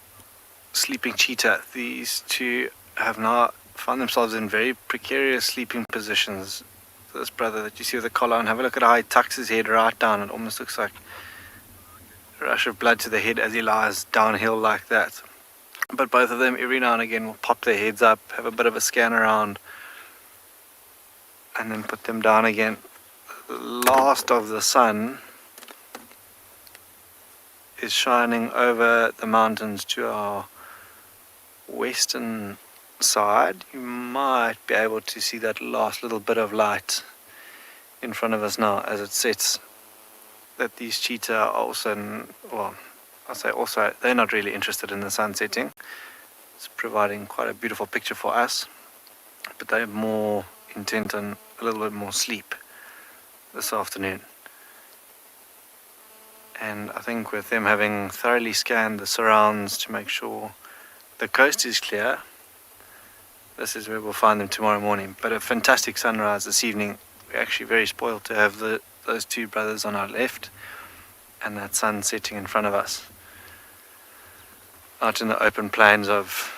sleeping cheetah, these two have now found themselves in very precarious sleeping positions. This brother that you see with the collar on, have a look at how he tucks his head right down. It almost looks like a rush of blood to the head as he lies downhill like that. But both of them every now and again will pop their heads up, have a bit of a scan around, and then put them down again. The last of the sun is shining over the mountains to our western side. You might be able to see that last little bit of light in front of us now as it sets. That these cheetah are also, well, I say also, they're not really interested in the sun setting. It's providing quite a beautiful picture for us, but they're more intent on a little bit more sleep this afternoon. And I think with them having thoroughly scanned the surrounds to make sure the coast is clear, this is where we'll find them tomorrow morning. But a fantastic sunrise this evening. We're actually very spoiled to have those two brothers on our left and that sun setting in front of us out in the open plains of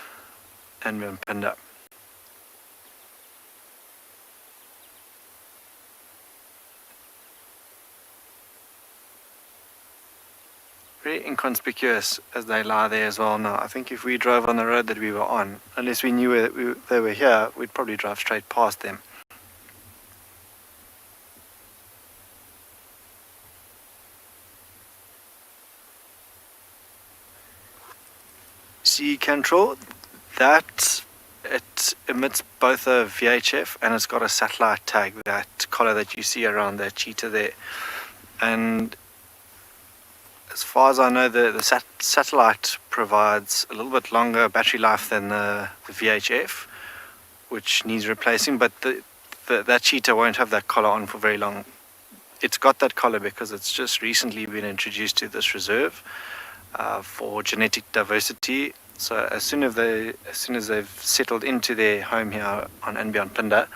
andBeyond Phinda. Very inconspicuous as they lie there as well now. I think if we drove on the road that we were on, unless we knew they were here, we'd probably drive straight past them. Sea control, that it emits both a VHF and it's got a satellite tag, that collar that you see around that cheetah there. And as far as I know, the satellite provides a little bit longer battery life than the VHF, which needs replacing, but that cheetah won't have that collar on for very long. It's got that collar because it's just recently been introduced to this reserve for genetic diversity. So as soon as they've settled into their home here on andBeyond Phinda,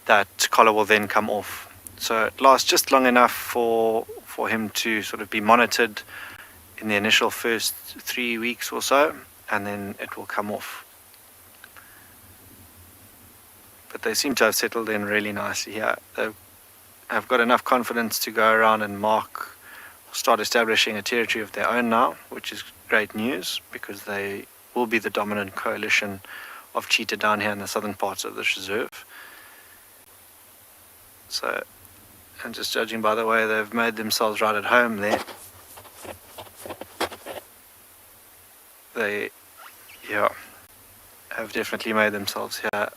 that collar will then come off. So it lasts just long enough for him to sort of be monitored in the initial first 3 weeks or so, and then it will come off. But they seem to have settled in really nicely here. They've got enough confidence to go around and start establishing a territory of their own now, which is great news because they will be the dominant coalition of cheetah down here in the southern parts of this reserve. So, and just judging by the way they've made themselves right at home there, they, have definitely made themselves here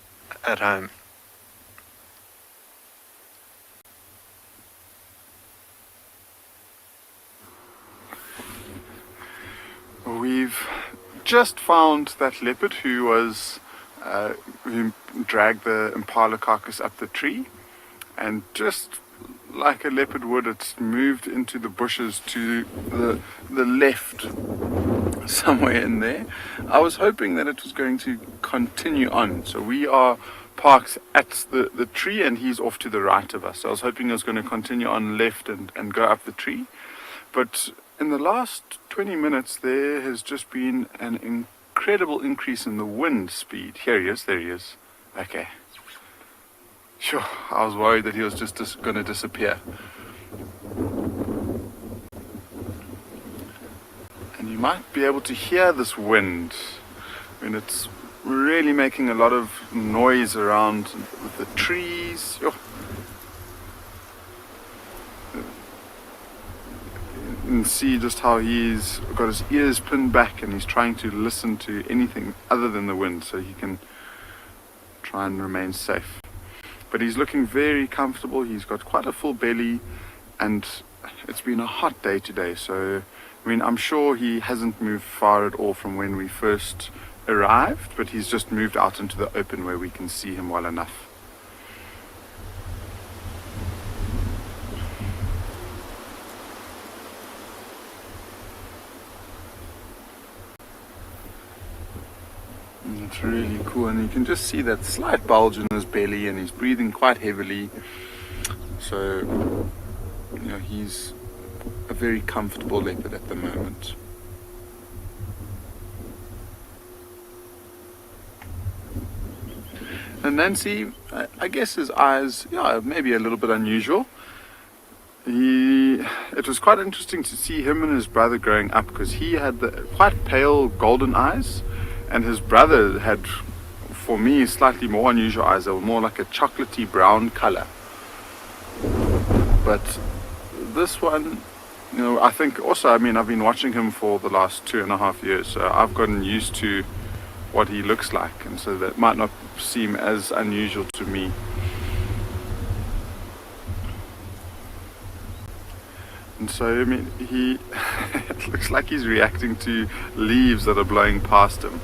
at home. We've just found that leopard who dragged the impala carcass up the tree, and just like a leopard would, it's moved into the bushes to the left, somewhere in there. I was hoping that it was going to continue on. So we are parked at the tree and he's off to the right of us. So I was hoping it was going to continue on left and go up the tree. But in the last 20 minutes there has just been an incredible increase in the wind speed. Here he is, there he is. Okay. Sure, I was worried that he was just going to disappear. And you might be able to hear this wind. I mean, it's really making a lot of noise around with the trees. Sure. You can see just how he's got his ears pinned back and he's trying to listen to anything other than the wind so he can try and remain safe. But he's looking very comfortable. He's got quite a full belly and it's been a hot day today. So, I mean, I'm sure he hasn't moved far at all from when we first arrived, but he's just moved out into the open where we can see him well enough. It's really cool, and you can just see that slight bulge in his belly, and he's breathing quite heavily. So, he's a very comfortable leopard at the moment. And Nancy, I guess his eyes, maybe a little bit unusual. It was quite interesting to see him and his brother growing up, because he had the quite pale golden eyes, and his brother had, for me, slightly more unusual eyes. They were more like a chocolatey brown color. But this one, I think also, I've been watching him for the last 2.5 years, so I've gotten used to what he looks like, and so that might not seem as unusual to me. And so, he it looks like he's reacting to leaves that are blowing past him.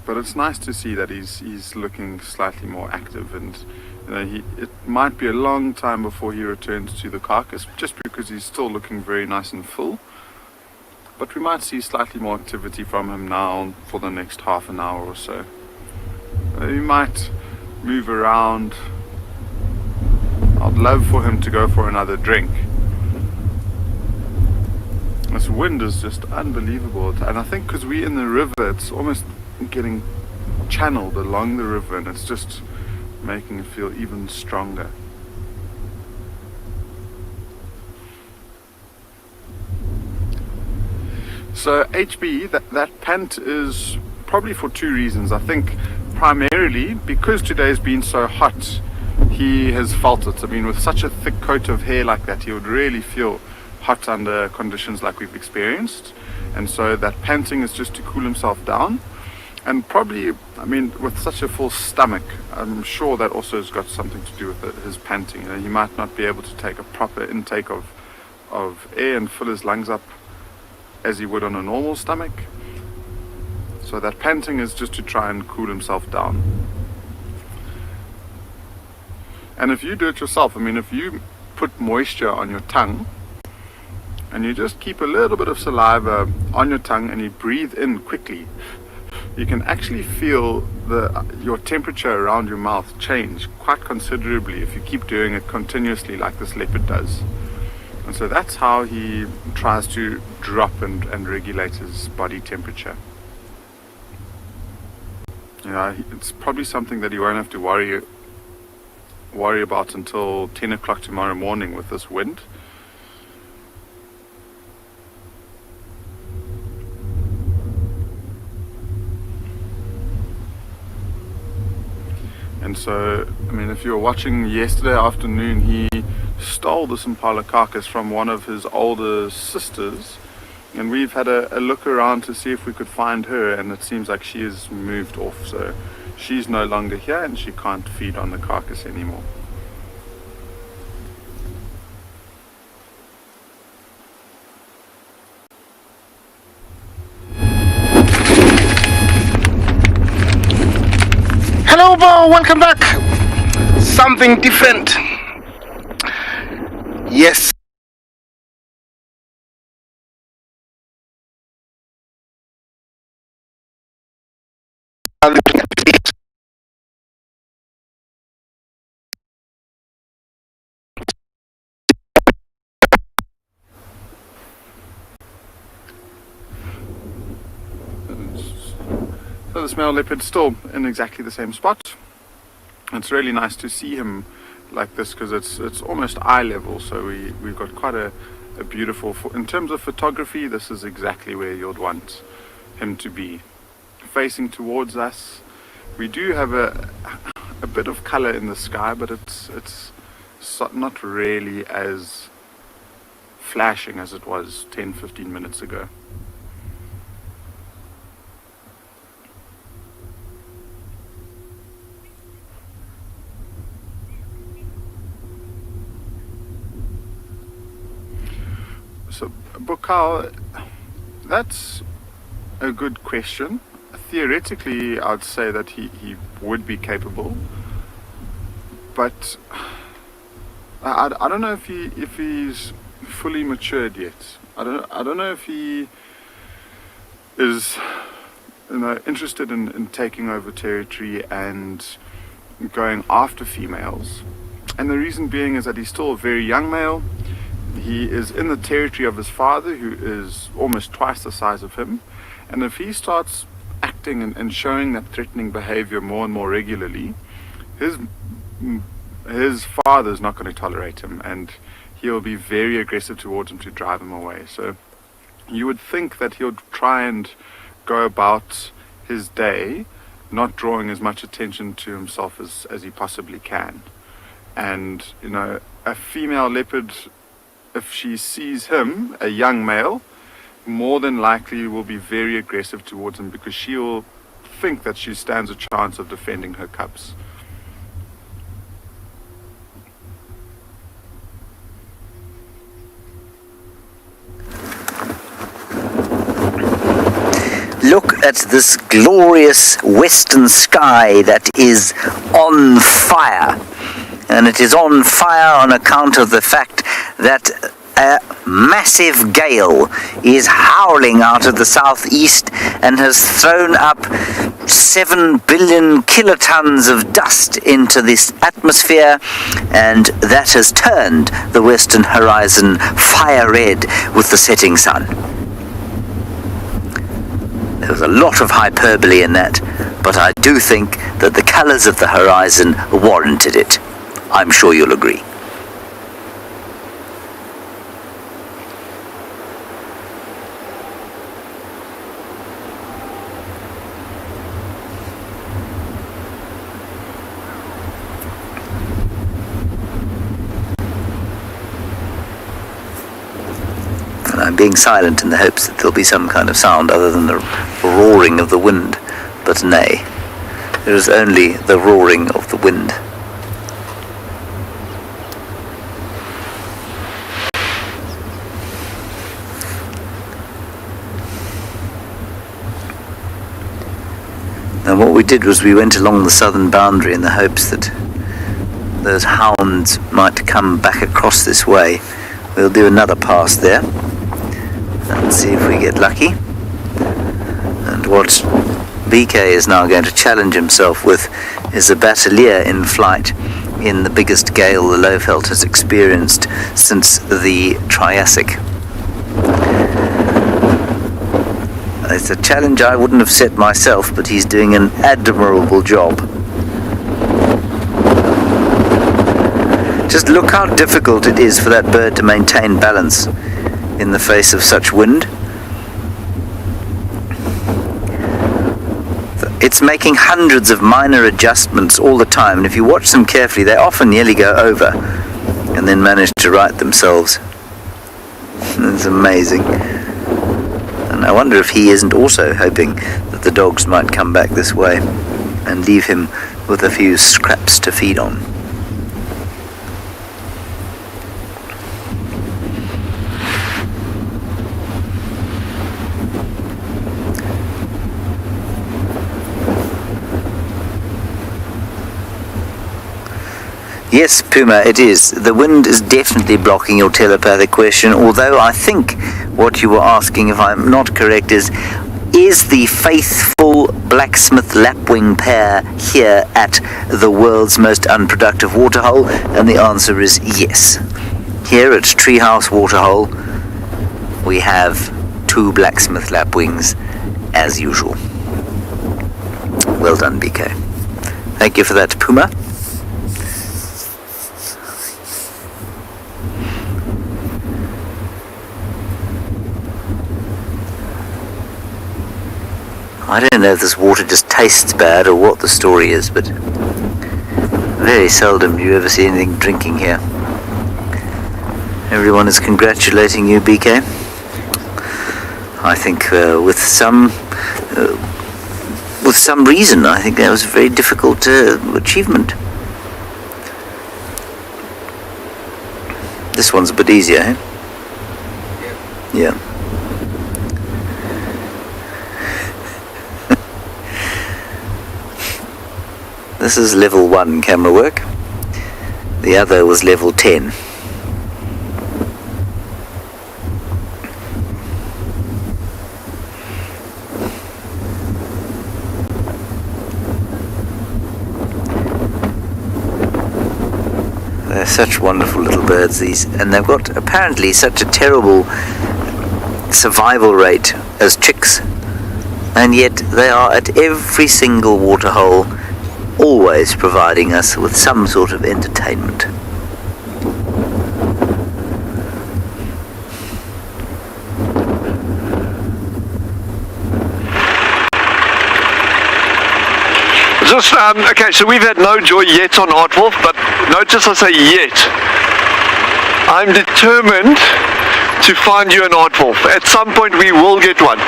But it's nice to see that he's looking slightly more active, and it might be a long time before he returns to the carcass, just because he's still looking very nice and full. But we might see slightly more activity from him now for the next half an hour or so. He might move around. I'd love for him to go for another drink. This wind is just unbelievable, and I think because we're in the river, it's almost getting channeled along the river, and it's just making it feel even stronger. So HB, that pant is probably for two reasons. I think primarily because today's been so hot, he has felt it. With such a thick coat of hair like that, he would really feel hot under conditions like we've experienced, and so that panting is just to cool himself down. And probably, with such a full stomach, I'm sure that also has got something to do with his panting. He might not be able to take a proper intake of of air and fill his lungs up as he would on a normal stomach. So that panting is just to try and cool himself down. And if you do it yourself, I mean, if you put moisture on your tongue and you just keep a little bit of saliva on your tongue and you breathe in quickly, you can actually feel your temperature around your mouth change quite considerably if you keep doing it continuously like this leopard does. And so that's how he tries to drop and regulate his body temperature. You know, it's probably something that you won't have to worry about until 10 o'clock tomorrow morning with this wind. And so, I mean, if you were watching yesterday afternoon, he stole this impala carcass from one of his older sisters, and we've had a look around to see if we could find her, and it seems like she has moved off, so she's no longer here and she can't feed on the carcass anymore. Hello, Bo, welcome back. Something different. Yes. So this male leopard's still in exactly the same spot. It's really nice to see him like this because it's almost eye level, so we've got quite a beautiful, in terms of photography, this is exactly where you'd want him to be, facing towards us. We do have a bit of color in the sky, but it's not really as flashing as it was 10-15 minutes ago. So, Bukal, that's a good question. Theoretically, I'd say that he would be capable, but I don't know if he's fully matured yet. I don't know if he is, interested in taking over territory and going after females. And the reason being is that he's still a very young male. He is in the territory of his father, who is almost twice the size of him. And if he starts acting and showing that threatening behavior more and more regularly, his father is not going to tolerate him, and he'll be very aggressive towards him to drive him away. So you would think that he'll try and go about his day not drawing as much attention to himself as he possibly can. And, a female leopard, if she sees him, a young male, more than likely will be very aggressive towards him because she'll think that she stands a chance of defending her cubs. Look at this glorious western sky that is on fire. And it is on fire on account of the fact that a massive gale is howling out of the southeast and has thrown up 7 billion kilotons of dust into this atmosphere, and that has turned the western horizon fire red with the setting sun. There was a lot of hyperbole in that, but I do think that the colors of the horizon warranted it. I'm sure you'll agree. And I'm being silent in the hopes that there'll be some kind of sound other than the roaring of the wind, but nay, there is only the roaring of the wind. did was we went along the southern boundary in the hopes that those hounds might come back across this way. We'll do another pass there and see if we get lucky. And what BK is now going to challenge himself with is a batelier in flight in the biggest gale the Lowveld has experienced since the Triassic. It's a challenge I wouldn't have set myself, but he's doing an admirable job. Just look how difficult it is for that bird to maintain balance in the face of such wind. It's making hundreds of minor adjustments all the time, and if you watch them carefully, they often nearly go over and then manage to right themselves. It's amazing. And I wonder if he isn't also hoping that the dogs might come back this way and leave him with a few scraps to feed on. Yes, Puma, it is. The wind is definitely blocking your telepathic question, although I think what you were asking, if I'm not correct, is the faithful blacksmith lapwing pair here at the world's most unproductive waterhole? And the answer is yes. Here at Treehouse Waterhole, we have 2 blacksmith lapwings as usual. Well done, BK. Thank you for that, Puma. I don't know if this water just tastes bad or what the story is, but very seldom do you ever see anything drinking here. Everyone is congratulating you, BK. I think with some reason. I think that was a very difficult achievement. This one's a bit easier, eh? Yeah. This is level 1 camera work. The other was level 10. They're such wonderful little birds, these, and they've got apparently such a terrible survival rate as chicks, and yet they are at every single waterhole, always providing us with some sort of entertainment. Just, okay, so we've had no joy yet on Aardwolf, but notice I say yet. I'm determined to find you an Aardwolf. At some point we will get one.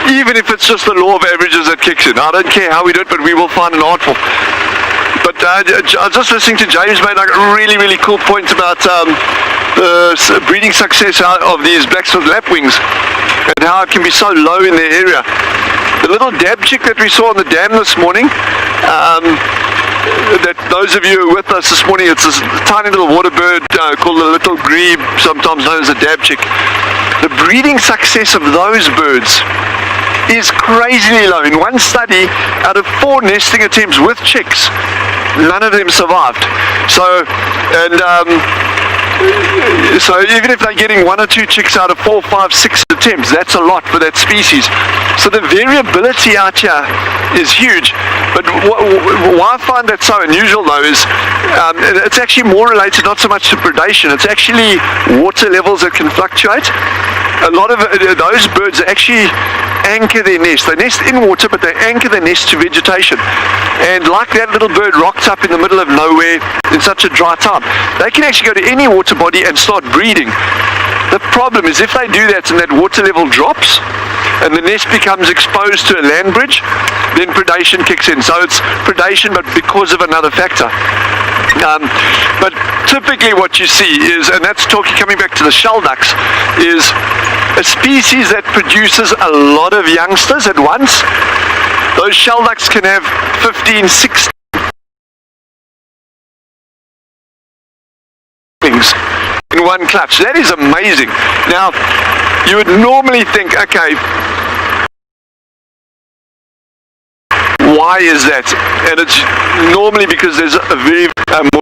Even if it's just the law of averages that kicks in. I don't care how we do it, but we will find an Aardwolf. But I was just listening to James made like a really, really cool point about the breeding success of these blacksmith lapwings and how it can be so low in their area. The little dab chick that we saw on the dam this morning, that those of you who are with us this morning, it's this tiny little water bird called the little grebe, sometimes known as a dab chick. The breeding success of those birds is crazily low. In one study, out of 4 nesting attempts with chicks, none of them survived. So even if they're getting 1 or 2 chicks out of 4, 5, 6 attempts, that's a lot for that species. So the variability out here is huge. But why I find that so unusual though is it's actually more related not so much to predation, it's actually water levels that can fluctuate. A lot of those birds actually anchor their nest. They nest in water, but they anchor their nest to vegetation. And like that little bird rocked up in the middle of nowhere in such a dry time, they can actually go to any water body and start breeding. The problem is if they do that and that water level drops and the nest becomes exposed to a land bridge, then predation kicks in. So it's predation, but because of another factor. But typically what you see is, and that's coming back to the shell ducks, is a species that produces a lot of youngsters at once Those shell ducks can have 15, 16 things in one clutch. That is amazing. Now, you would normally think, okay, why is that? And it's normally because there's a very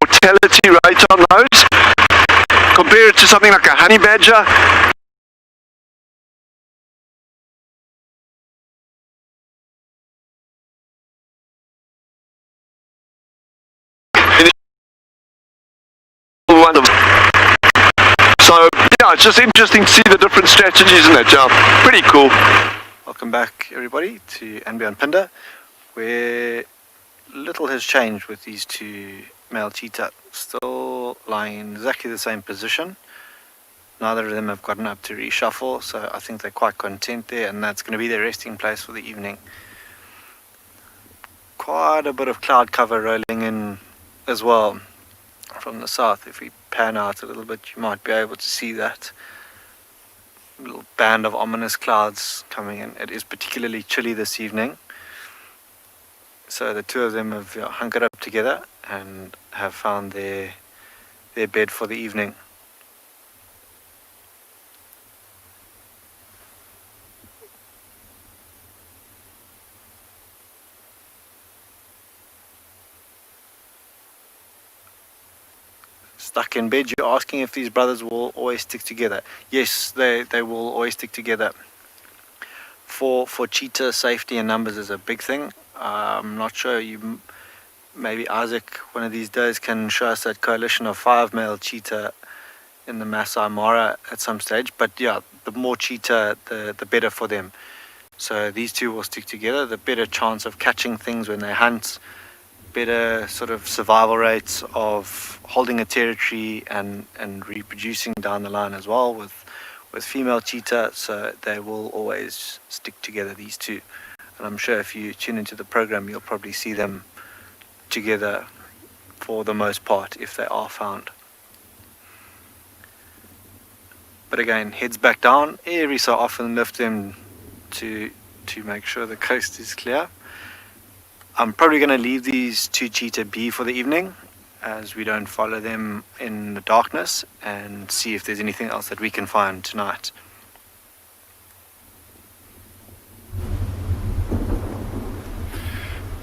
mortality rate on those. Compare it to something like a honey badger. So yeah, it's just interesting to see the different strategies in that. Yeah, pretty cool. Welcome back everybody to andBeyond Phinda, where little has changed with these two male cheetah. Still lying in exactly the same position. Neither of them have gotten up to reshuffle, so I think they're quite content there, and that's going to be their resting place for the evening. Quite a bit of cloud cover rolling in as well from the south. If we pan out a little bit, you might be able to see that little band of ominous clouds coming in. It is particularly chilly this evening, so the two of them have hunkered up together and have found their bed for the evening. Stuck in bed, you're asking if these brothers will always stick together. Yes, they will always stick together. For cheetah, safety and numbers is a big thing. I'm not sure, maybe Isaac one of these days can show us that coalition of 5 male cheetah in the Masai Mara at some stage. But yeah, the more cheetah, the better for them. So these two will stick together, the better chance of catching things when they hunt, better sort of survival rates of holding a territory and reproducing down the line as well with female cheetah. So they will always stick together, these two. And I'm sure if you tune into the program, you'll probably see them together for the most part if they are found. But again, heads back down, every so often lift them to make sure the coast is clear. I'm probably going to leave these two cheetah be for the evening, as we don't follow them in the darkness, and see if there's anything else that we can find tonight.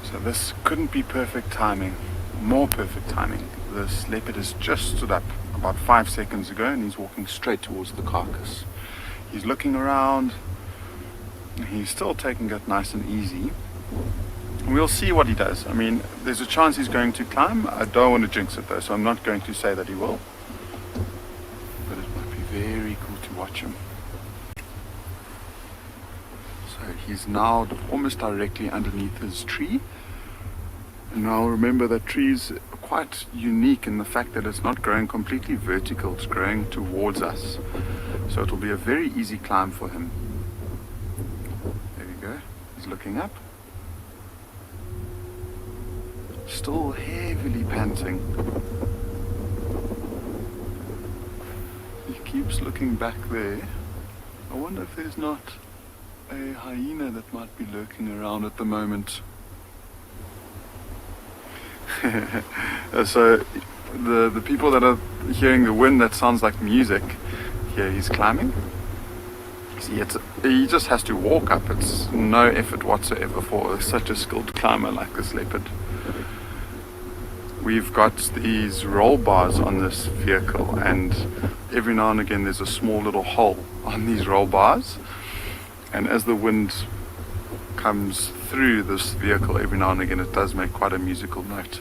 So this couldn't be perfect timing, more perfect timing. This leopard has just stood up about 5 seconds ago and he's walking straight towards the carcass. He's looking around, he's still taking it nice and easy. We'll see what he does. I mean, there's a chance he's going to climb. I don't want to jinx it though, so I'm not going to say that he will. But it might be very cool to watch him. So he's now almost directly underneath his tree. And now remember that trees are quite unique in the fact that it's not growing completely vertical, it's growing towards us. So it'll be a very easy climb for him. There we go. He's looking up. Still heavily panting. He keeps looking back there. I wonder if there's not a hyena that might be lurking around at the moment. So the people that are hearing the wind that sounds like music, here he's climbing. See, he just has to walk up. It's no effort whatsoever for such a skilled climber like this leopard. We've got these roll bars on this vehicle, and every now and again there's a small little hole on these roll bars, and as the wind comes through this vehicle every now and again it does make quite a musical note.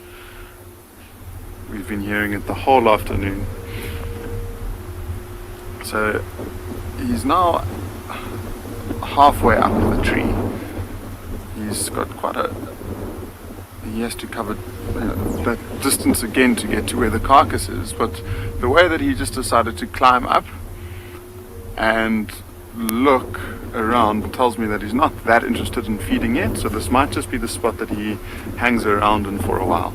We've been hearing it the whole afternoon. So he's now halfway up the tree. He's got quite he has to cover that distance again to get to where the carcass is, but the way that he just decided to climb up and look around tells me that he's not that interested in feeding yet, so this might just be the spot that he hangs around in for a while.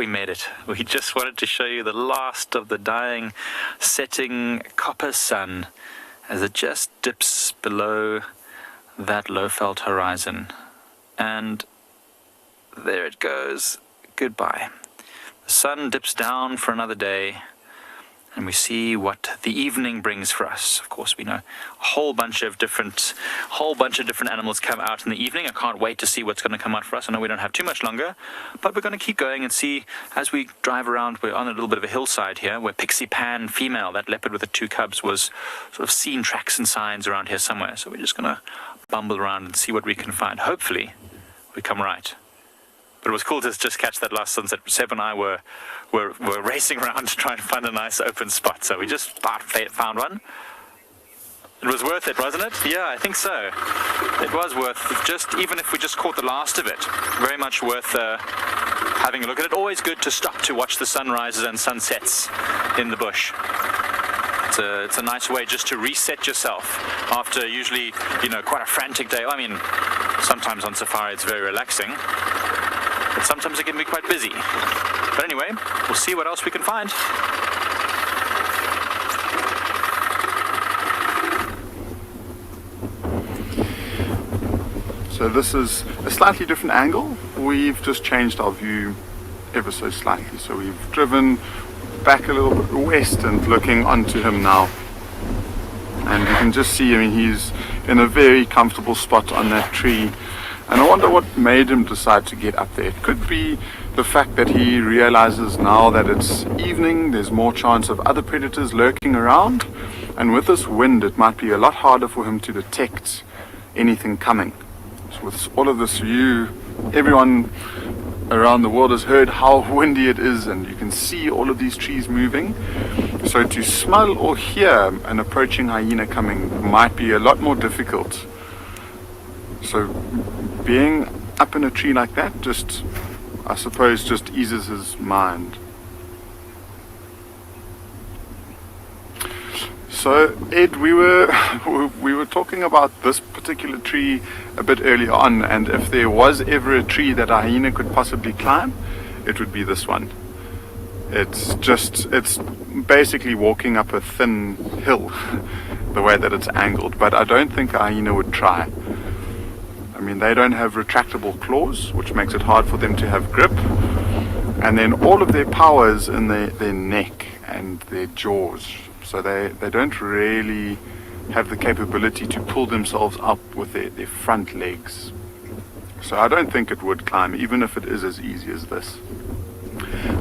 we made it. We just wanted to show you the last of the dying, setting copper sun as it just dips below that low-felt horizon. And there it goes. Goodbye. The sun dips down for another day, and we see what the evening brings for us. Of course, we know a whole bunch of different animals come out in the evening. I can't wait to see what's going to come out for us. I know we don't have too much longer, but we're going to keep going and see as we drive around. We're on a little bit of a hillside here where Pixie Pan female, that leopard with the 2 cubs, was sort of seen tracks and signs around here somewhere. So we're just going to bumble around and see what we can find. Hopefully, we come right. But it was cool to just catch that last sunset. Seb and I were racing around to try and find a nice open spot. So we just about found one. It was worth it, wasn't it? Yeah, I think so. It was worth it, even if we just caught the last of it. Very much worth having a look at it. Always good to stop to watch the sunrises and sunsets in the bush. It's a nice way just to reset yourself after usually, quite a frantic day. I mean, sometimes on safari it's very relaxing, but sometimes it can be quite busy. But anyway, we'll see what else we can find. So this is a slightly different angle. We've just changed our view ever so slightly. So we've driven back a little bit west and looking onto him now. And you can just see, he's in a very comfortable spot on that tree. And I wonder what made him decide to get up there. It could be the fact that he realizes now that it's evening, there's more chance of other predators lurking around. And with this wind, it might be a lot harder for him to detect anything coming. So with all of this view, everyone around the world has heard how windy it is, and you can see all of these trees moving. So to smell or hear an approaching hyena coming might be a lot more difficult. So being up in a tree like that I suppose just eases his mind. So Ed, we were talking about this particular tree a bit early on, and if there was ever a tree that a hyena could possibly climb, it would be this one. It's basically walking up a thin hill, the way that it's angled, but I don't think a hyena would try. They don't have retractable claws, which makes it hard for them to have grip, and then all of their power is in their neck and their jaws. So they don't really have the capability to pull themselves up with their front legs. So I don't think it would climb, even if it is as easy as this.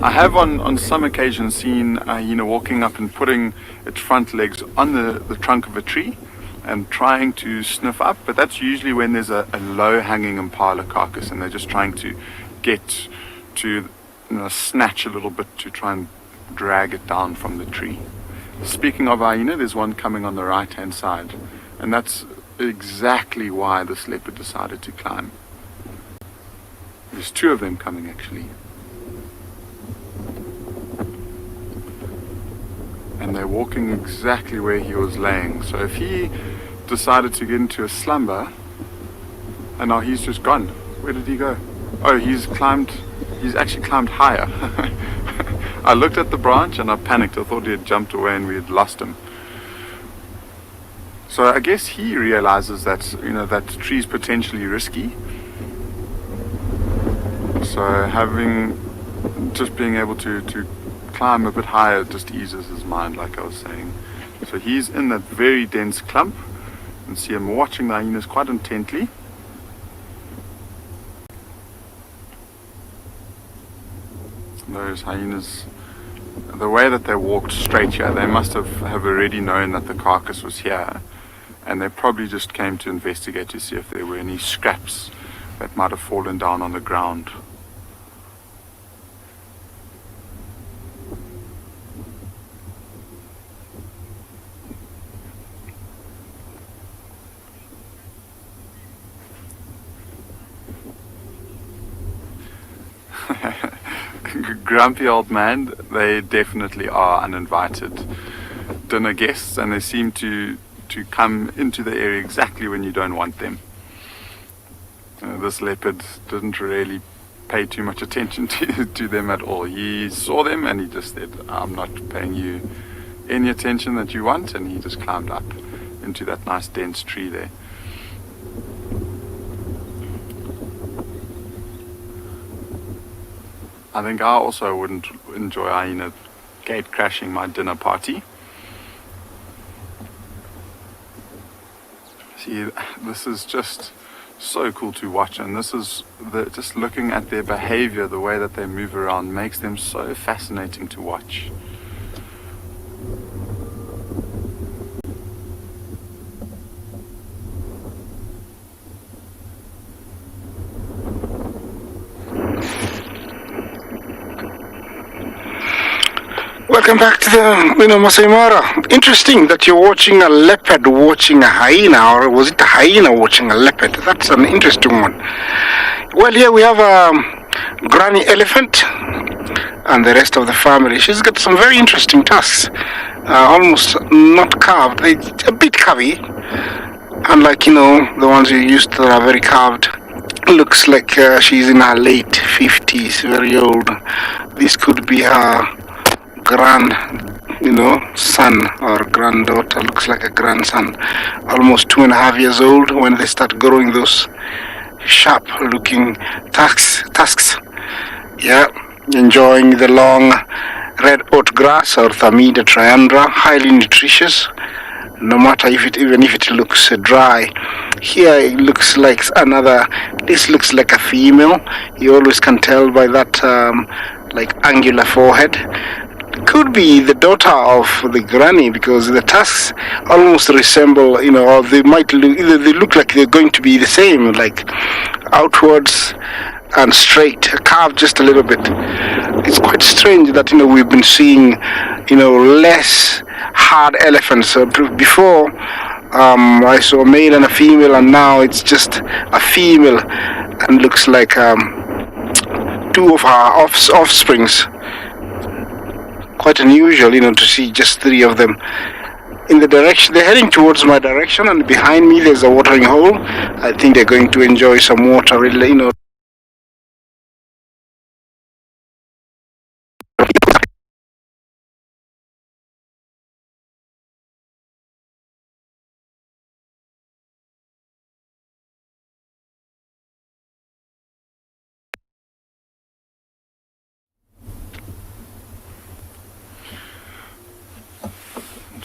I have on some occasions seen a hyena walking up and putting its front legs on the trunk of a tree and trying to sniff up, but that's usually when there's a low-hanging impala carcass and they're just trying to get to snatch a little bit to try and drag it down from the tree. Speaking of hyena, there's one coming on the right-hand side, and that's exactly why this leopard decided to climb. There's 2 of them coming actually. And they're walking exactly where he was laying. So if he decided to get into a slumber, and now he's just gone. Where did he go? Oh, he's actually climbed higher. I looked at the branch and I panicked. I thought he had jumped away and we had lost him. So I guess he realizes that that tree's potentially risky. So just being able to climb a bit higher just eases his mind, like I was saying. So he's in that very dense clump, and see him watching the hyenas quite intently. Those hyenas, the way that they walked straight here, they must have already known that the carcass was here, and they probably just came to investigate to see if there were any scraps that might have fallen down on the ground. Grumpy old man, they definitely are uninvited dinner guests, and they seem to come into the area exactly when you don't want them. This leopard didn't really pay too much attention to them at all. He saw them and he just said, I'm not paying you any attention that you want, and he just climbed up into that nice dense tree there. I think I also wouldn't enjoy hyena gate crashing my dinner party. See, this is just so cool to watch, and this is just looking at their behavior, the way that they move around makes them so fascinating to watch. Welcome back to the Masai Mara. Interesting that you're watching a leopard watching a hyena, or was it a hyena watching a leopard? That's an interesting one. Well, here we have a granny elephant and the rest of the family. She's got some very interesting tusks, almost not carved. They're a bit curvy, unlike the ones you used that are very carved. Looks like she's in her late 50s, very old. This could be her son or granddaughter. Looks like a grandson, almost 2.5 years old when they start growing those sharp looking tusks. Yeah, enjoying the long red oat grass or Thamida triandra, highly nutritious, no matter even if it looks dry. Here it looks like this looks like a female. You always can tell by that like angular forehead. Could be the daughter of the granny, because the tusks almost resemble, or they might look like they're going to be the same, like outwards and straight, carved just a little bit. It's quite strange that we've been seeing less hard elephants. Before I saw a male and a female, and now it's just a female and looks like two of her offsprings. Quite unusual, to see just 3 of them. In the direction, they're heading towards my direction, and behind me there's a watering hole. I think they're going to enjoy some water, really,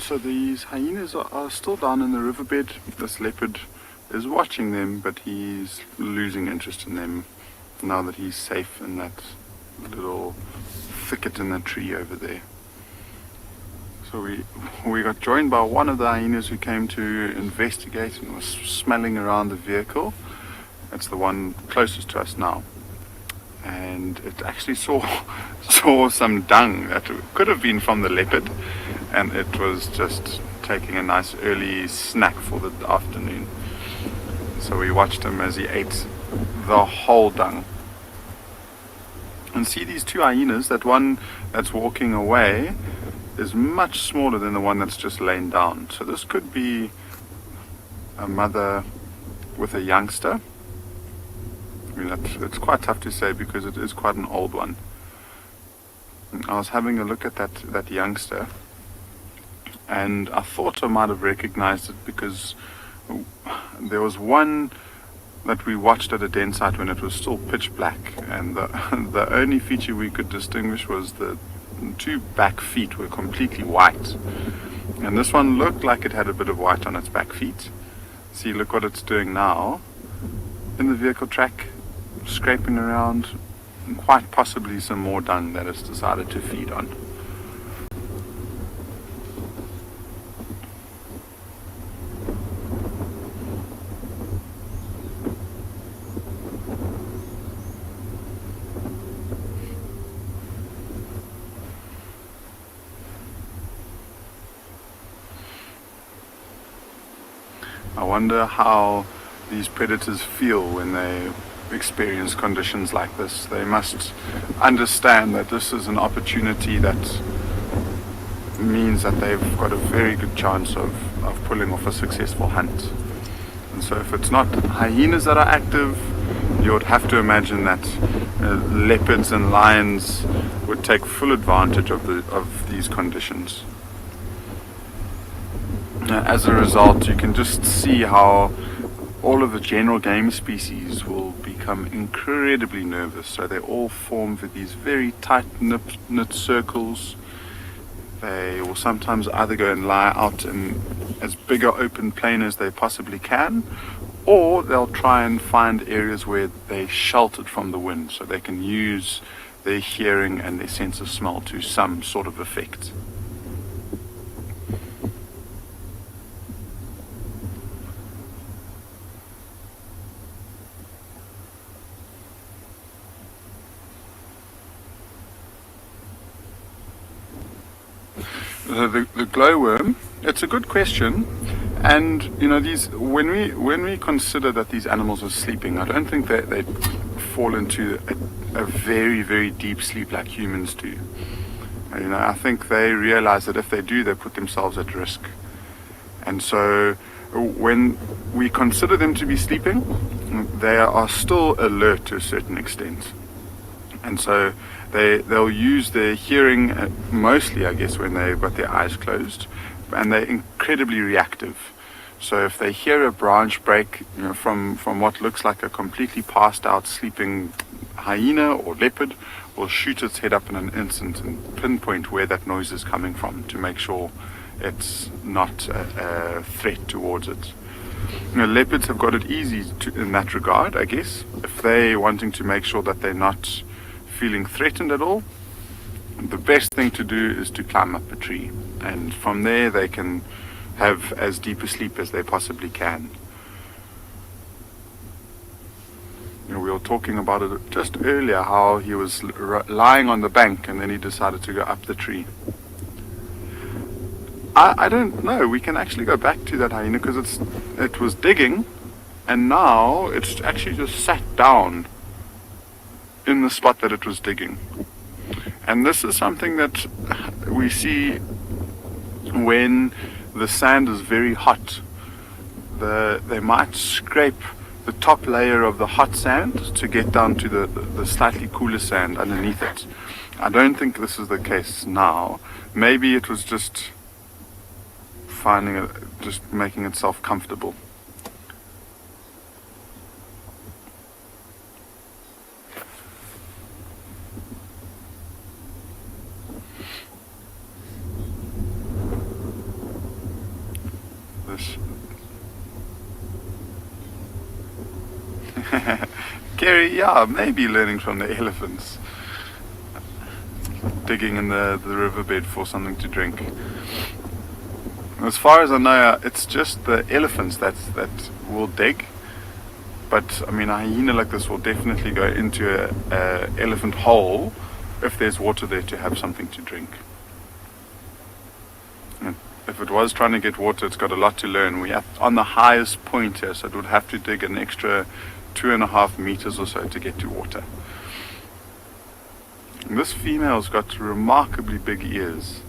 So these hyenas are still down in the riverbed. This leopard is watching them, but he's losing interest in them now that he's safe in that little thicket in the tree over there. So we got joined by one of the hyenas who came to investigate and was smelling around the vehicle. That's the one closest to us now. And it actually saw some dung that could have been from the leopard, and it was just taking a nice early snack for the afternoon. So we watched him as he ate the whole dung. And see these 2 hyenas, that one that's walking away is much smaller than the one that's just laying down. So this could be a mother with a youngster. I mean, it's quite tough to say because it is quite an old one. I was having a look at that youngster, and I thought I might have recognized it because there was one that we watched at a den site when it was still pitch black, and the only feature we could distinguish was the 2 back feet were completely white, and this one looked like it had a bit of white on its back feet. See, look what it's doing now in the vehicle track, scraping around, and quite possibly some more dung that it's decided to feed on. I wonder how these predators feel when they experience conditions like this. They must understand that this is an opportunity that means that they've got a very good chance of pulling off a successful hunt. And so if it's not hyenas that are active, you would have to imagine that leopards and lions would take full advantage of these conditions. As a result, you can just see how all of the general game species will become incredibly nervous. So they all form these very tight-knit circles. They will sometimes either go and lie out in as big an open plain as they possibly can, or they'll try and find areas where they're sheltered from the wind, so they can use their hearing and their sense of smell to some sort of effect. The glowworm, it's a good question, and you know, these when we consider that these animals are sleeping, I don't think that they fall into a very, very deep sleep like humans do. You know, I think they realize that if they do, they put themselves at risk. And so when we consider them to be sleeping, they are still alert to a certain extent. And so they'll use their hearing mostly, I guess, when they've got their eyes closed, and they're incredibly reactive. So if they hear a branch break, you know, from what looks like a completely passed out sleeping hyena or leopard, will shoot its head up in an instant and pinpoint where that noise is coming from to make sure it's not a threat towards it. You know, leopards have got it easy in that regard, I guess. If they're wanting to make sure that they're not feeling threatened at all, the best thing to do is to climb up a tree, and from there they can have as deep a sleep as they possibly can. You know, we were talking about it just earlier, how he was lying on the bank and then he decided to go up the tree. I don't know, we can actually go back to that hyena because it was digging, and now it's actually just sat down in the spot that it was digging. And this is something that we see when the sand is very hot. They might scrape the top layer of the hot sand to get down to the slightly cooler sand underneath it. I don't think this is the case now. Maybe it was just just making itself comfortable. Gary, yeah, maybe learning from the elephants. Digging in the riverbed for something to drink. As far as I know, it's just the elephants that will dig. But, I mean, a hyena like this will definitely go into a elephant hole if there's water there to have something to drink. And if it was trying to get water, it's got a lot to learn. We have on the highest point here, so it would have to dig an extra 2.5 meters or so to get to water. And this female's got remarkably big ears.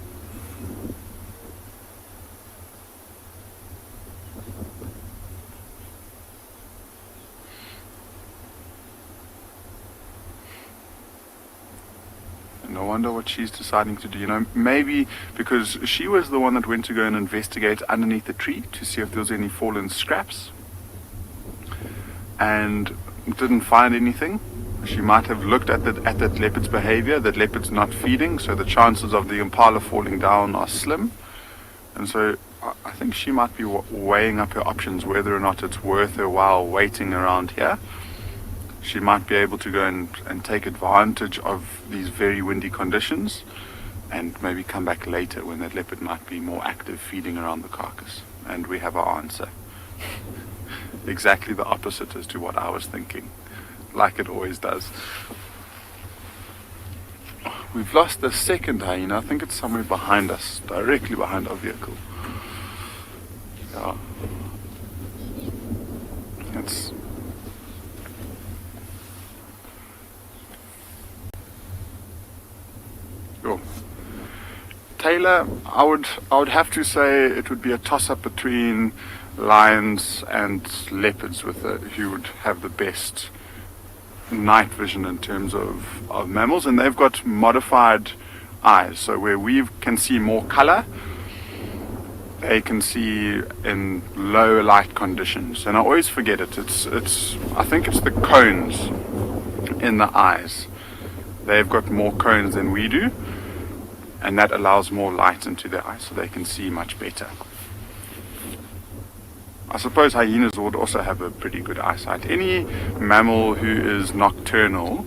And I wonder what she's deciding to do. You know, maybe because she was the one that went to go and investigate underneath the tree to see if there was any fallen scraps, and didn't find anything. She might have looked at that leopard's behavior. That leopard's not feeding, so the chances of the impala falling down are slim. And so I think she might be weighing up her options, whether or not it's worth her while waiting around here. She might be able to go and take advantage of these very windy conditions and maybe come back later when that leopard might be more active feeding around the carcass. And we have our answer. Exactly the opposite as to what I was thinking, like it always does. We've lost the second hyena. I think it's somewhere behind us, directly behind our vehicle. Yeah. It's cool. Taylor, I would have to say it would be a toss-up between lions and leopards with who would have the best night vision in terms of mammals, and they've got modified eyes. So where we can see more color, they can see in low light conditions. And I always forget it. I think it's the cones in the eyes. They've got more cones than we do, and that allows more light into their eyes, so they can see much better. I suppose hyenas would also have a pretty good eyesight. Any mammal who is nocturnal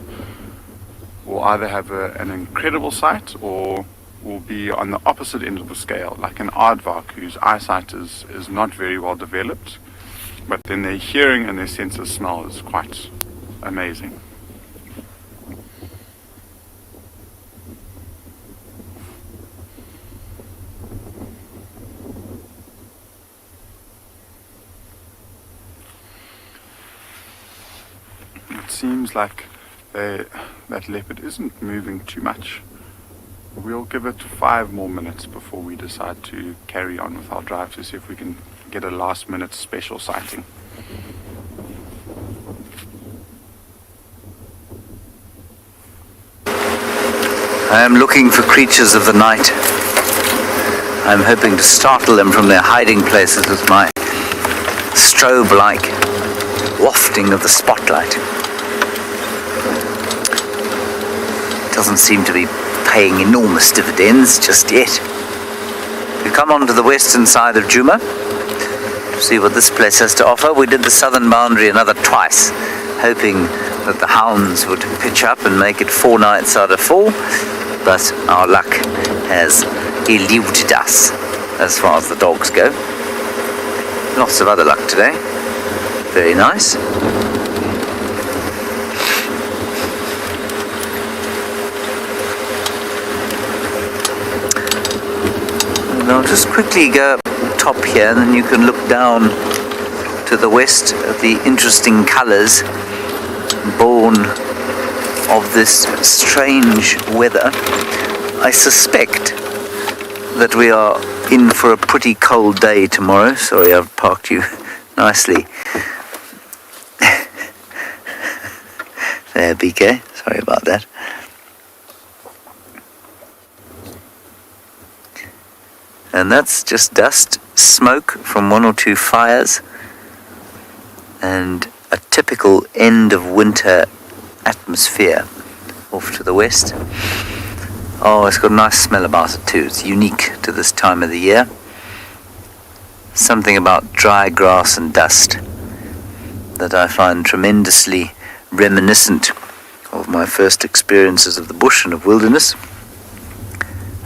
will either have an incredible sight or will be on the opposite end of the scale, like an aardvark whose eyesight is not very well developed, but then their hearing and their sense of smell is quite amazing. It seems like that leopard isn't moving too much. We'll give it 5 more minutes before we decide to carry on with our drive to see if we can get a last minute special sighting. I am looking for creatures of the night. I'm hoping to startle them from their hiding places with my strobe-like wafting of the spotlight. Doesn't seem to be paying enormous dividends just yet. We've come onto the western side of Djuma to see what this place has to offer. We did the southern boundary another twice, hoping that the hounds would pitch up and make it 4 nights out of 4, but our luck has eluded us as far as the dogs go. Lots of other luck today. Very nice. And I'll just quickly go up top here, and then you can look down to the west at the interesting colours born of this strange weather. I suspect that we are in for a pretty cold day tomorrow. Sorry, I've parked you nicely. There, BK. Sorry about that. And that's just dust, smoke from 1 or 2 fires, and a typical end of winter atmosphere off to the west. Oh, it's got a nice smell about it too. It's unique to this time of the year. Something about dry grass and dust that I find tremendously reminiscent of my first experiences of the bush and of wilderness.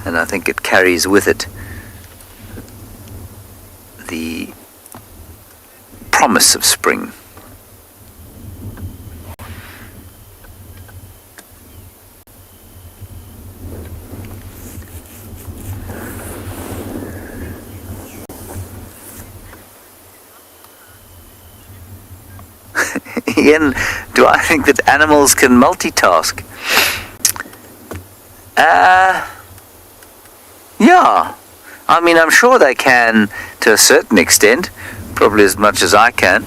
And I think it carries with it the promise of spring. Ian, do I think that animals can multitask? Yeah. I mean, I'm sure they can to a certain extent, probably as much as I can.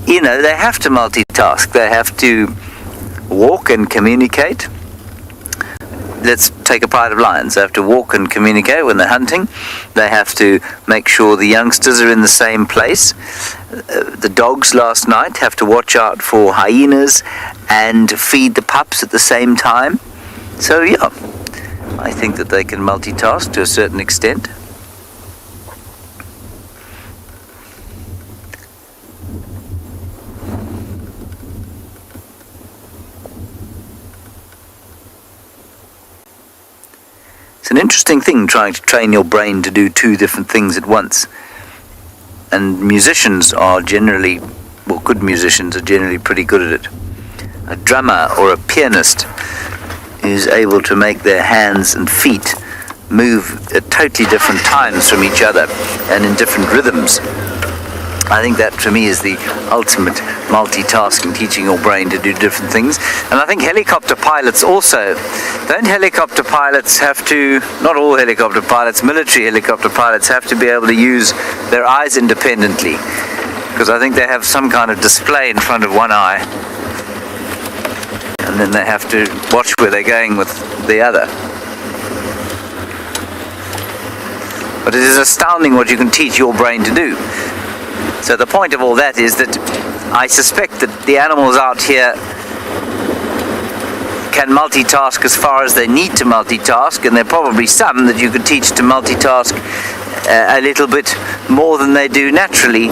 You know, they have to multitask. They have to walk and communicate. Let's take a pride of lions. They have to walk and communicate when they're hunting. They have to make sure the youngsters are in the same place. The dogs last night have to watch out for hyenas and feed the pups at the same time. So yeah, I think that they can multitask to a certain extent. It's an interesting thing trying to train your brain to do 2 different things at once. And musicians are generally, well, good musicians are generally pretty good at it. A drummer or a pianist is able to make their hands and feet move at totally different times from each other and in different rhythms. I think that for me is the ultimate multitasking, teaching your brain to do different things. And I think helicopter pilots also, don't helicopter pilots have to, not all helicopter pilots, military helicopter pilots have to be able to use their eyes independently, because I think they have some kind of display in front of one eye and then they have to watch where they're going with the other. But it is astounding what you can teach your brain to do. So the point of all that is that I suspect that the animals out here can multitask as far as they need to multitask, and there are probably some that you could teach to multitask a little bit more than they do naturally,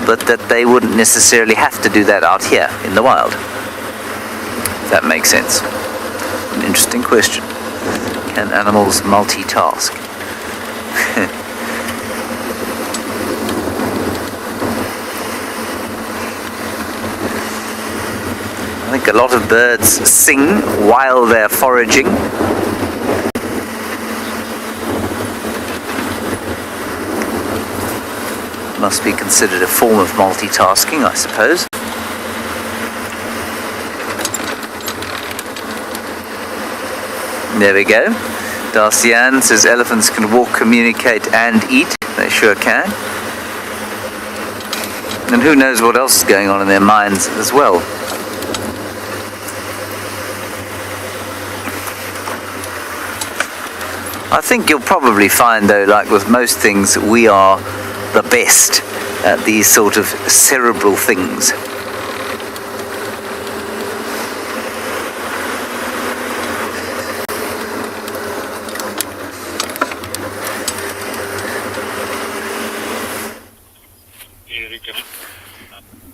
but that they wouldn't necessarily have to do that out here in the wild. If that makes sense. An interesting question. Can animals multitask? I think a lot of birds sing while they're foraging. Must be considered a form of multitasking, I suppose. There we go. Darcian says elephants can walk, communicate and eat. They sure can. And who knows what else is going on in their minds as well. I think you'll probably find, though, like with most things, we are the best at these sort of cerebral things.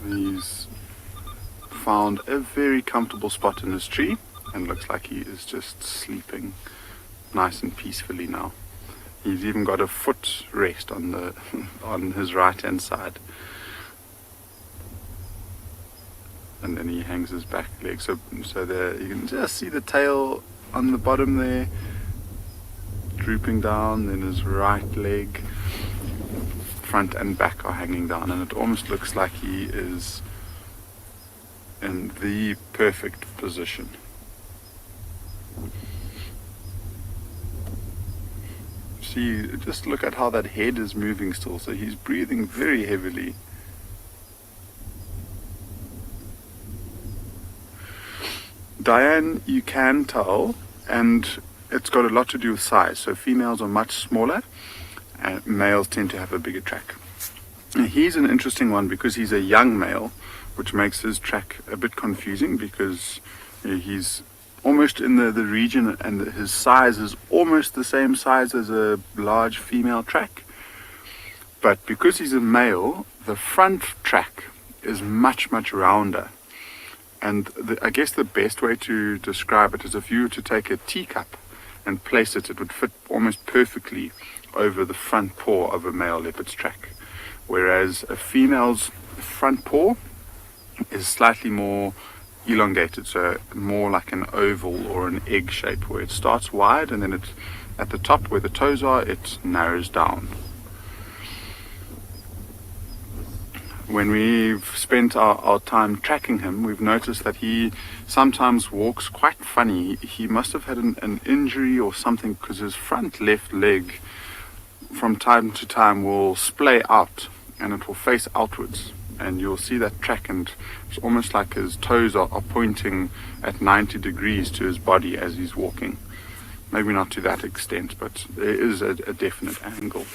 He's found a very comfortable spot in his tree and looks like he is just sleeping nice and peacefully now. He's even got a foot rest on his right hand side, and then he hangs his back leg. So there you can just see the tail on the bottom there, drooping down. Then his right leg, front and back are hanging down, and it almost looks like he is in the perfect position. See, just look at how that head is moving still. So he's breathing very heavily. Diane, you can tell, and it's got a lot to do with size. So females are much smaller, and males tend to have a bigger track. And he's an interesting one because he's a young male, which makes his track a bit confusing because he's almost in the region, and his size is almost the same size as a large female track. But because he's a male, the front track is much rounder. And I guess the best way to describe it is if you were to take a teacup and place it, it would fit almost perfectly over the front paw of a male leopard's track. Whereas a female's front paw is slightly more elongated, so more like an oval or an egg shape, where it starts wide and then at the top where the toes are, it narrows down. When we've spent our time tracking him, we've noticed that he sometimes walks quite funny. He must have had an injury or something, because his front left leg from time to time will splay out and it will face outwards. And you'll see that track, and it's almost like his toes are pointing at 90 degrees to his body as he's walking. Maybe not to that extent, but there is a definite angle.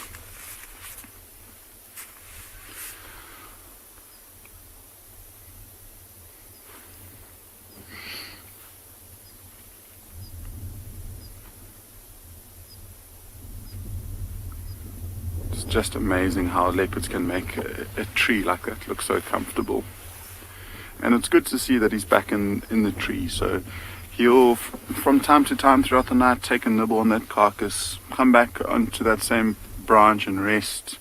It's just amazing how leopards can make a tree like that look so comfortable. And it's good to see that he's back in the tree. So he'll, from time to time throughout the night, take a nibble on that carcass, come back onto that same branch and rest.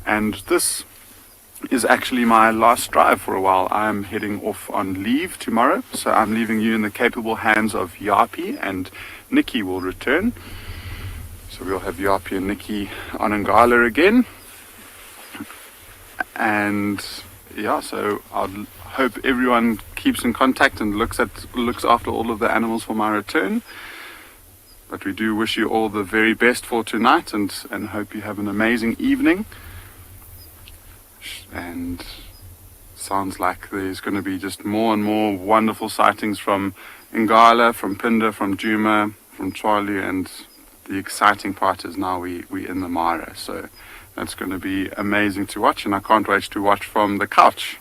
And this is actually my last drive for a while. I'm heading off on leave tomorrow, so I'm leaving you in the capable hands of Yapi, and Nikki will return. So we'll have Yapi and Nikki on Ngala again. And yeah, so I hope everyone keeps in contact and looks after all of the animals for my return. But we do wish you all the very best for tonight, and hope you have an amazing evening. And Sounds like there's going to be just more and more wonderful sightings from Ngala, from Phinda, from Djuma, from Tswalu, and the exciting part is now we in the Mara, so that's going to be amazing to watch, and I can't wait to watch from the couch.